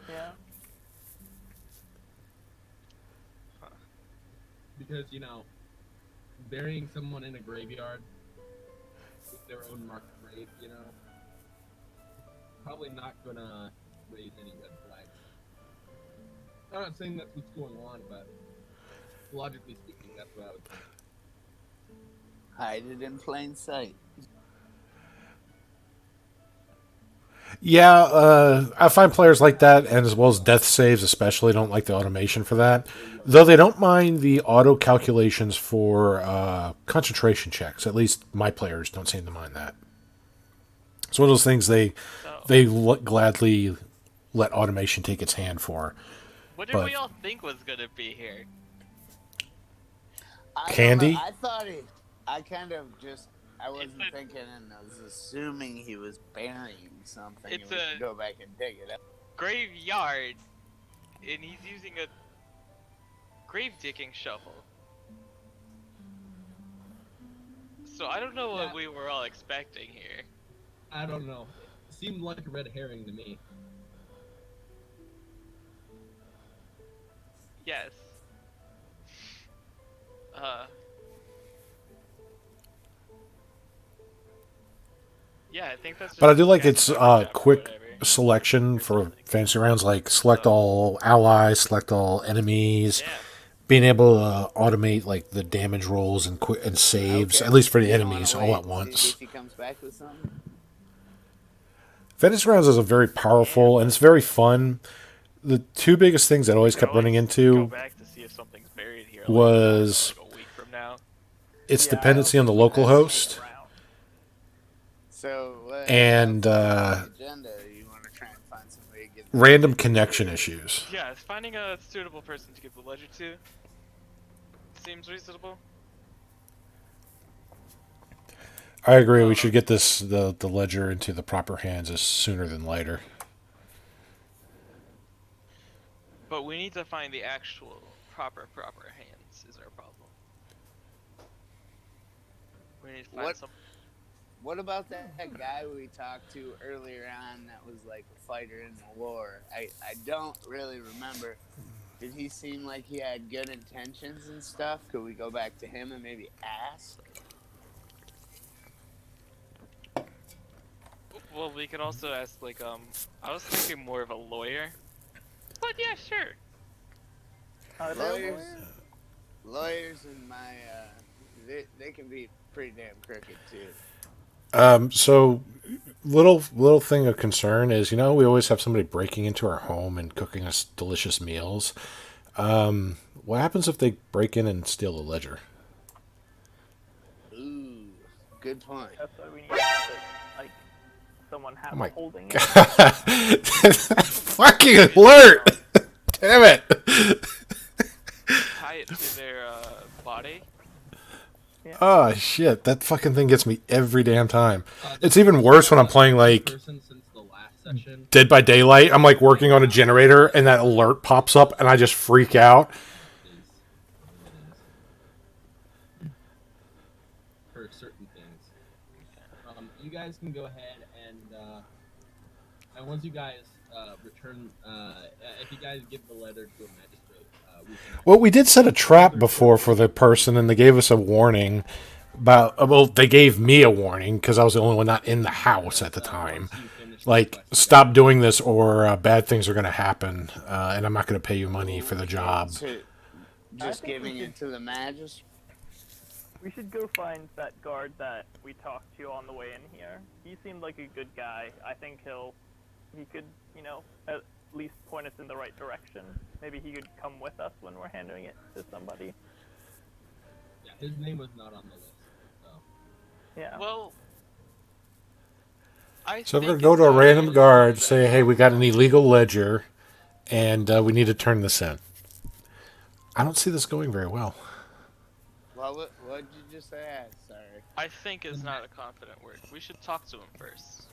Yeah. Because burying someone in a graveyard with their own marked grave, probably not gonna raise any red flags. I'm not saying that's what's going on, but logically speaking, that's what I would think. Hide it in plain sight. Yeah, I find players like that, and as well as death saves, especially, don't like the automation for that. Though they don't mind the auto calculations for concentration checks. At least my players don't seem to mind that. It's one of those things they gladly let automation take its hand for. What did But- we all think was gonna be here? I don't Candy? know, I thought I kind of just. I wasn't It's a- thinking, and I was assuming he was burying something. It's and we a- could go back and dig it up. Graveyard, and he's using a grave digging shovel. So I don't know what Yeah. we were all expecting here. I don't know. It seemed like a red herring to me. Yes. Yeah, I think that's. But I just do like kind its of cover job or quick whatever. selection for fantasy rounds, like select all allies, select all enemies, Yeah. being able to automate like the damage rolls and saves, Okay. at least for the You wanna enemies, wait all at and see once. if he comes back with something. Fantasy rounds is a very powerful and it's very fun. The two biggest things that I always You kept can running always into Go back to see if something's buried here. was like a week from now. its Yeah, I dependency on the also local think that's host. around. So And, what's on the agenda? You want to try and find somebody to get the Random ledger connection to? issues. Yeah, finding a suitable person to give the ledger to seems reasonable. I agree. We should get the ledger into the proper hands as sooner than later. But we need to find the actual proper hands is our problem. We need to find What- some. What about that guy we talked to earlier on that was like a fighter in the war? I don't really remember. Did he seem like he had good intentions and stuff? Could we go back to him and maybe ask? Well, we could also ask I was thinking more of a lawyer. But yeah, sure. Are there Lawyers, lawyers? lawyers in my they can be pretty damn crooked too. So little thing of concern is, we always have somebody breaking into our home and cooking us delicious meals. What happens if they break in and steal the ledger? Ooh, good point. That's why we need to have it, like, someone have Oh my holding God. it. Fucking alert! Damn it! Tie it to their body. Oh shit, that fucking thing gets me every damn time. It's even worse when I'm playing like Person since the last session. Dead by Daylight. I'm like working on a generator and that alert pops up and I just freak out. For certain things. You guys can go ahead and once you guys return, if you guys give the letter to a magistrate, we can. Well, we did set a trap before for the person, and they gave us a warning. Well, they gave me a warning because I was the only one not in the house at the time. Once you finish the Like, quest, stop doing this, or bad things are going to happen, and I'm not going to pay you money for the job. Just think we giving should- it to the magistrate. We should go find that guard that we talked to on the way in here. He seemed like a good guy. I think he could, at least point us in the right direction. Maybe he could come with us when we're handing it to somebody. Yeah, his name was not on the list. So. Yeah. Well, So we're going to go to a random guard, say, hey, we got an illegal ledger, and we need to turn this in. I don't see this going very well. Well, what did you just say? Sorry. I think is not a confident word. We should talk to him first.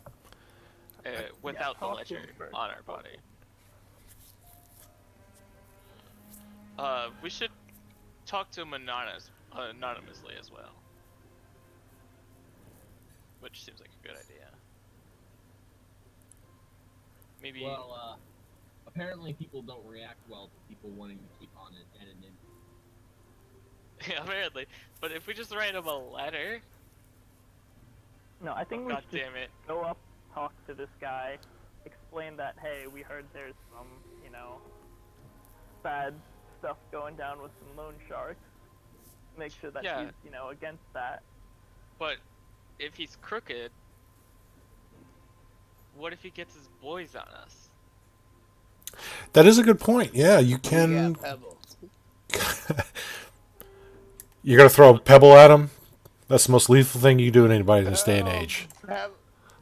Without the talk to ledger him first. on our body. We should talk to him anonymously as well. Which seems like a good idea. Maybe. Well, apparently people don't react well to people wanting to keep on it anonymity. Yeah, apparently. But if we just write him a letter, No, I think we god should just damn it. go up, talk to this guy, explain that, hey, we heard there's some, bad stuff going down with some loan sharks. Make sure that Yeah. he's, against that. But if he's crooked, what if he gets his boys on us? That is a good point. Yeah, you We can. got Pebble. You're going to throw a pebble at him? That's the most lethal thing you can do in anybody in this day and age. Pebble.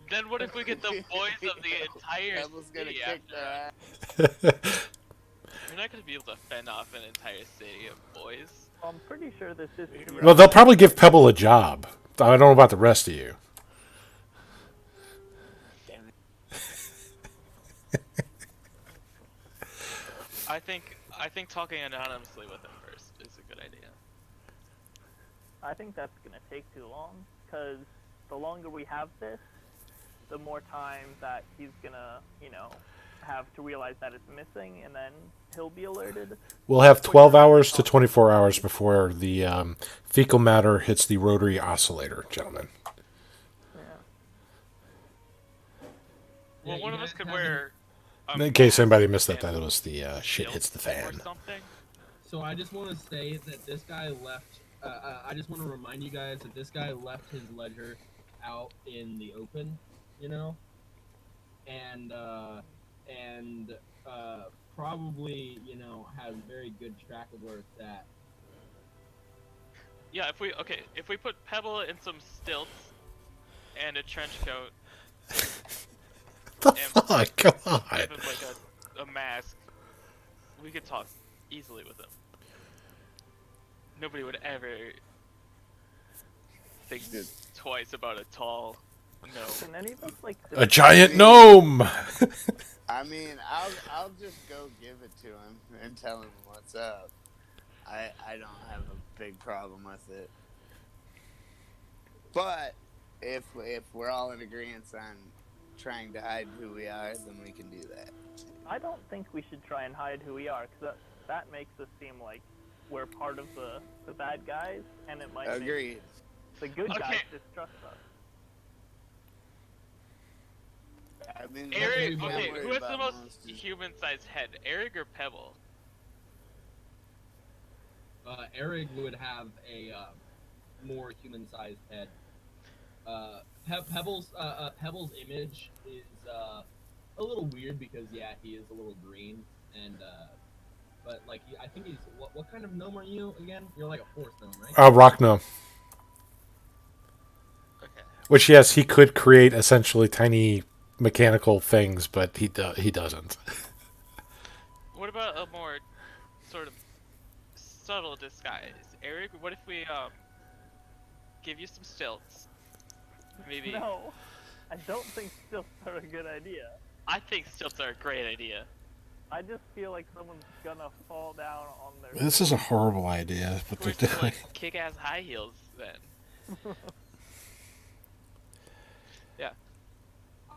Then what if we get the boys of the entire Pebble's gonna city kick after their us? ass. You're not gonna be able to fend off an entire city of boys. I'm pretty sure this is true. Well, they'll probably give Pebble a job. I don't know about the rest of you. Damn it. I think talking anonymously with him first is a good idea. I think that's gonna take too long, because the longer we have this, the more time that he's gonna, have to realize that it's missing, and then he'll be alerted. We'll have 12 hours to 24 hours before the fecal matter hits the rotary oscillator, gentlemen. Yeah. Well, Yeah, one you of us guys could haven't- wear. In case anybody missed that, that was the shit hits the Or fan. something. So I just want to say that this guy left. I just want to remind you guys that this guy left his ledger out in the open, and probably has very good track of where it's at. Yeah, if we put Pebble in some stilts and a trench coat, The And- fuck? Come on. give him like a mask, we could talk easily with him. Nobody would ever think twice about a tall no. Can any of us, A giant gnome! I mean, I'll just go give it to him and tell him what's up. I don't have a big problem with it. But if we're all in agreement on trying to hide who we are, then we can do that. I don't think we should try and hide who we are, because that makes us seem like we're part of the bad guys, and it might make Agreed. the good guys Okay. distrust us. I mean, Eric, that's what I'm okay, worried who has the about most is- human-sized head, Eric or Pebble? Eric would have a more human-sized head. Pebble's image is a little weird because he is a little green and but I think he's what kind of gnome are you again? You're like a forest gnome, right? Rock gnome. Okay. Which, yes, he could create essentially tiny mechanical things, but he doesn't. What about a more sort of subtle disguise? Eric, what if we give you some stilts? Maybe. No, I don't think stilts are a good idea. I think stilts are a great idea. I just feel like someone's gonna fall down on their. This is a horrible idea, but We're they're just doing. like kick-ass high heels then.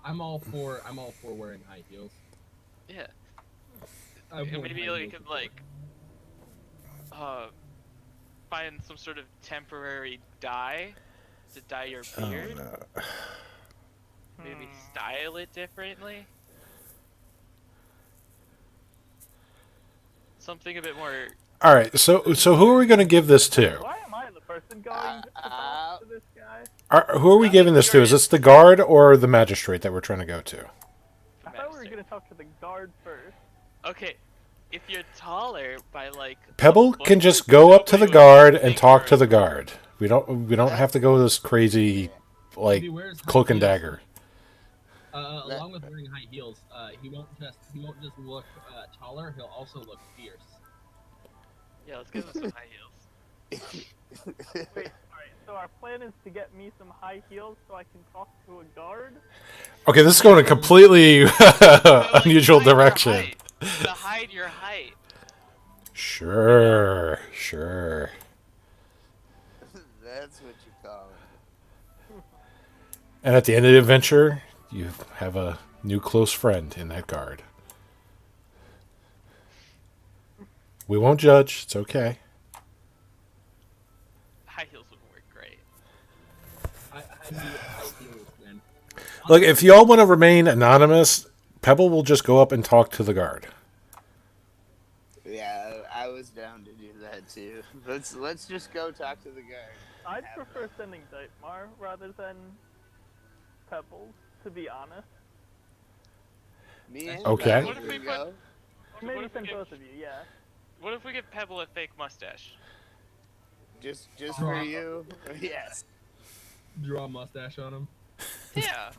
I'm all for wearing high heels. Yeah. I won't Maybe hide we those could before. like find some sort of temporary dye to dye your Oh, beard. no. Maybe style it differently. Something a bit more. All right, so who are we going to give this to? Why am I the person going to talk to this guy? Who are we giving this to? Is this the guard or the magistrate that we're trying to go to? I thought we were going to talk to the guard first. Okay, if you're taller by like. a Pebble foot, can just go up to the nobody would guard and think talk you're- to the guard. We don't have to go this crazy If like he wears high cloak and heels, dagger. Along with wearing high heels, he won't just look taller. He'll also look fierce. Yeah, let's give him some high heels. Wait, alright, so our plan is to get me some high heels so I can talk to a guard? Okay, this is going a completely But, like, unusual hide your direction. height. To hide your height. Sure. That's what you call it. And at the end of the adventure, you have a new close friend in that guard. We won't judge. It's okay. High heels would work great. High heels, man. Look, if y'all want to remain anonymous, Pebble will just go up and talk to the guard. Yeah, I was down to do that too. Let's just go talk to the guard. I'd prefer sending Dightmar rather than Pebbles, to be honest. Me and Okay. Pebble What if we could put- go. Or What maybe if we send give- both of you, yeah. What if we give Pebble a fake mustache? Just for you. Yes. Draw a mustache on him. Yeah.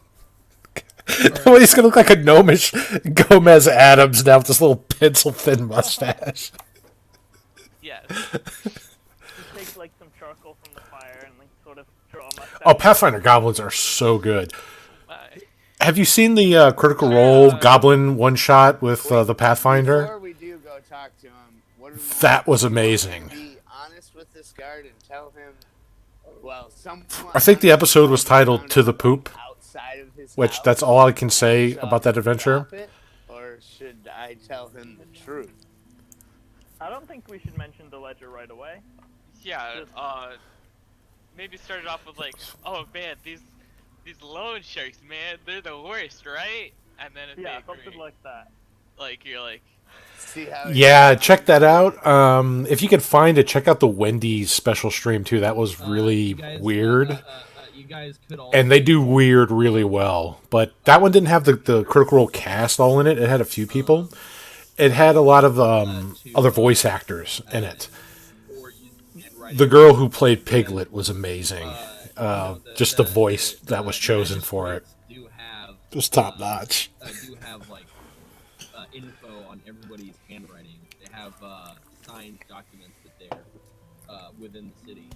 Well, he's gonna look like a gnomish Gomez Adams now with this little pencil thin mustache. Yes. Just take like some charcoal from the fire and like sort of draw a mustache. Oh, Pathfinder goblins are so good. Bye. Have you seen the Critical Role goblin one shot with the Pathfinder? Before we do go talk to him, what do we want That to was do? amazing. Be honest with this guard and tell him. Well, I think the episode was titled "To the Poop," outside of his which house, that's all I can say so about that adventure. stop it, or should I tell him the truth? I don't think we should mention the ledger right away. Yeah. Maybe start it off with like, oh man, these loan sharks, man, they're the worst, right? And then if Yeah, they agree, something like that. like you're like, See how? Yeah, check that out. If you can find it, check out the Wendy's special stream too. That was really You guys, weird. You guys could also. And they do weird really well. But that one didn't have the Critical Role cast all in it. It had a few people. It had a lot of other voice actors in it. or you can write The girl who played Piglet was amazing. the- Just the voice that was chosen for it. Do have It was top notch. do have like info on everybody's handwriting. They have signed documents that they're within the city.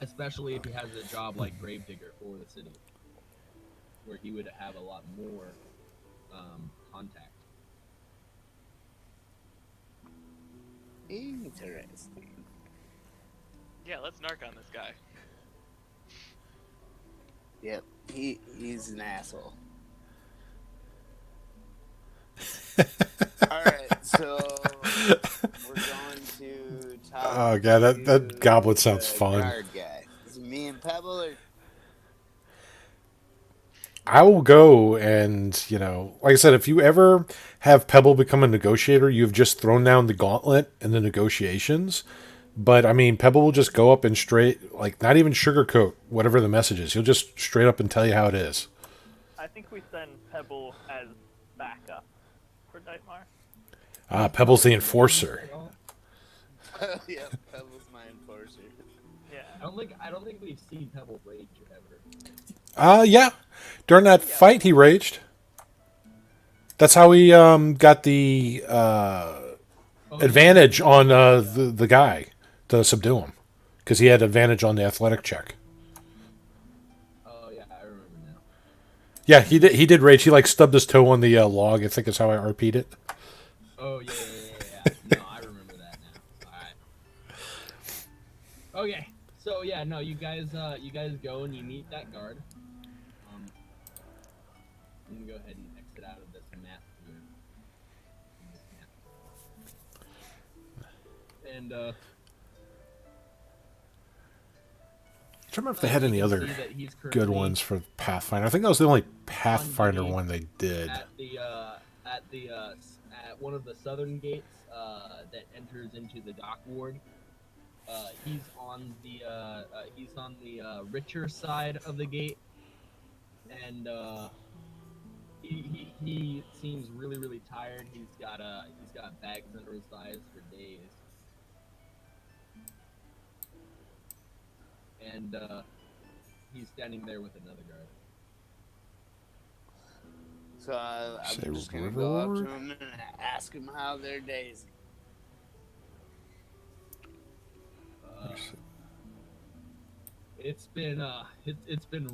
Especially if he has a job like Gravedigger for the city, where he would have a lot more contact. Interesting. yeah, let's narc on this guy. Yep, he's an asshole. All right, so we're going to talk. Oh, God, that to goblin sounds the fun. guard guy. Is it me and Pebble, or I will go and, like I said, if you ever have Pebble become a negotiator, you've just thrown down the gauntlet in the negotiations. But, I mean, Pebble will just go up and straight, like, not even sugarcoat whatever the message is. He'll just straight up and tell you how it is. I think we send Pebble as backup for Dightmar. Pebble's the enforcer. yeah, Pebble's my enforcer. Yeah. I don't think we've seen Pebble rage ever. Yeah. During that fight, he raged. That's how he got the advantage on the guy to subdue him. Because he had advantage on the athletic check. Oh yeah, I remember now. Yeah, he did rage. He, like, stubbed his toe on the log, I think is how I RP'd it. Oh yeah. No, I remember that now. All right. Okay, so yeah, no, you guys go and you meet that guard. I'm gonna go ahead and exit out of this map here. And I don't remember if they had any other good ones for Pathfinder. I think that was the only Pathfinder one they did. At one of the southern gates that enters into the dock ward. He's on the richer side of the gate, and he seems really tired. He's got bags under his eyes for days, and he's standing there with another guard. So Say I'm just gonna go up to Riverlord? him and ask him how their day's. It's been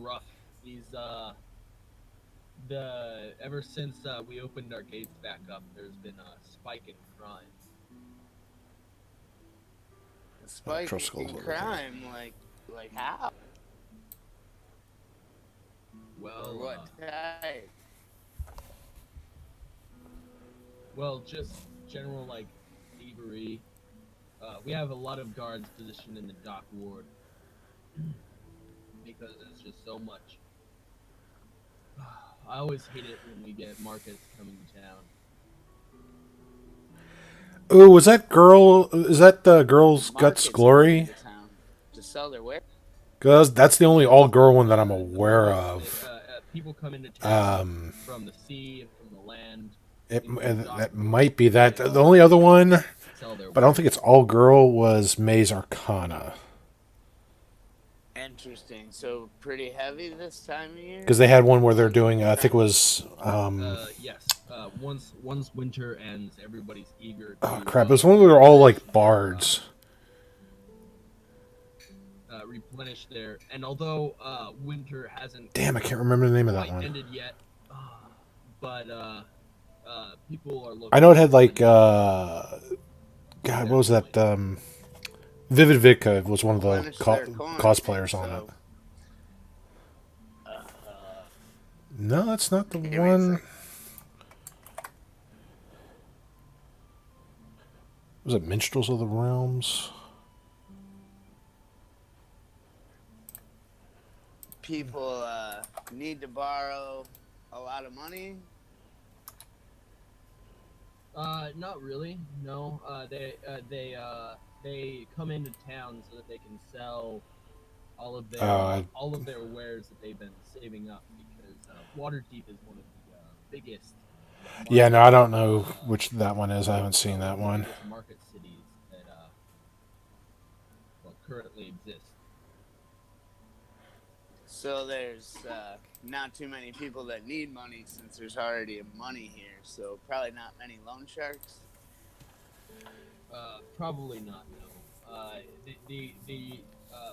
rough. He's ever since we opened our gates back up, there's been a spike in crime. A spike Truskull's in over here. crime, like how? Well, Or what type? Well, just general like thievery. We have a lot of guards positioned in the dock ward because it's just so much. I always hate it when we get markets coming to town. Oh, was that girl? Is that the Girl's Guts Markets Glory? come to town to sell their wares. Because that's the only all-girl one that I'm aware of. People come into town Um, from the sea and from the land. that might be that. The only other one, Sell their but I don't think it's all-girl, was Maze Arcana. Interesting. So pretty heavy this time of year. Because they had one where they're doing, I think it was, Yes. Once winter ends, everybody's eager to. oh crap, it was one where they're all like bards. Replenish their, and although winter hasn't Damn, I can't remember the name of that quite one. ended yet, but people are looking. I know it had like, God, what was that? Vivid Vika was one of the Replenish their coin, cosplayers on it. so, No, that's not the Give me a one. sec. Was it Minstrels of the Realms? people need to borrow a lot of money. Not really. No. They come into town so that they can sell all of their wares that they've been saving up because Waterdeep is one of the biggest. Yeah, no, I don't know which that one is. I haven't seen that one. Market cities that currently exist. So there's not too many people that need money since there's already money here. So probably not many loan sharks. Probably not. No. The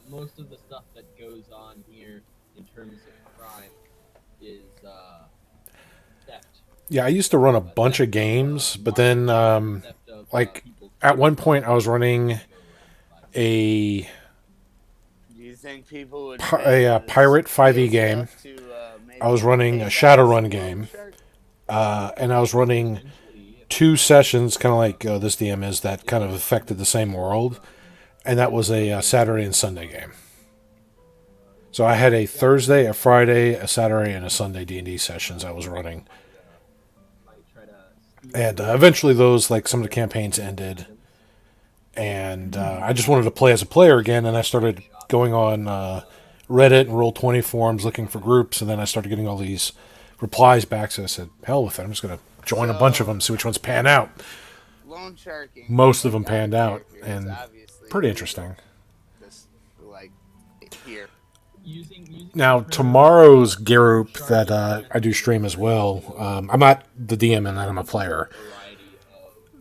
most of the stuff that goes on here in terms of crime is theft. Yeah, I used to run a bunch of games, but then, Theft of, like, people's at one point I was running a Do you think people would Pi- pay a, this pirate 5e real game. stuff to, maybe I was running pay a back Shadowrun some game. loan shark? and I was running eventually, 2 sessions, kind of like this DM is, that kind of affected the same world, and that was a Saturday and Sunday game. So I had a Thursday, a Friday, a Saturday, and a Sunday D&D sessions I was running. might try to steal And eventually those, like, some of the campaigns ended. And I just wanted to play as a player again, and I started going on Reddit and Roll20 forums looking for groups, and then I started getting all these replies back, so I said, hell with it, I'm just going to join a bunch of them, see which ones pan out. Loan sharking. Most of them like, panned out, characters, and obviously pretty illegal. interesting. This, like, here. using Now, the tomorrow's group that I do stream as well, I'm not the DM in that, I'm a player. variety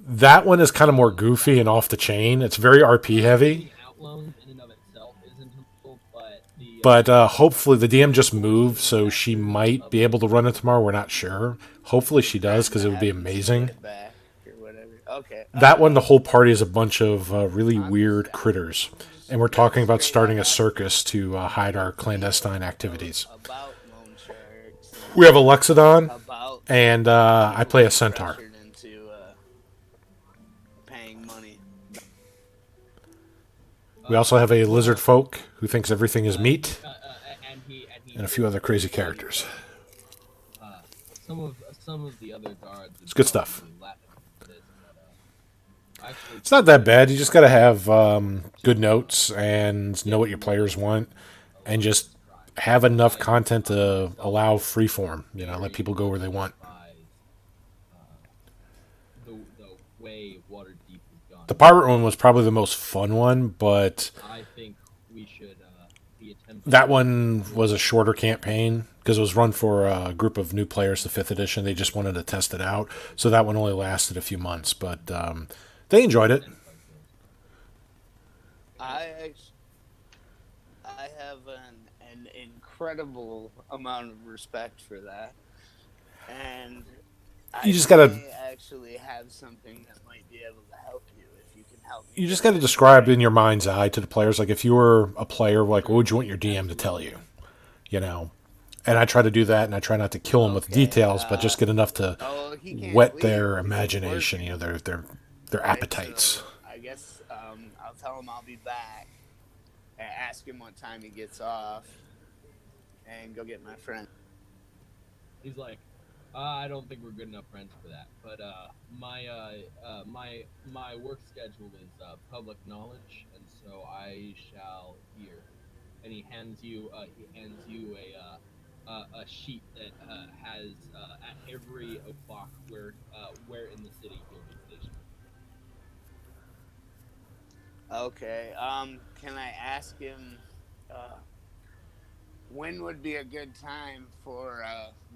of That one is kind of more goofy and off the chain. It's very RP heavy. outloans in and of itself isn't helpful, but the But hopefully the DM just moved, so she might be able to run it tomorrow. We're not sure. Hopefully she does, because it would be amazing. Get it back or whatever. Okay. That one, the whole party is a bunch of really weird critters. And we're talking about starting a circus to hide our clandestine activities. About loan sharks We have a Luxodon, about and I play a centaur. pressured into paying money. We also have a lizard folk who thinks everything is meat, And he and a few other crazy characters. Some of the other guards. It's good stuff. Actually, It's not that bad. You just got to have good notes and know what your players want, and just have enough content to allow freeform. You know, let people go where they want. the way Waterdeep has gone. The pirate one was probably the most fun one, but I think we should be attempting. that one was a shorter campaign because it was run for a group of new players, the 5th edition. They just wanted to test it out, so that one only lasted a few months, but they enjoyed it. I have an incredible amount of respect for that, and You just gotta- may actually have something that might be able to help you if you can help me. You just got to describe in your mind's eye to the players, like if you were a player, like what would you want your DM to tell you? You know, and I try to do that, and I try not to kill them with Okay, details, but just get enough to Oh, he can't whet leave. their He's imagination. You working. know, their appetites. So I guess I'll tell him I'll be back. And ask him what time he gets off, and go get my friend. He's like, I don't think we're good enough friends for that. But my work schedule is public knowledge, and so I shall hear. And he hands you a sheet that has at every o'clock where in the city you'll be stationed. Okay. Can I ask him when would be a good time for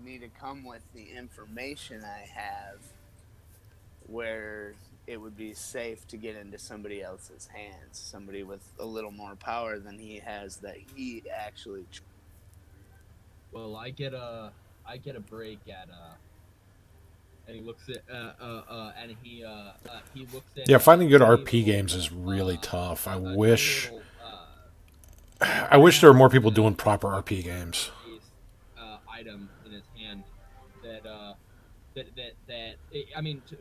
me to come with the information I have, where it would be safe to get into somebody else's hands, somebody with a little more power than he has that he actually. Well, I get a break at and he looks at and he looks at Yeah, finding good tiny RP little, games is really tough. I tiny wish little, I wish there were more people doing proper RP games. item in his hand that I mean to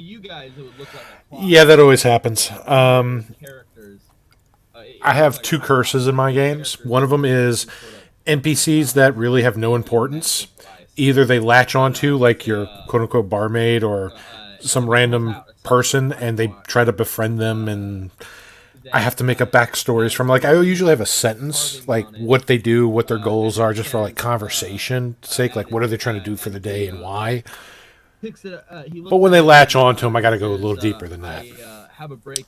you guys it would look like a plot. Yeah, that always happens. Characters. I have 2 curses in my games. One of them is NPCs that really have no importance. Either they latch onto, like your quote-unquote barmaid or some random person, and they try to befriend them, and I have to make up backstories from, like, I usually have a sentence, like, what they do, what their goals are, just for, like, conversation sake, like, what are they trying to do for the day and why. But when they latch onto them, I gotta go a little deeper than that.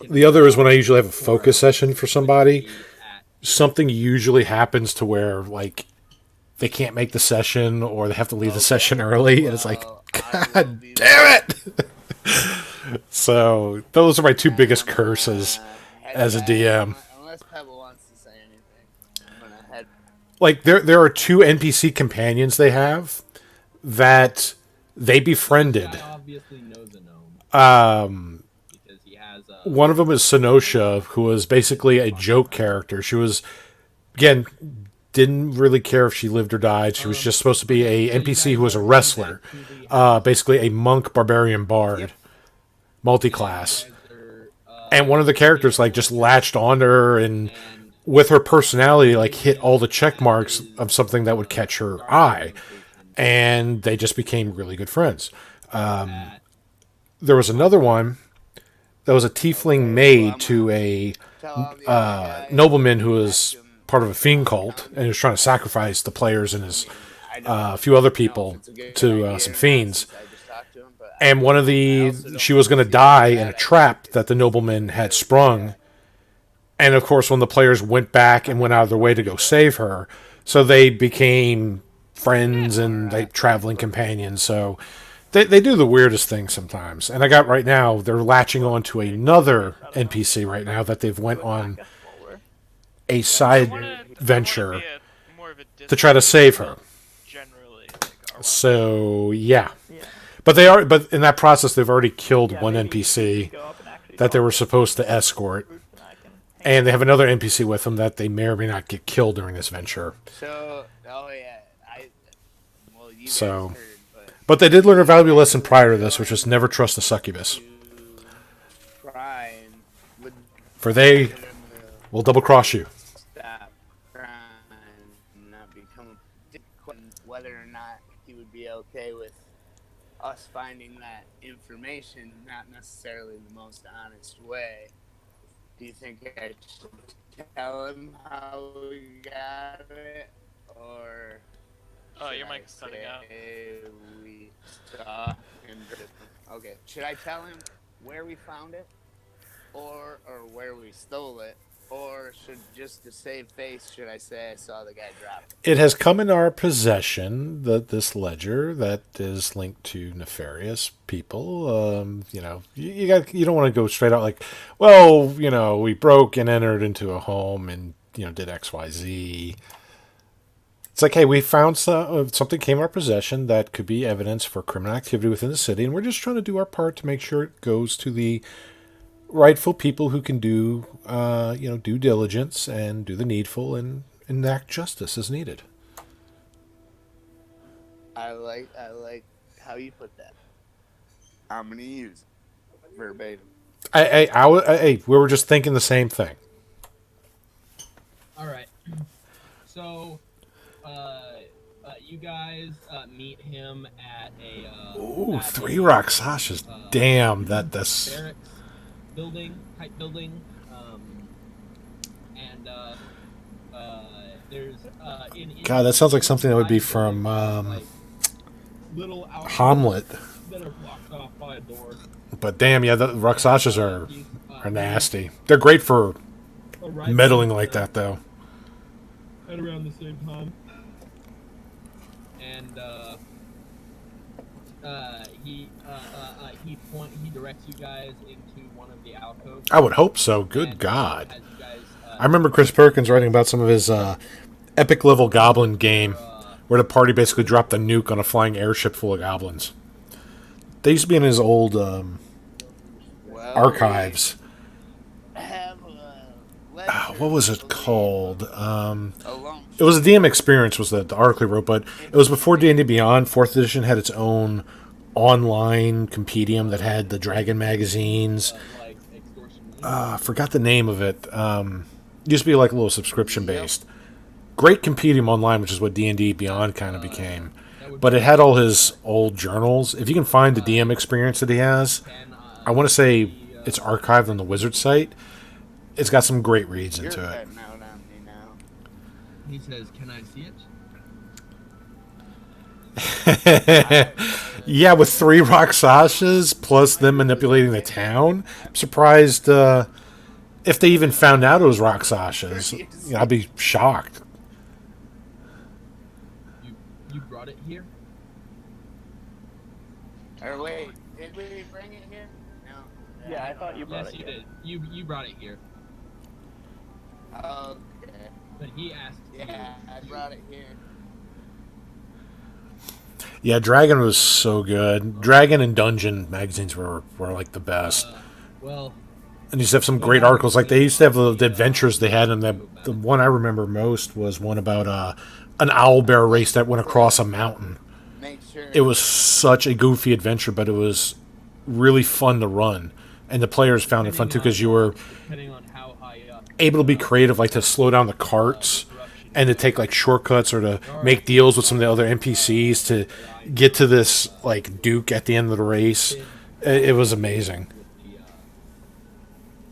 The other is when I usually have a focus session for somebody, something usually happens to where, like, they can't make the session or they have to leave the session early, and it's like, God damn it! So those are my 2 biggest curses as a DM. Unless Pebble wants to say anything, I'm gonna head. Like, there are 2 NPC companions they have that they befriended. Obviously knows a gnome because he has One of them is Senosha, who was basically a joke character. She was, again, didn't really care if she lived or died. She was just supposed to be a NPC who was a wrestler, basically a monk barbarian bard, multi-class. And one of the characters, like, just latched onto her, and with her personality, like, hit all the check marks of something that would catch her eye, and they just became really good friends. There was another one that was a tiefling maid to a nobleman who was part of a fiend cult, and he was trying to sacrifice the players and his a few other people to some fiends. And she was going to die in a trap that the nobleman had sprung. And of course, when the players went back and went out of their way to go save her, so they became friends and traveling companions. So they do the weirdest things sometimes. And I got right now, they're latching on to another NPC right now that they've went on a side venture to try to save her. Generally, So yeah. Yeah. But in that process, they've already killed one maybe NPC go up and actually that they talk were to supposed to escort, groups and I can hang and they have another NPC with them that they may or may not get killed during this venture. So, oh yeah, you So, guys heard, but they did learn a valuable lesson prior to this, which was never trust a succubus, to try and for they legitimately will double cross you. stop crime and not become whether or not he would be okay with us finding that information, not necessarily the most honest way. Do you think I should tell him how we got it, or Oh, should your I mic is cutting out. say we saw and okay? Should I tell him where we found it, or where we stole it, or should just to save face, should I say I saw the guy drop it? It has come in our possession that this ledger that is linked to nefarious people. You don't want to go straight out like, well, we broke and entered into a home and did X, Y, Z. It's like, hey, we found something came in our possession that could be evidence for criminal activity within the city, and we're just trying to do our part to make sure it goes to the rightful people who can do, due diligence and do the needful and enact justice as needed. I like how you put that. I'm gonna use it verbatim. We were just thinking the same thing. All right. So, you guys meet him at a Ooh, at 3 a, Roxashas. Damn, that's barracks type building, and there's God, that sounds like something that would be from little Hamlet. that are blocked off by a door. But damn, yeah, the Roxashas are nasty. They're great for meddling like that, though. At around the same time, and he directs you guys into one of the alcoves. I would hope so. Good And, God. as you guys, I remember Chris Perkins writing about some of his epic level goblin game where the party basically dropped a nuke on a flying airship full of goblins. They used to be in his old archives. Have What was it called? It was a DM Experience was the article he wrote, but it was before D&D Beyond. 4th edition had its own online compendium that had the Dragon magazines. like extortion. I forgot the name of it. It used to be like a little subscription based. Great compendium online, which is what D&D Beyond kind of became. But it had all his old journals. If you can find the DM Experience that he has, I want to say it's archived on the Wizard site. It's got some great reads You're into it. cutting out on me now. He says, "Can I see it?" Yeah, with 3 Roxashas plus them manipulating the town, I'm surprised if they even found out it was Roxashas. I'd be shocked. You brought it here. Or wait, did we bring it here? No. Yeah, I thought you brought Yes, it you here. did. You brought it here. Okay. But he asked. Yeah, I brought it here. Yeah, Dragon was so good. Dragon and Dungeon magazines were like the best. Well, And you used to have some great articles. Like they used to have the adventures they had, and the one I remember most was one about an owl bear race that went across a mountain. Make sure. It was such a goofy adventure, but it was really fun to run. And the players found it fun too because you were depending on how high up. able to be creative, like to slow down the carts and to take like shortcuts or to make deals with some of the other NPCs to get to this like Duke at the end of the race. It was amazing. With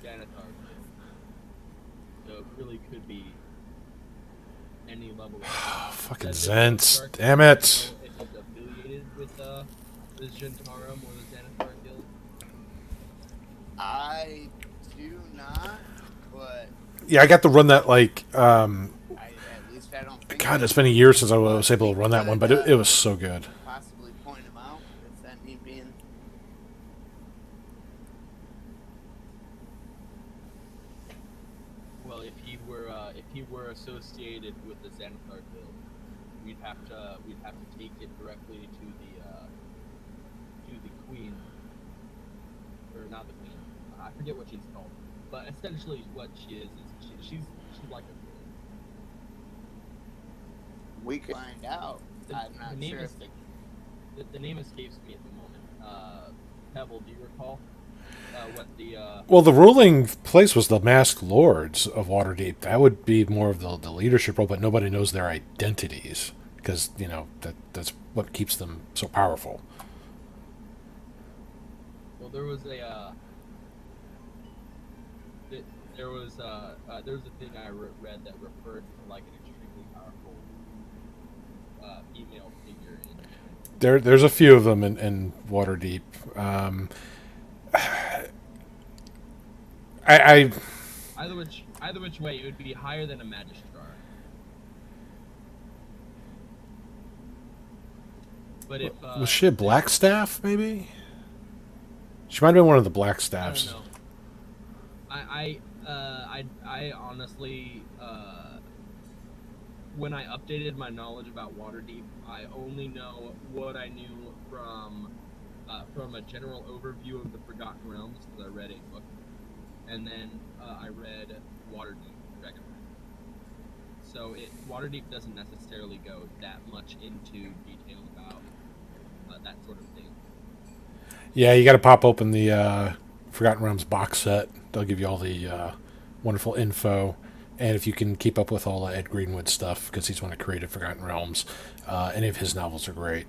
the Xanathar. So it really could be any level. Fucking Zents, damn it. If it's affiliated with the Gentarum or the Xanathar Guild. I do not, but Yeah, I got to run that like at least I don't think. God, it's been a year since I was able to run that one, but it was so good. Possibly point him out if that need be. Well, if he were associated with the Xanathar Guild, we'd have to take it directly to the Queen, or not the Queen. I forget what she's called, but essentially what she is she's like a We could find out. I'm the not name sure is if the the name escapes me at the moment. Pebble, do you recall what the Well, the ruling place was the Masked Lords of Waterdeep. That would be more of the leadership role, but nobody knows their identities because that's what keeps them so powerful. well, there was a there was a thing I read that referred to like an extremely powerful female figure There's a few of them in Waterdeep. I either which way, it would be higher than a magistrar. But if was she a Blackstaff? Maybe she might have been one of the I Blackstaffs. don't know. I honestly, when I updated my knowledge about Waterdeep, I only know what I knew from a general overview of the Forgotten Realms because I read a book, and then I read Waterdeep Dragonland. So Waterdeep doesn't necessarily go that much into detail about that sort of thing. Yeah, you got to pop open the Forgotten Realms box set. They'll give you all the wonderful info. And if you can keep up with all Ed Greenwood stuff, because he's one who created Forgotten Realms, any of his novels are great.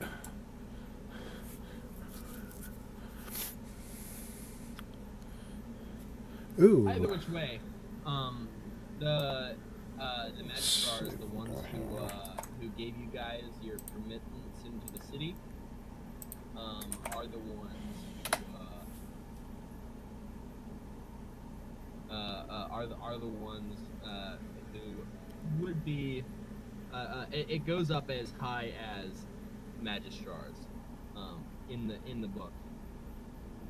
Ooh. Either which way, the Magistrar is the ones who gave you guys your permittance into the city. Are the ones are the ones who would be. It goes up as high as Magistrars in the book.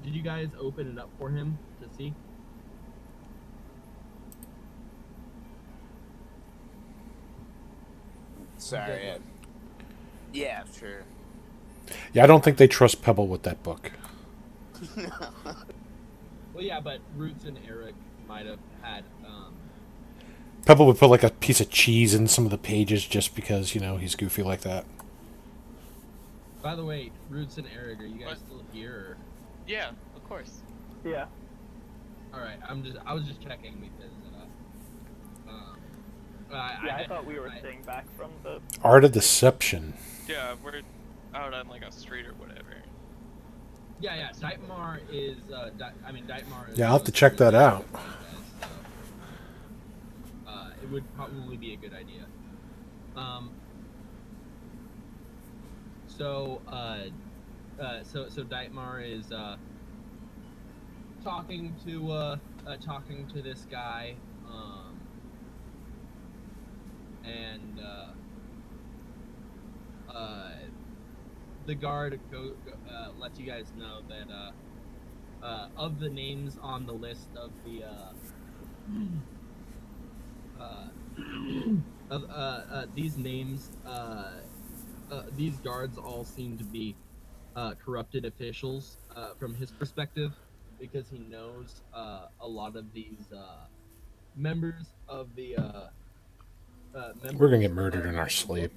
Did you guys open it up for him to see? Sorry. Yeah, sure. Yeah, I don't think they trust Pebble with that book. Well, yeah, but Roots and Eric might have had. Pebble would put like a piece of cheese in some of the pages just because he's goofy like that. By the way, Roots and Eric, are you guys What? still here? Or? Yeah, of course. Yeah. All right, I was just checking because. I thought we were staying back from the. Art of Deception. Yeah, we're out on like a street or whatever. Yeah. Deitmar is. Deitmar is. Yeah, I'll have to check that out. It would probably be a good idea. So Deitmar is talking to this guy, and the guard lets you guys know that of the names on the list of the these names, these guards all seem to be corrupted officials from his perspective, because he knows a lot of these members of the. We're gonna get murdered in our sleep.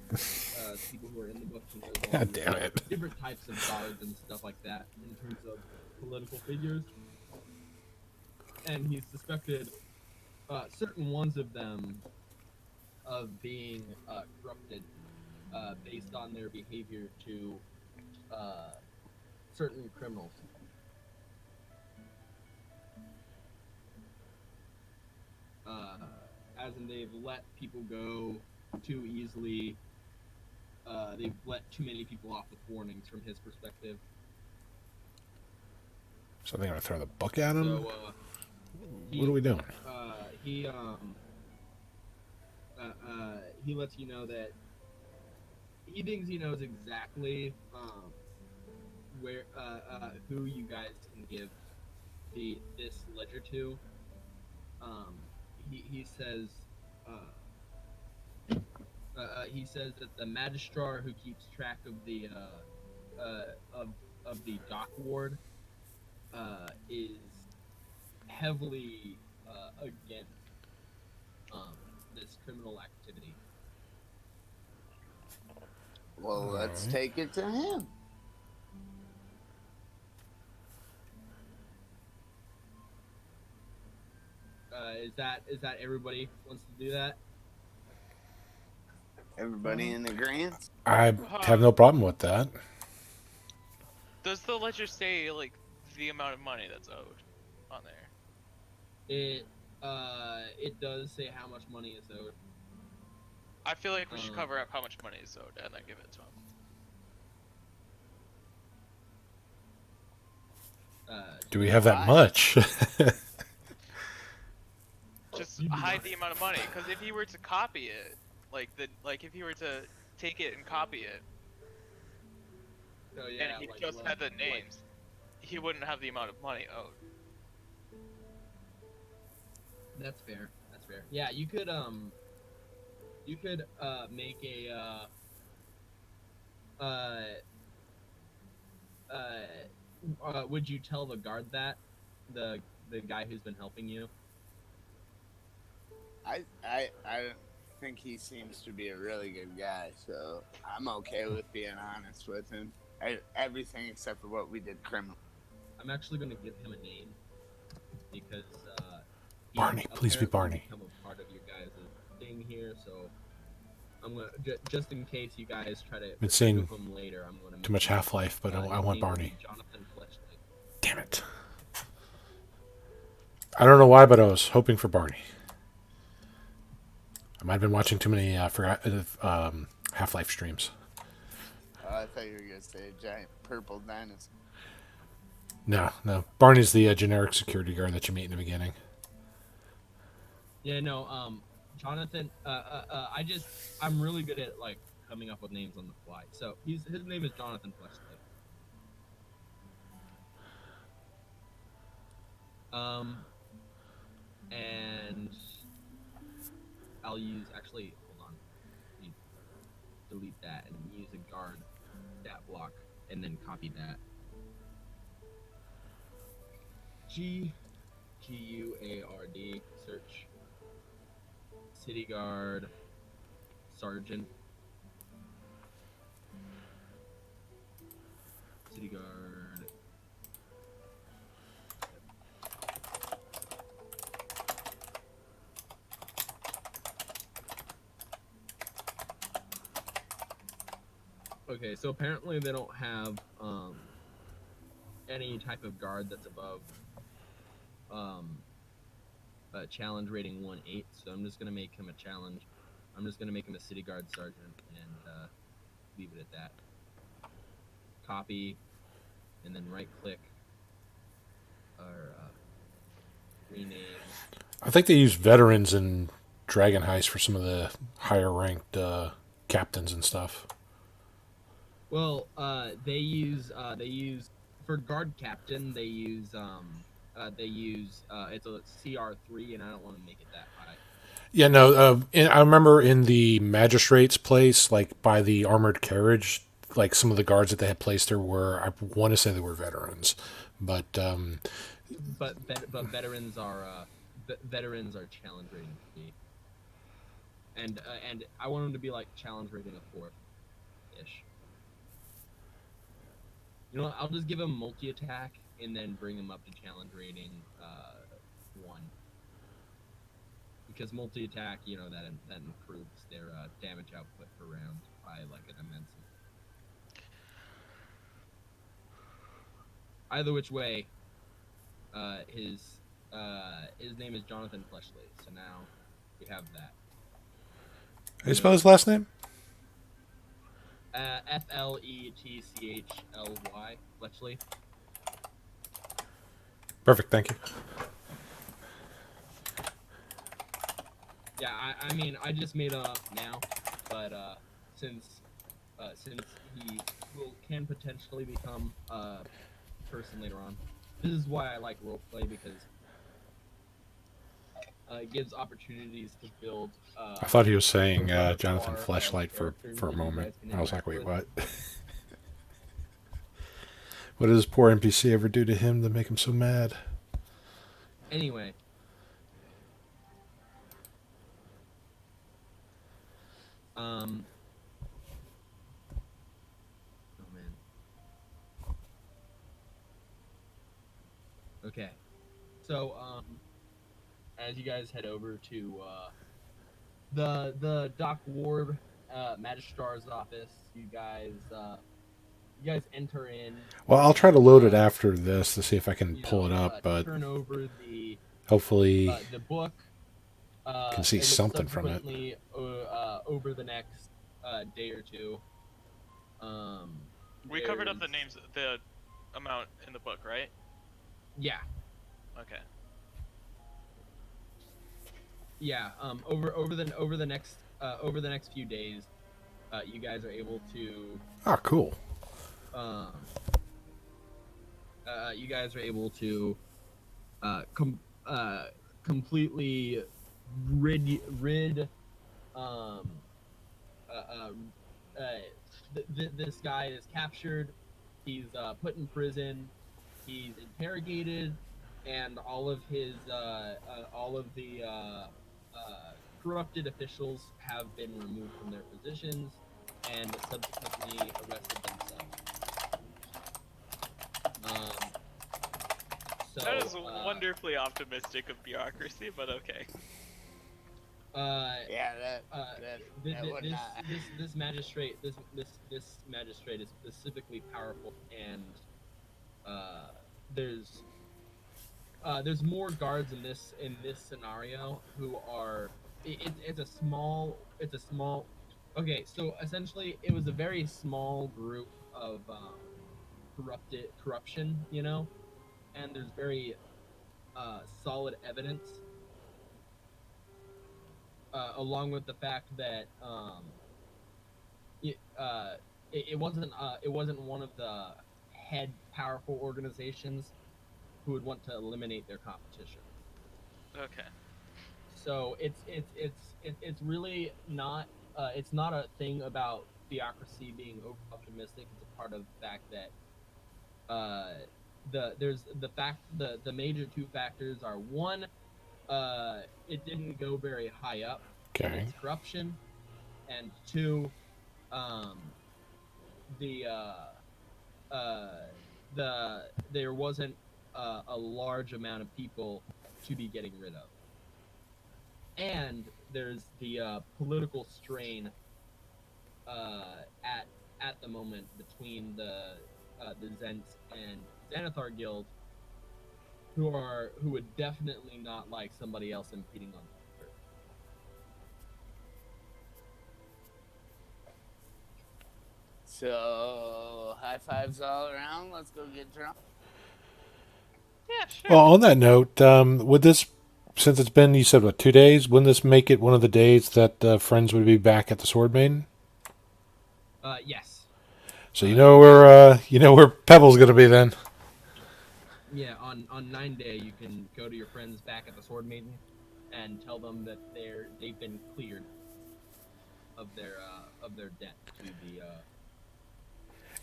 People who are in the book. He knows all God these damn it. different types of guards and stuff like that in terms of political figures, and he's suspected certain ones of them of being corrupted based on their behavior to certain criminals. As in, they've let people go too easily. They've let too many people off with warnings from his perspective. So they're gonna throw the book at him. So, What are we doing? He lets you know that he thinks he knows exactly where who you guys can give this ledger to. He says that the magistrar who keeps track of the dock ward is heavily against this criminal activity. Well, let's take it to him. Is that everybody wants to do that? Everybody in agreement? I have no problem with that. Does the ledger say like the amount of money that's owed on there? It does say how much money is owed. I feel like we should cover up how much money is owed and then give it to him. Do we have that much? Just hide the amount of money, because if he were to copy it, if he were to take it and copy it, So yeah, and he like, just well, had the like- names, he wouldn't have the amount of money owed. That's fair. That's fair. Yeah, you could make a would you tell the guard that the guy who's been helping you? I think he seems to be a really good guy, so I'm okay with being honest with him. Everything except for what we did criminal. I'm actually going to give him a name because he Barney, please be apparently Barney. become a part of your guys' thing here, so I'm gonna just in case you guys try to Been seeing move him later. I'm gonna Too much Half-Life, but I his want name will Barney. be Jonathan Fletchley. Damn it. I don't know why, but I was hoping for Barney. I might have been watching too many Half-Life streams. I thought you were gonna say a giant purple dinosaur. No. Barney's the generic security guard that you meet in the beginning. Yeah, no, Jonathan. I'm really good at like coming up with names on the fly. So his name is Jonathan Fletchley. And I'll use hold on, let me delete that and use a guard stat block and then copy that. GUARD search. City guard, sergeant. City guard. Okay, so apparently they don't have any type of guard that's above challenge rating 1-8, so I'm just gonna make him a challenge. I'm just gonna make him a city guard sergeant and leave it at that. Copy, and then right click or rename. I think they use veterans in Dragon Heist for some of the higher ranked captains and stuff. Well, they use for guard captain they use it's a CR3, and I don't want to make it that high. Yeah, no. I remember in the magistrate's place, like by the armored carriage, like some of the guards that they had placed there were, I want to say they were veterans, but But veterans are challenge rating 3, and I want them to be like challenge rating a 4-ish. You know what? I'll just give him multi attack and then bring him up to challenge rating 1. Because multi attack, you know, that improves their damage output per round by like an immense. Either which way, his name is Jonathan Fletchley. So now we have that. how do you spell his last name? Fletchly, Fletchley. Perfect, thank you. Yeah, I mean, I just made up now, but since he can potentially become a person later on, this is why I like roleplay, because it gives opportunities to build. I thought he was saying Jonathan Fleshlight for a moment. I was like, wait, what? What did this poor NPC ever do to him to make him so mad? Anyway. Oh man. Okay. So as you guys head over to the Doc Ward Magistrar's office, you guys enter in. Well, I'll try to load it after this to see if I can pull it up, but turn over hopefully the book. can see and something from it. subsequently, over the next day or two. We covered up the there's- names, the amount in the book, right? Yeah, Okay. yeah. Over the next few days, you guys are able to Ah, cool. you guys are able to completely rid this guy is captured. He's put in prison. He's interrogated, and all of the corrupted officials have been removed from their positions and subsequently arrested themselves. That is wonderfully optimistic of bureaucracy, but okay. Yeah, that would This not. magistrate is specifically powerful, and there's more guards in this scenario who are it's a small. Okay, so essentially it was a very small group of corruption, and there's very solid evidence, along with the fact that it wasn't one of the head powerful organizations who would want to eliminate their competition. Okay. So it's really not it's not a thing about theocracy being over optimistic. It's a part of the fact that the major two factors are, one, it didn't go very high up in Okay. its corruption, and two, there wasn't a large amount of people to be getting rid of, and there's the political strain at the moment between the Zents and Xanathar Guild, who would definitely not like somebody else impeding on their. So, high fives all around. Let's go get drunk. Yeah, sure. Well, on that note, would this, since it's been, you said, what, 2 days, wouldn't this make it one of the days that friends would be back at the Sword Maiden? Yes. So you know where Pebble's gonna be then. Yeah, on 9 day you can go to your friends back at the Sword Maiden and tell them that they've been cleared of their debt to the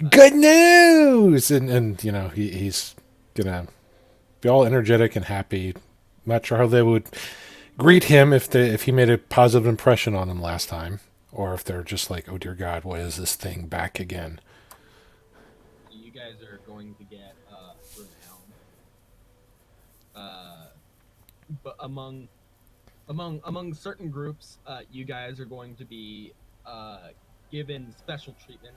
Good news, and he's gonna be all energetic and happy. Not sure how they would greet him if he made a positive impression on them last time, or if they're just like, oh dear God, why is this thing back again? You guys are going to get renown. But among certain groups, you guys are going to be given special treatment.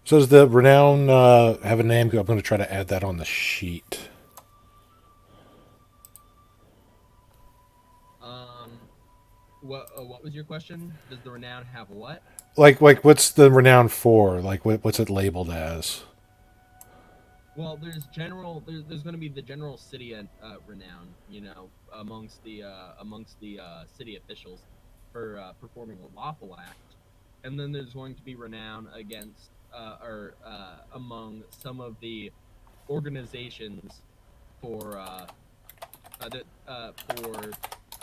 So does the renown have a name? I'm going to try to add that on the sheet. What was your question? Does the renown have what? Like what's the renown for? Like what's it labeled as? Well, there's going to be the general city renown, amongst the city officials for performing a lawful act, and then there's going to be renown against among some of the organizations for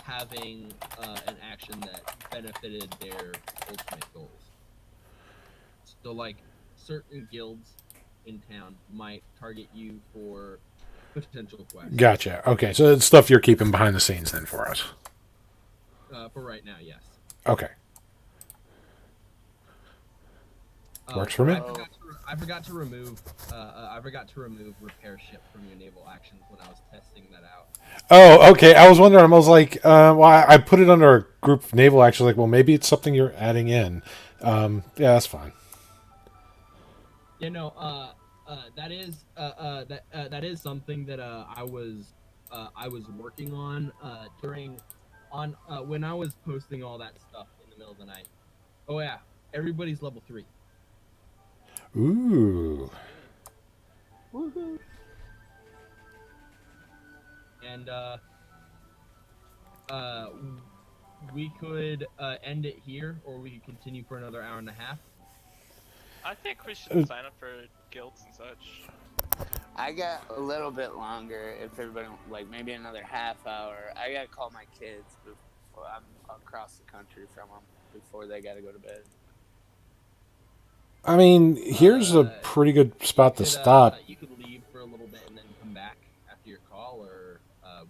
having an action that benefited their ultimate goals. So, like, certain guilds in town might target you for potential quests. Gotcha. Okay, so it's stuff you're keeping behind the scenes then for us. For right now, yes. Okay. Works for me. I I forgot to remove repair ship from your naval actions when I was testing that out. Oh, okay. I was wondering. I was like, well, I put it under a group naval action. Like, well, maybe it's something you're adding in. Yeah, that's fine. Yeah, no, that is something that I was working on when I was posting all that stuff in the middle of the night. Oh yeah, everybody's level 3. Ooh. Woohoo! And we could end it here, or we could continue for another hour and a half. I think we should sign up for guilds and such. I got a little bit longer. If everybody like maybe another half hour. I gotta call my kids before I'm across the country from them before they gotta go to bed. I mean, here's a pretty good spot to stop. You could leave for a little bit and then come back after your call, or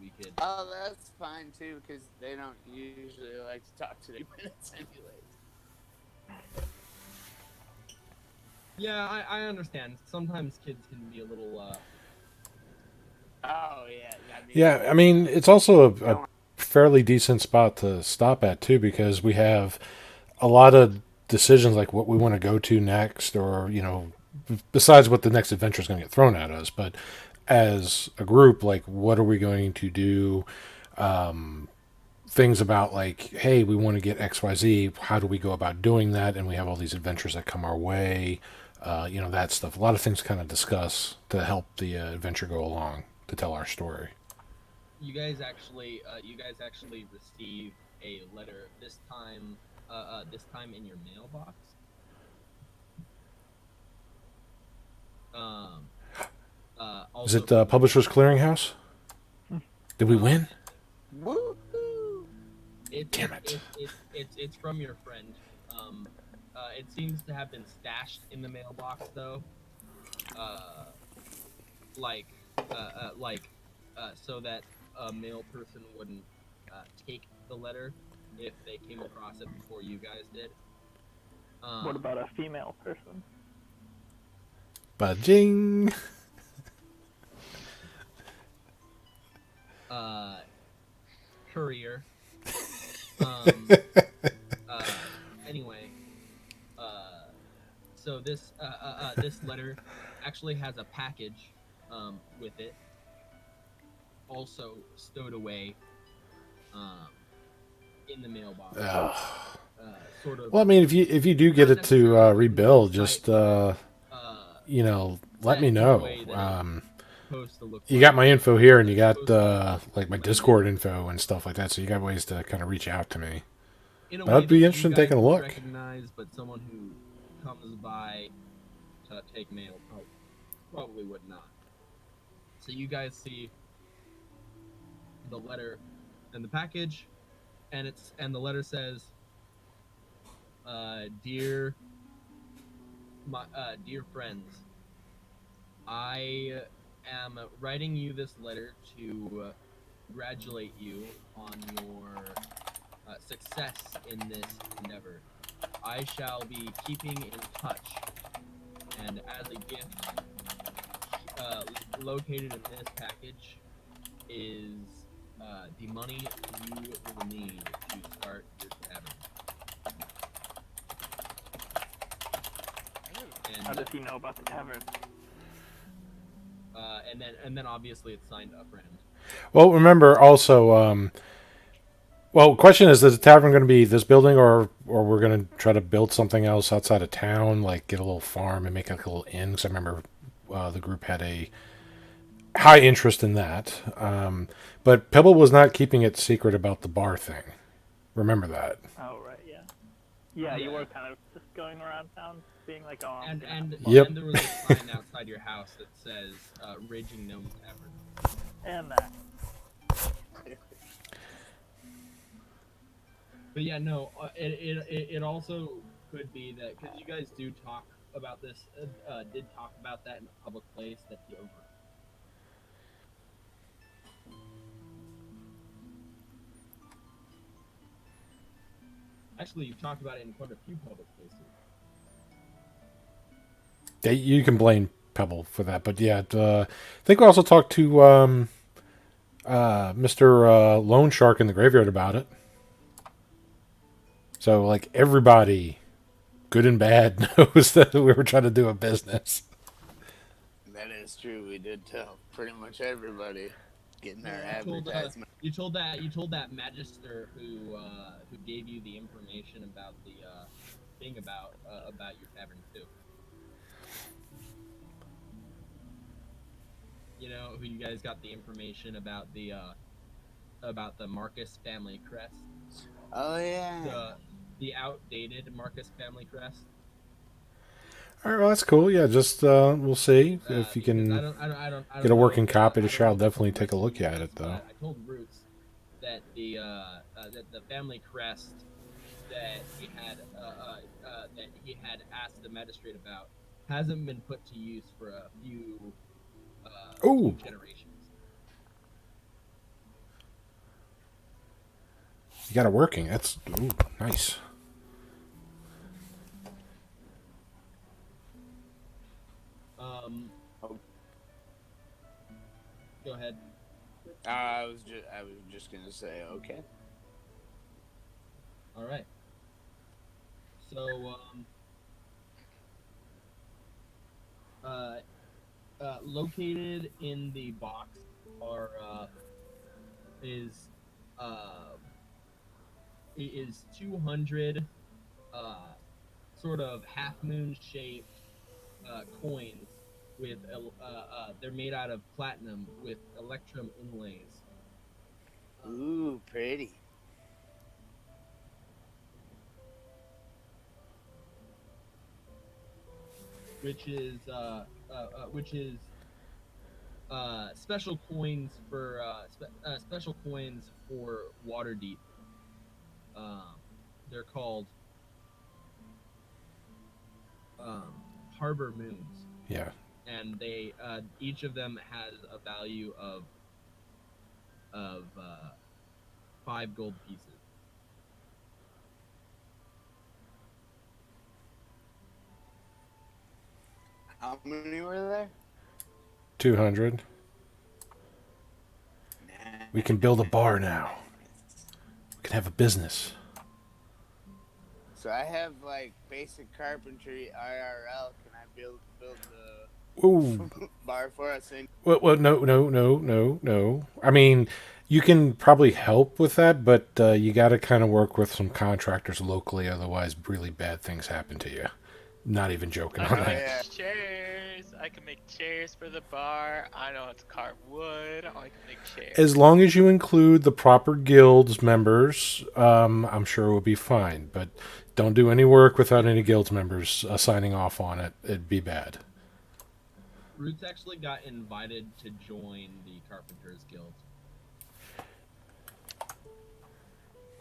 we could. Oh, that's fine too, because they don't usually like to talk to their minutes anyways. Yeah, I understand. Sometimes kids can be a little. Oh yeah. Yeah, I mean, it's also a fairly decent spot to stop at too, because we have a lot of decisions like what we want to go to next, or besides what the next adventure is going to get thrown at us. But as a group, like, what are we going to do? Things about like, hey, we want to get XYZ. How do we go about doing that? And we have all these adventures that come our way. That stuff. A lot of things kind of discuss to help the adventure go along, to tell our story. You guys actually receive a letter this time in your mailbox. Is it Publishers Clearinghouse? Did we win? Woohoo! Damn it. It's from your friend. It seems to have been stashed in the mailbox though. So that a male person wouldn't take the letter if they came across it before you guys did. What about a female person? Ba-jing! Courier. Anyway, so this letter actually has a package with it, also stowed away in the mailbox. Sort of. Well, I mean, if you do get it to rebuild, just let me know. You got my info here, and you got like my Discord info and stuff like that, so you got ways to kind of reach out to me. But I'd be interested in taking a look. Recognize, but someone who comes by to take mail probably would not. So you guys see the letter and the package, and the letter says, "Dear friends, I am writing you this letter to congratulate you on your success in this endeavor. I shall be keeping in touch, and as a gift, located in this package is the money you will need to start your tavern." And, how does he know about the tavern? And then obviously it's signed a friend. Well, remember also. Question is the tavern going to be this building, or we're going to try to build something else outside of town, like get a little farm and make like a little inn? Because I remember the group had a high interest in that. But Pebble was not keeping it secret about the bar thing. Remember that. Oh right, yeah. Yeah, you were kind of just going around town, being like, "Oh." And Yep. and there was a sign outside your house that says "Raging Gnome Tavern." And that. But yeah, no, it also could be that because you guys do talk about this, did talk about that in a public place that the over. Actually, you've talked about it in quite a few public places. You can blame Pebble for that, but yeah, I think we also talked to Mr. Loan Shark in the graveyard about it. So, like, everybody, good and bad, knows that we were trying to do a business. That is true. We did tell pretty much everybody getting our You told, advertisement. you told that magister who gave you the information about the thing about your tavern too. You know who you guys got the information about the Marcus family crest, Oh yeah. the outdated Marcus family crest. All right, well, that's cool. Yeah, just we'll see if you Because can I don't get a working know if, copy. I To don't shall know if definitely it's take a look you at guys, it, though. but I told Roots that the family crest that he had asked the magistrate about hasn't been put to use for a few Ooh. generations. You got it working. That's nice. Go ahead. I was just gonna say okay. All right. So, located in the box are is 200 sort of half moon shaped coins with they're made out of platinum with electrum inlays. Ooh, pretty. Which is special coins for special coins for Waterdeep. They're called Harbor Moons, Yeah. and they each of them has a value of 5 gold pieces. How many were there? 200. We can build a bar now. We can have a business. So I have like basic carpentry IRL. Can I build Ooh. the bar for us? Well, no. I mean, you can probably help with that, but you got to kind of work with some contractors locally. Otherwise, really bad things happen to you. Not even joking I on can that. make yeah. chairs. I can make chairs for the bar. I know how to carve wood. I can make chairs. As long as you include the proper guilds members, I'm sure it will be fine. But don't do any work without any guilds members signing off on it. It'd be bad. Roots actually got invited to join the Carpenters Guild.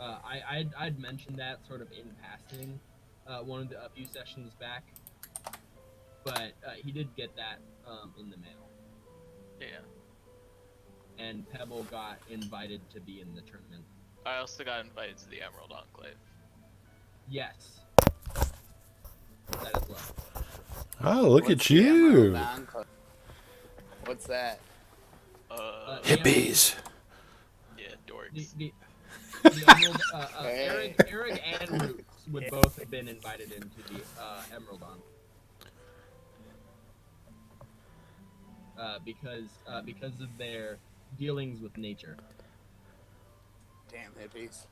I'd mentioned that sort of in passing a few sessions back, but he did get that in the mail. Yeah. And Pebble got invited to be in the tournament. I also got invited to the Emerald Enclave. Yes. That as well. Oh, look What's at the you. Emerald Enclave? What's that? Hippies. Yeah, dorks. The Emerald, Hey. Eric and Roots would both have been invited into the Emerald because of their dealings with nature. Damn hippies.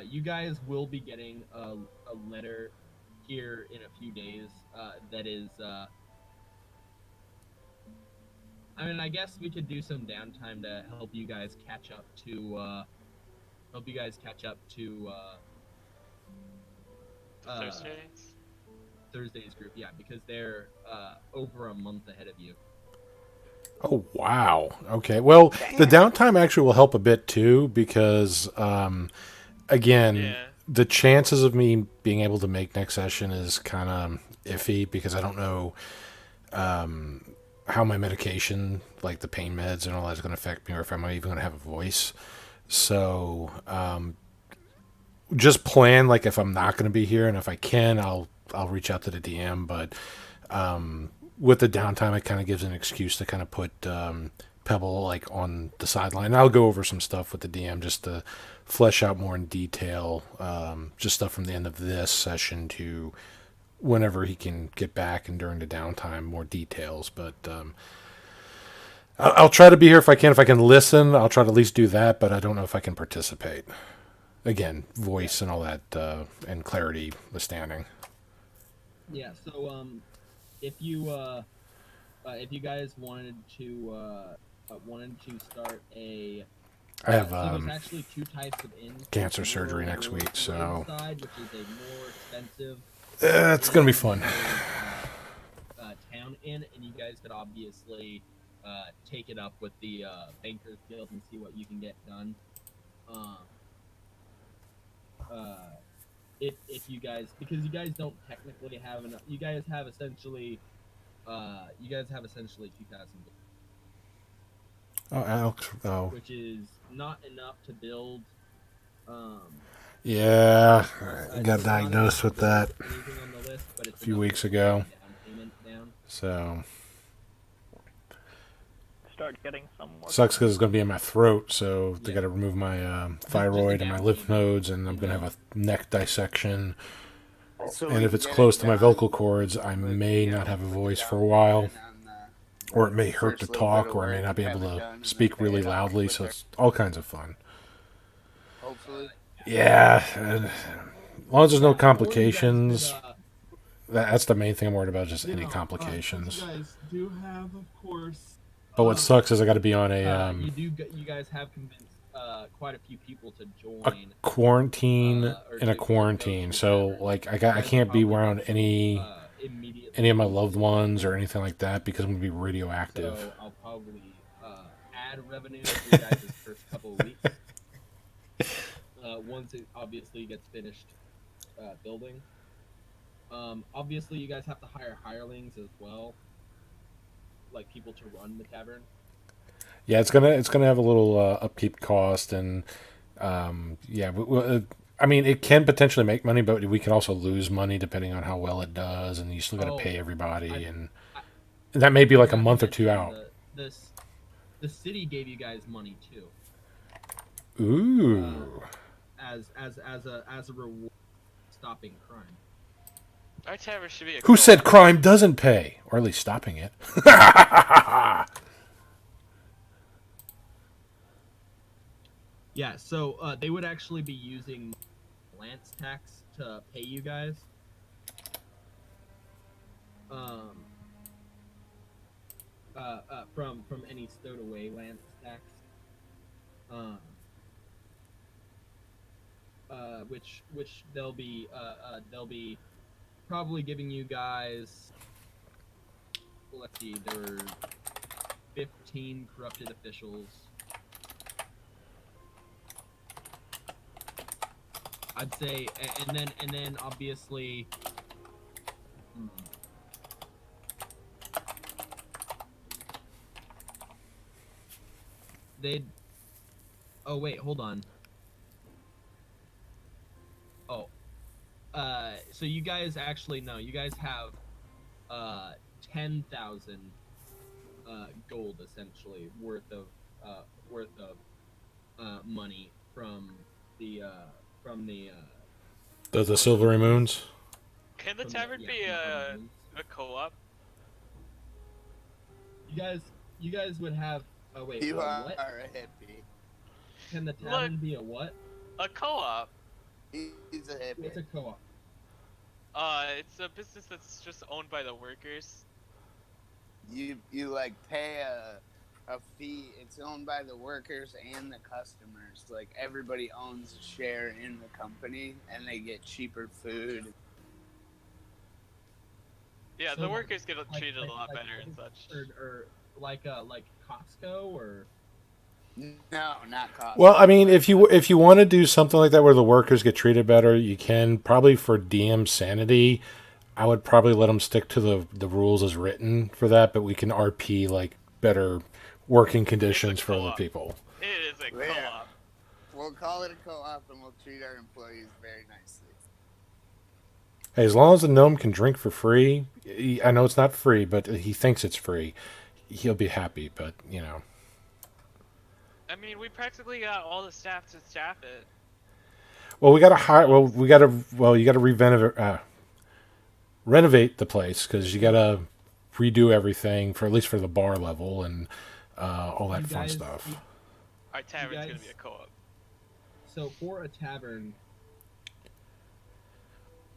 You guys will be getting a letter here in a few days. That is, I mean, I guess we could do some downtime to help you guys catch up to Thursdays? Thursday's group. Yeah, because they're over a month ahead of you. Oh, wow. Okay. Well, the downtime actually will help a bit too because, again, Yeah. the chances of me being able to make next session is kind of iffy because I don't know how my medication, like the pain meds and all that, is going to affect me or if I'm even going to have a voice. So, just plan like if I'm not going to be here, and if I can, I'll reach out to the DM. But with the downtime, it kind of gives an excuse to kind of put Pebble like on the sideline. I'll go over some stuff with the DM just to flesh out more in detail, just stuff from the end of this session to whenever he can get back and during the downtime, more details. But I'll try to be here if I can. If I can listen, I'll try to at least do that. But I don't know if I can participate. Again, voice and all that, and clarity withstanding. Yeah. So if you guys wanted to start a I have so there's actually two types of inns. cancer surgery next week, so Inside, which is a more expensive. It's gonna be fun. Town inn, and you guys could obviously take it up with the Bankers Guild and see what you can get done. If you guys, because you guys don't technically have enough, you guys have essentially 2,000, Oh, Alex. Oh, which is not enough to build. yeah. I It's got not diagnosed enough with to build that anything on the list, but a it's few enough weeks to ago. get down payment down. So Start getting some more. sucks because it's gonna be in my throat. So they Yeah. got to remove my Just thyroid and my down lymph payment. nodes, and I'm gonna have a neck dissection. So And we if it's get close it to my done vocal cords, I with, may you know, not have a with the voice for a down while, payment on the or it may hurt to first little bit talk, of or I may work not be and able have it to done and then speak pay really it off loudly. So quicker. it's all kinds of fun. Hopefully. Yeah, and as long as there's no Or you guys complications, could, that's the main thing I'm worried about. Just any you complications. guys do have, of course. But what sucks is I got to be on a You guys have convinced quite a few people to join. quarantine or in a to go quarantine. to So tavern. like I You guys can't be probably around also, immediately any of my loved ones or anything like that because I'm gonna be radioactive. So I'll probably add revenue to you guys' first couple of weeks. Once it obviously gets finished building. Obviously, you guys have to hire hirelings as well, like people to run the tavern. Yeah, it's gonna have a little upkeep cost, and yeah, I mean it can potentially make money, but we can also lose money depending on how well it does, and you still got to pay everybody, and that may be like a month or two out. The city gave you guys money too, Ooh. as a reward for stopping crime. Our tavern should be a Who said co-op. crime doesn't pay, or at least stopping it? Yeah, so they would actually be using lance tax to pay you guys. From any stowed away lance tax. Which they'll be probably giving you guys. Let's see, there were 15 corrupted officials. I'd say, and then obviously. They'd. Oh wait, hold on. Oh. So you guys actually no, you guys have 10,000 gold essentially worth of money from the The Silvery Moons. Can the from tavern yeah, be from the a Moons. co-op? You guys would have. Oh wait, You are what? a hippie. Can the tavern be a what? A co-op. He's a hippie. What's a co-op? It's a business that's just owned by the workers. You like pay a fee. It's owned by the workers and the customers. Like everybody owns a share in the company, and they get cheaper food. Yeah, So, the workers get like- treated like- a lot like- better and such. Or like Costco or. No, not cost. Well, I mean, if you want to do something like that where the workers get treated better, you can. Probably for DM sanity, I would probably let them stick to the rules as written for that, but we can RP like better working conditions for other co-op. people. It is a Yeah. co-op. We'll call it a co-op, and we'll treat our employees very nicely. Hey, as long as the gnome can drink for free, I know it's not free, but he thinks it's free. He'll be happy. But I mean, we practically got all the staff to staff it. well, we got to hire. You got to renovate the place because you got to redo everything for at least for the bar level and all that You fun guys- stuff. Our tavern's gonna guys- be a co-op. So for a tavern,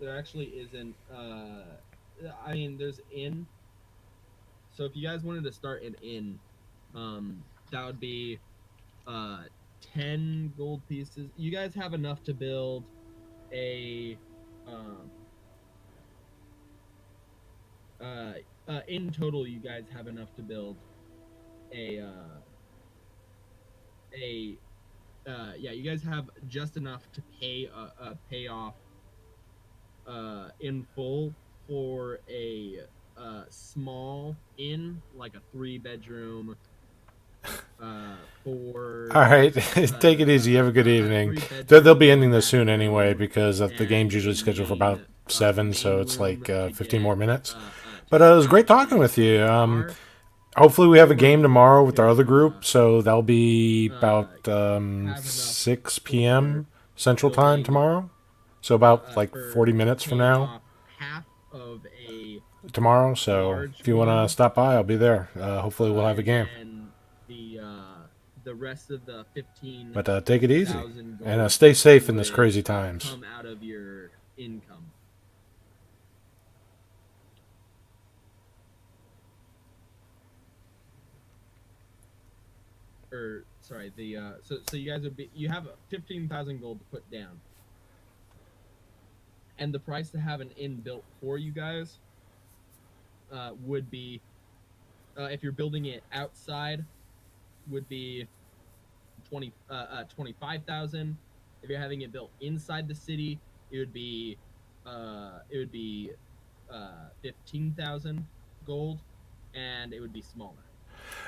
there actually isn't. I mean, there's inn. So if you guys wanted to start an inn, that would be 10 gold pieces. You guys have enough to build a in total you guys have enough to build a you guys have just enough to pay off in full for a small inn, like a 3-bedroom for All right, take it easy. Have a good evening. They'll be ending this soon anyway because the game's usually scheduled for about 7, so it's like 15 more minutes. But it was great talking with you. Hopefully we have a game tomorrow with our other group, so that'll be about 6 p.m. Central Time tomorrow. So about like 40 minutes from now half of a tomorrow. So if you want to stop by, I'll be there. Hopefully we'll have a game. and the rest of the 15 But take it easy thousand and gold stay safe in this would crazy times. come out of your income. Or sorry, so you guys you have 15,000 gold to put down, and the price to have an inn built for you guys would be, if you're building it outside, would be 25,000. If you're having it built inside the city, it would be 15,000 gold, and it would be smaller.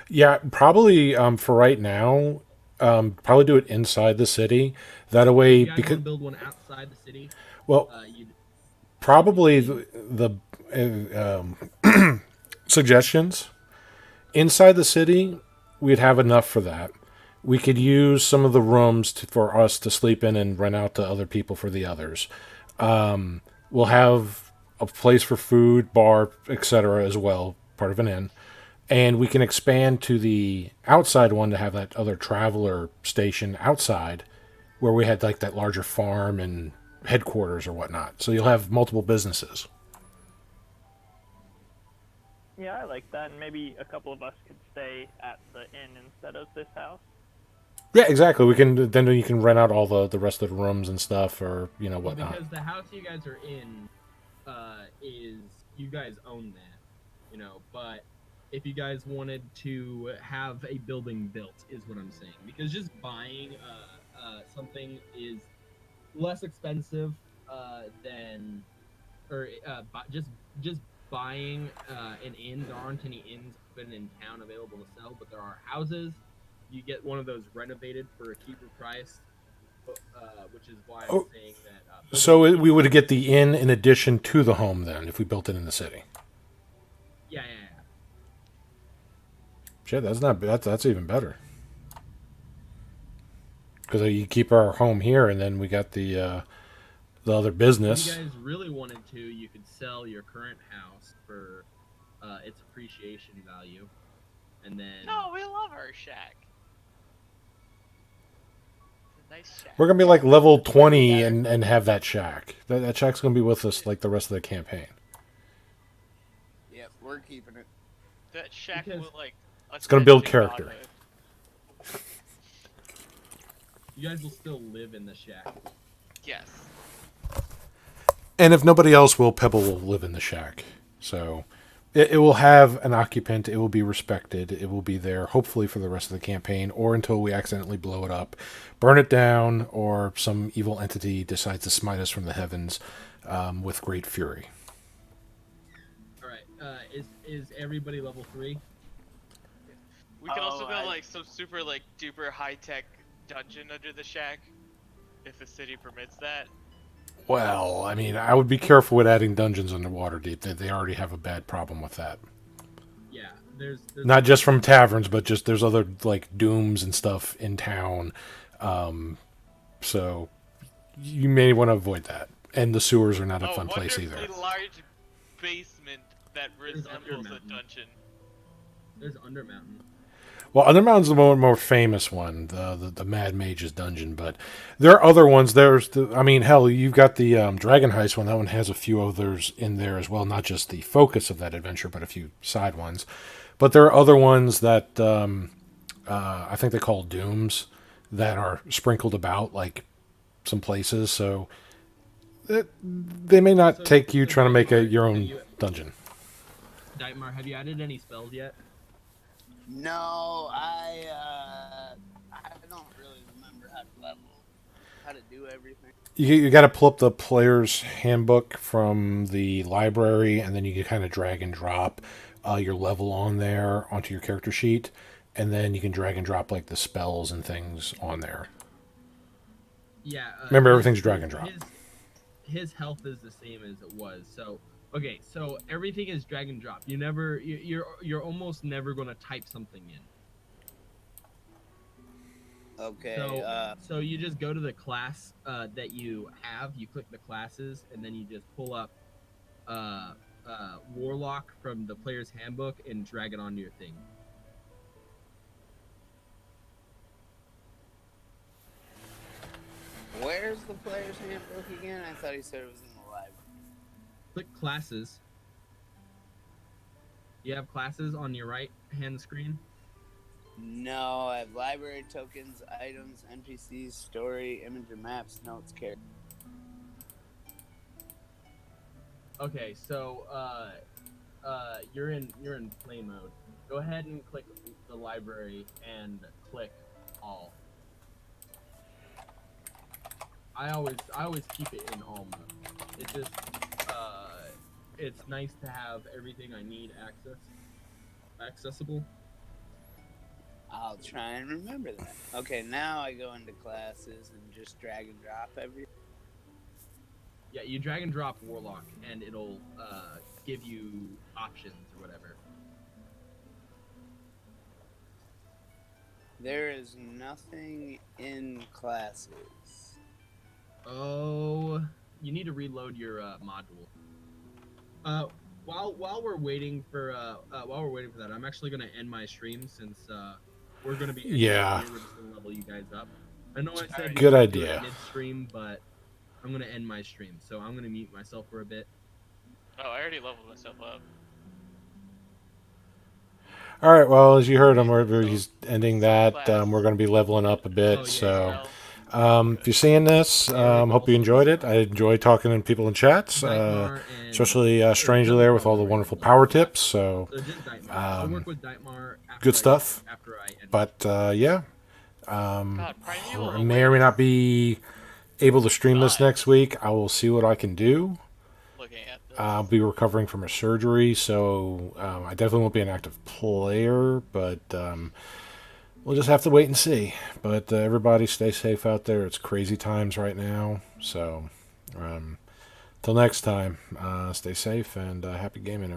Yeah, probably for right now, probably do it inside the city. That way, If you guys because want to build one outside the city, well, you'd probably the suggestions inside the city, we'd have enough for that. We could use some of the rooms for us to sleep in and rent out to other people for the others. We'll have a place for food, bar, etc. as well, part of an inn. And we can expand to the outside one to have that other traveler station outside where we had like that larger farm and headquarters or whatnot. So you'll have multiple businesses. Yeah, I like that, and maybe a couple of us could stay at the inn instead of this house. Yeah, exactly. We can then you can rent out all the rest of the rooms and stuff or whatnot. because the house you guys are in is you guys own that, but if you guys wanted to have a building built is what I'm saying, because just buying something is less expensive than just buying an inn. There aren't any inns open in town available to sell, but there are houses. You get one of those renovated for a cheaper price, which is why I'm saying that. So we would get the inn in addition to the home then if we built it in the city. Yeah. Shit, that's not bad. That's even better. Because you keep our home here, and then we got the other business. If you guys really wanted to, you could sell your current house for its appreciation value, and then No, we love our shack. It's a nice shack. We're gonna be like level 20 and have that shack. That shack's gonna be with us like the rest of the campaign. Yep, we're keeping it. That shack Because- will like. It's gonna build essentially character. godhood. you guys will still live in the shack. Yes. And if nobody else will, Pebble will live in the shack. So it will have an occupant. It will be respected. It will be there, hopefully, for the rest of the campaign, or until we accidentally blow it up, burn it down, or some evil entity decides to smite us from the heavens with great fury. All right. Is everybody level 3? We can also Oh, build I- like some super like duper high tech dungeon under the shack, if the city permits that. Well, I mean, I would be careful with adding dungeons underwater deep. They already have a bad problem with that. Yeah, there's Not just from taverns, but just there's other like dooms and stuff in town. So you may want to avoid that. And the sewers are not a fun place either. Wonderfully large basement that There's resembles a Undermountain. dungeon. there's Undermountain. Well, Undermountain's the more famous one, the Mad Mage's dungeon. But there are other ones. I mean, hell, you've got the Dragon Heist one. That one has a few others in there as well. Not just the focus of that adventure, but a few side ones. But there are other ones that I think they call dooms that are sprinkled about like some places. So they may not take you trying to make your own dungeon. Dightmar, have you added any spells yet? No, I don't really remember how to level, how to do everything. You got to pull up the player's handbook from the library, and then you can kind of drag and drop your level on there onto your character sheet, and then you can drag and drop like the spells and things on there. Yeah. Remember, everything's drag and drop. His health is the same as it was. So okay, so everything is drag and drop. You're almost never gonna type something in. Okay. So you just go to the class that you have. You click the classes, and then you just pull up Warlock from the player's handbook and drag it onto your thing. Where's the player's handbook again? I thought he said it was in the library. Click classes. You have classes on your right hand screen. No, I have library tokens, items, NPCs, story, image and maps, notes, character. Okay, so you're in play mode. Go ahead and click the library and click all. I always keep it in all mode. It just it's nice to have everything I need accessible. I'll try and remember that. Okay, now I go into classes and just drag and drop everything. Yeah, you drag and drop Warlock, and it'll give you options or whatever. There is nothing in classes. Oh, you need to reload your module. While we're waiting for that, I'm actually gonna end my stream since we're gonna be Yeah. We're just gonna level you guys up. I know I said Good we were idea. doing mid-stream, but I'm gonna end my stream, so I'm gonna mute myself for a bit. Oh, I already leveled myself up. All right. Well, as you heard him, he's ending that. We're going to be leveling up a bit. Oh, yeah, so, Well, if you're seeing this, hope you enjoyed it. I enjoy talking to people in chats, Dightmar and- especially Stranger there with all the wonderful power tips. So, So just Dightmar. I'll work with Dightmar after good stuff. After I end. but yeah, God, Primeval I may or may not be able to stream this next week. I will see what I can do. looking at this. I'll be recovering from a surgery, so I definitely won't be an active player, but we'll just have to wait and see. But everybody stay safe out there. It's crazy times right now. So till next time, stay safe and happy gaming.